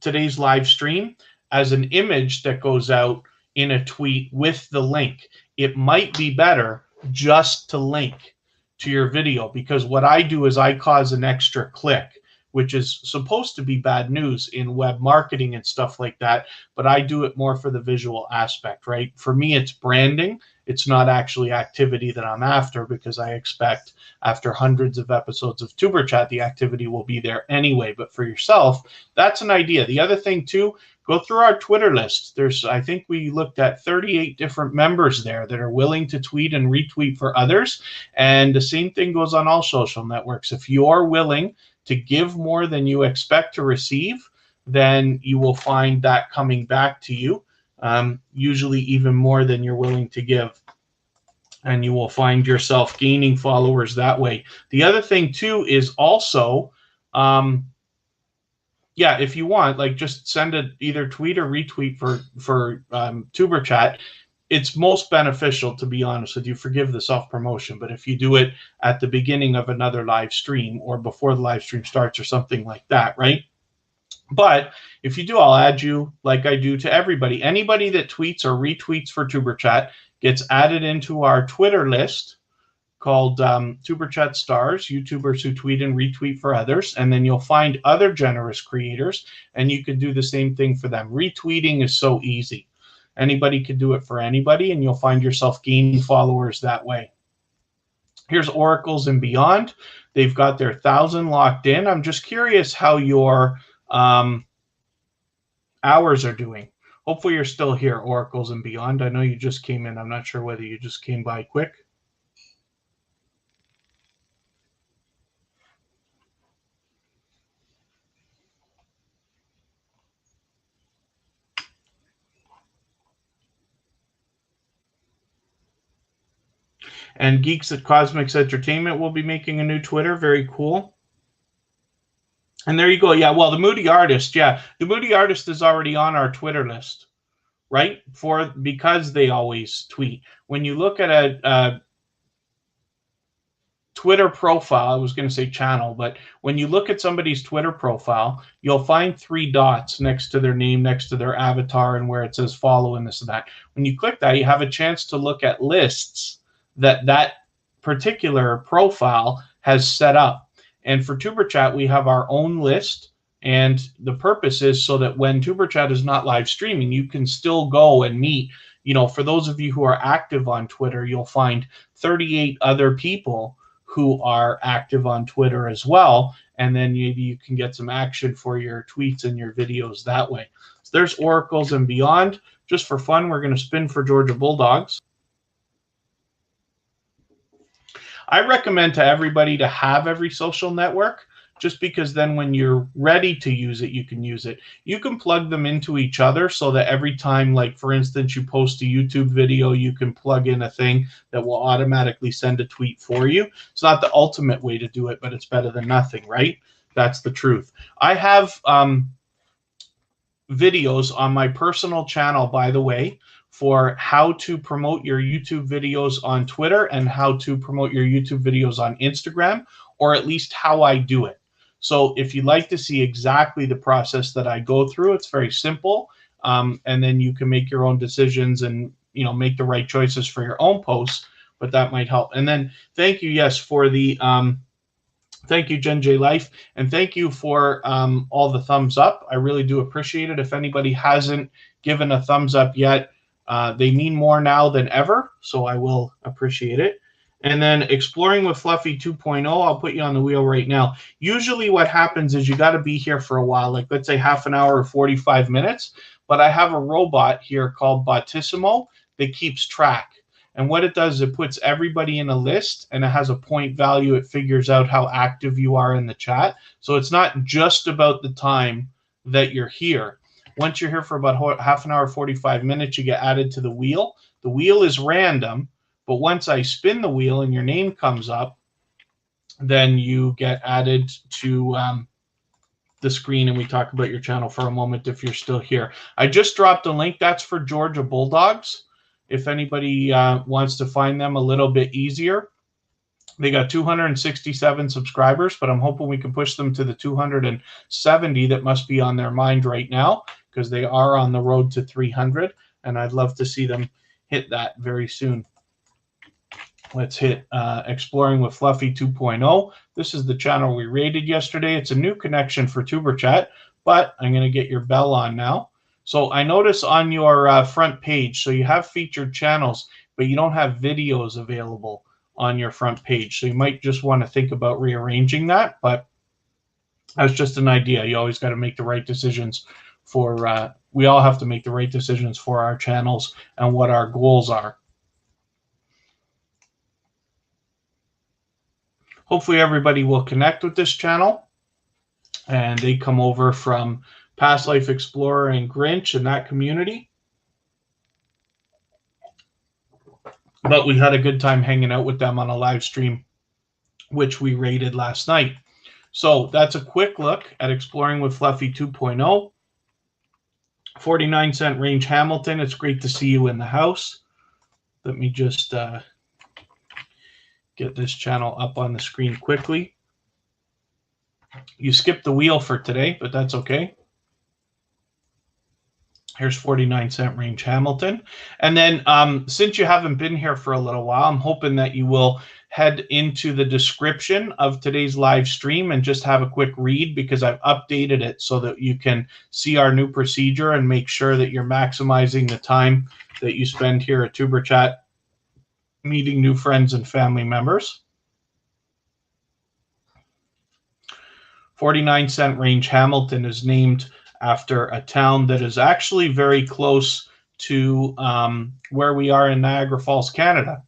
today's live stream as an image that goes out in a tweet with the link. It might be better just to link to your video, because what I do is I cause an extra click, which is supposed to be bad news in web marketing and stuff like that, but I do it more for the visual aspect, right? For me, it's branding. It's not actually activity that I'm after, because I expect after hundreds of episodes of Tuber Chat, the activity will be there anyway. But for yourself, that's an idea. The other thing too, go through our Twitter list. I think we looked at 38 different members there that are willing to tweet and retweet for others. And the same thing goes on all social networks. If you're willing to give more than you expect to receive, then you will find that coming back to you, usually even more than you're willing to give. And you will find yourself gaining followers that way. The other thing too is also, if you want, like just send either tweet or retweet for Tuber Chat. It's most beneficial, to be honest with you. Forgive the self-promotion, but if you do it at the beginning of another live stream or before the live stream starts or something like that, right? But if you do, I'll add you like I do to everybody. Anybody that tweets or retweets for Tuber Chat gets added into our Twitter list called Tuber Chat Stars, YouTubers who tweet and retweet for others. And then you'll find other generous creators, and you can do the same thing for them. Retweeting is so easy. Anybody can do it for anybody, and you'll find yourself gaining followers that way. Here's Oracles and Beyond. They've got their 1,000 locked in. I'm just curious how your hours are doing. Hopefully you're still here, Oracles and Beyond. I know you just came in. I'm not sure whether you just came by quick. And Geeks at Cosmics Entertainment will be making a new Twitter. Very cool. And there you go. Yeah, well, the Moody Artist. Yeah, the Moody Artist is already on our Twitter list, right? Because they always tweet. When you look at a Twitter profile, I was going to say channel, but when you look at somebody's Twitter profile, you'll find 3 dots next to their name, next to their avatar, and where it says follow and this and that. When you click that, you have a chance to look at lists that particular profile has set up. And for Tuber Chat, we have our own list, and the purpose is so that when Tuber Chat is not live streaming, you can still go and meet. For those of you who are active on Twitter, you'll find 38 other people who are active on Twitter as well, and then maybe you can get some action for your tweets and your videos that way. So there's Oracles and Beyond. Just for fun, we're going to spin for Georgia Bulldogs. I recommend to everybody to have every social network, just because then when you're ready to use it, you can use it. You can plug them into each other so that every time, like for instance, you post a YouTube video, you can plug in a thing that will automatically send a tweet for you. It's not the ultimate way to do it, but it's better than nothing, right? That's the truth. I have videos on my personal channel, by the way, for how to promote your YouTube videos on Twitter and how to promote your YouTube videos on Instagram, or at least how I do it. So if you'd like to see exactly the process that I go through, it's very simple. And then you can make your own decisions and, you know, make the right choices for your own posts, but that might help. And then thank you, yes, for the thank you, Jen J Life, and thank you for all the thumbs up. I really do appreciate it. If anybody hasn't given a thumbs up yet, they mean more now than ever, so I will appreciate it. And then Exploring with Fluffy 2.0, I'll put you on the wheel right now. Usually what happens is you got to be here for a while, like let's say half an hour or 45 minutes, but I have a robot here called Bottissimo that keeps track. And what it does is it puts everybody in a list, and it has a point value. It figures out how active you are in the chat. So it's not just about the time that you're here. Once you're here for about half an hour, 45 minutes, you get added to the wheel. The wheel is random, but once I spin the wheel and your name comes up, then you get added to the screen, and we talk about your channel for a moment if you're still here. I just dropped a link. That's for Georgia Bulldogs. If anybody wants to find them a little bit easier. They got 267 subscribers, but I'm hoping we can push them to the 270 that must be on their mind right now, because they are on the road to 300, and I'd love to see them hit that very soon. Let's hit Exploring with Fluffy 2.0. This is the channel we rated yesterday. It's a new connection for Tuber Chat, but I'm going to get your bell on now. So I notice on your front page, so you have featured channels, but you don't have videos available on your front page. So you might just want to think about rearranging that, but that's just an idea. You always got to make the right decisions for, we all have to make the right decisions for our channels and what our goals are. Hopefully everybody will connect with this channel, and they come over from Past Life Explorer and Grinch and that community. But we had a good time hanging out with them on a live stream, which we rated last night. So that's a quick look at Exploring with Fluffy 2.0. 49-cent range Hamilton. It's great to see you in the house. Let me just get this channel up on the screen quickly. You skipped the wheel for today, but that's okay. Here's 49-cent range Hamilton. And then since you haven't been here for a little while, I'm hoping that you will head into the description of today's live stream and just have a quick read, because I've updated it so that you can see our new procedure and make sure that you're maximizing the time that you spend here at Tuber Chat meeting new friends and family members. 49-cent range Hamilton is named after a town that is actually very close to where we are in Niagara Falls, Canada.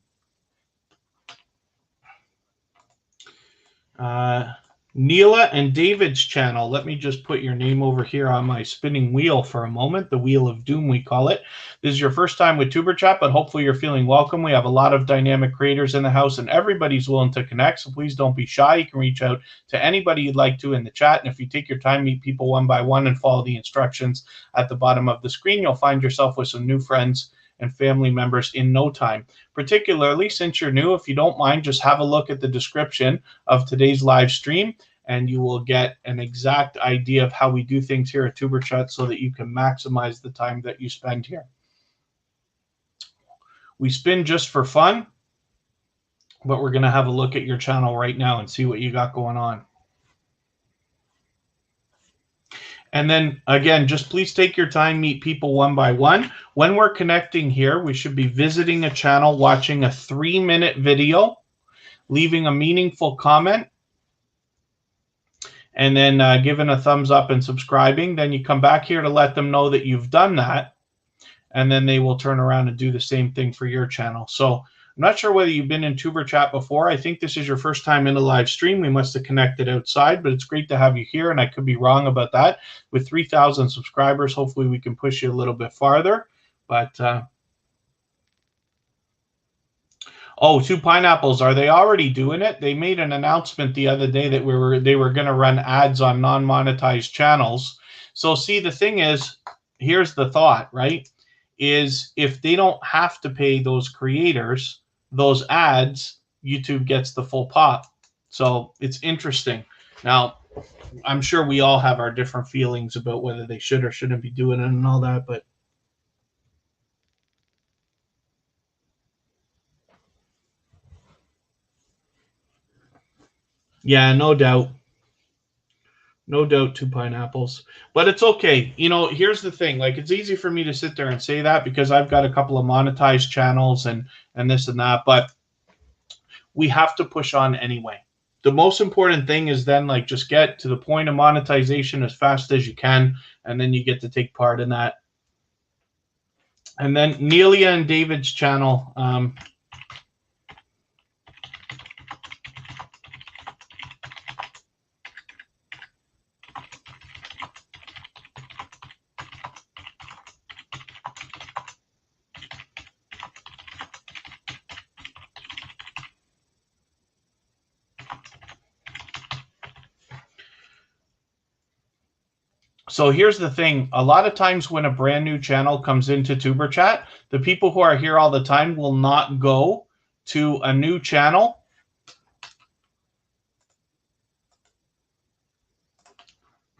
Neela and David's channel. Let me just put your name over here on my spinning wheel for a moment, the Wheel of Doom we call it. This is your first time with Tuber Chat, but hopefully you're feeling welcome. We have a lot of dynamic creators in the house, and everybody's willing to connect, so please don't be shy. You can reach out to anybody you'd like to in the chat, and if you take your time, meet people one by one and follow the instructions at the bottom of the screen, you'll find yourself with some new friends and family members in no time. Particularly since you're new, if you don't mind, just have a look at the description of today's live stream, and you will get an exact idea of how we do things here at Tuber Chat so that you can maximize the time that you spend here. We spin just for fun, but we're going to have a look at your channel right now and see what you got going on. And then, again, just please take your time, meet people one by one. When we're connecting here, we should be visiting a channel, watching a 3-minute video, leaving a meaningful comment, and then giving a thumbs up and subscribing. Then you come back here to let them know that you've done that, and then they will turn around and do the same thing for your channel. So I'm not sure whether you've been in Tuber chat before. I think this is your first time in a live stream. We must have connected outside, but it's great to have you here, and I could be wrong about that. With 3,000 subscribers, hopefully we can push you a little bit farther. But oh, Two Pineapples, are they already doing it? They made an announcement the other day that they were going to run ads on non-monetized channels. So see, the thing is, here's the thought, right? Is if they don't have to pay those creators those ads, YouTube gets the full pot. So it's interesting. Now, I'm sure we all have our different feelings about whether they should or shouldn't be doing it and all that, but yeah, no doubt. No doubt, Two Pineapples. But it's okay. You know, here's the thing. Like, it's easy for me to sit there and say that because I've got a couple of monetized channels and this and that. But we have to push on anyway. The most important thing is then, like, just get to the point of monetization as fast as you can, and then you get to take part in that. And then Nelia and David's channel. So here's the thing. A lot of times when a brand new channel comes into Tuber Chat, the people who are here all the time will not go to a new channel.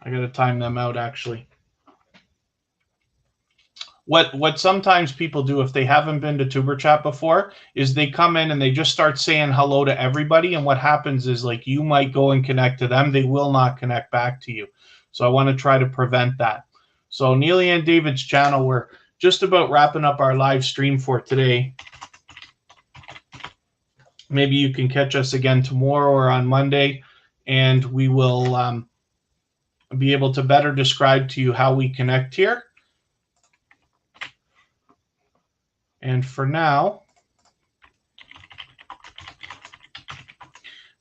I got to time them out, actually. What sometimes people do if they haven't been to Tuber Chat before is they come in and they just start saying hello to everybody. And what happens is, like, you might go and connect to them. They will not connect back to you. So I want to try to prevent that. So Neely and David's channel, we're just about wrapping up our live stream for today. Maybe you can catch us again tomorrow or on Monday, and we will be able to better describe to you how we connect here. And for now,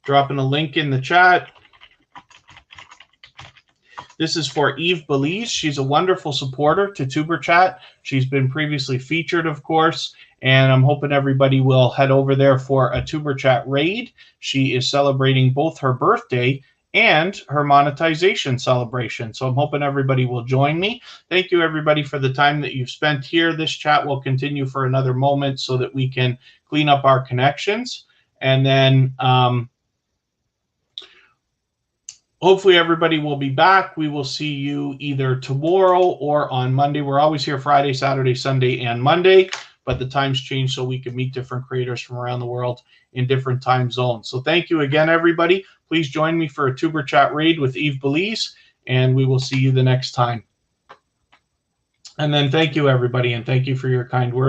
dropping a link in the chat. This is for Eve Belize. She's a wonderful supporter to Tuber Chat. She's been previously featured, of course, and I'm hoping everybody will head over there for a Tuber Chat raid. She is celebrating both her birthday and her monetization celebration. So I'm hoping everybody will join me. Thank you, everybody, for the time that you've spent here. This chat will continue for another moment so that we can clean up our connections. And then hopefully everybody will be back. We will see you either tomorrow or on Monday. We're always here Friday, Saturday, Sunday, and Monday, but the times change so we can meet different creators from around the world in different time zones. So thank you again, everybody. Please join me for a Tuber Chat raid with Eve Belize, and we will see you the next time. And then thank you, everybody, and thank you for your kind words.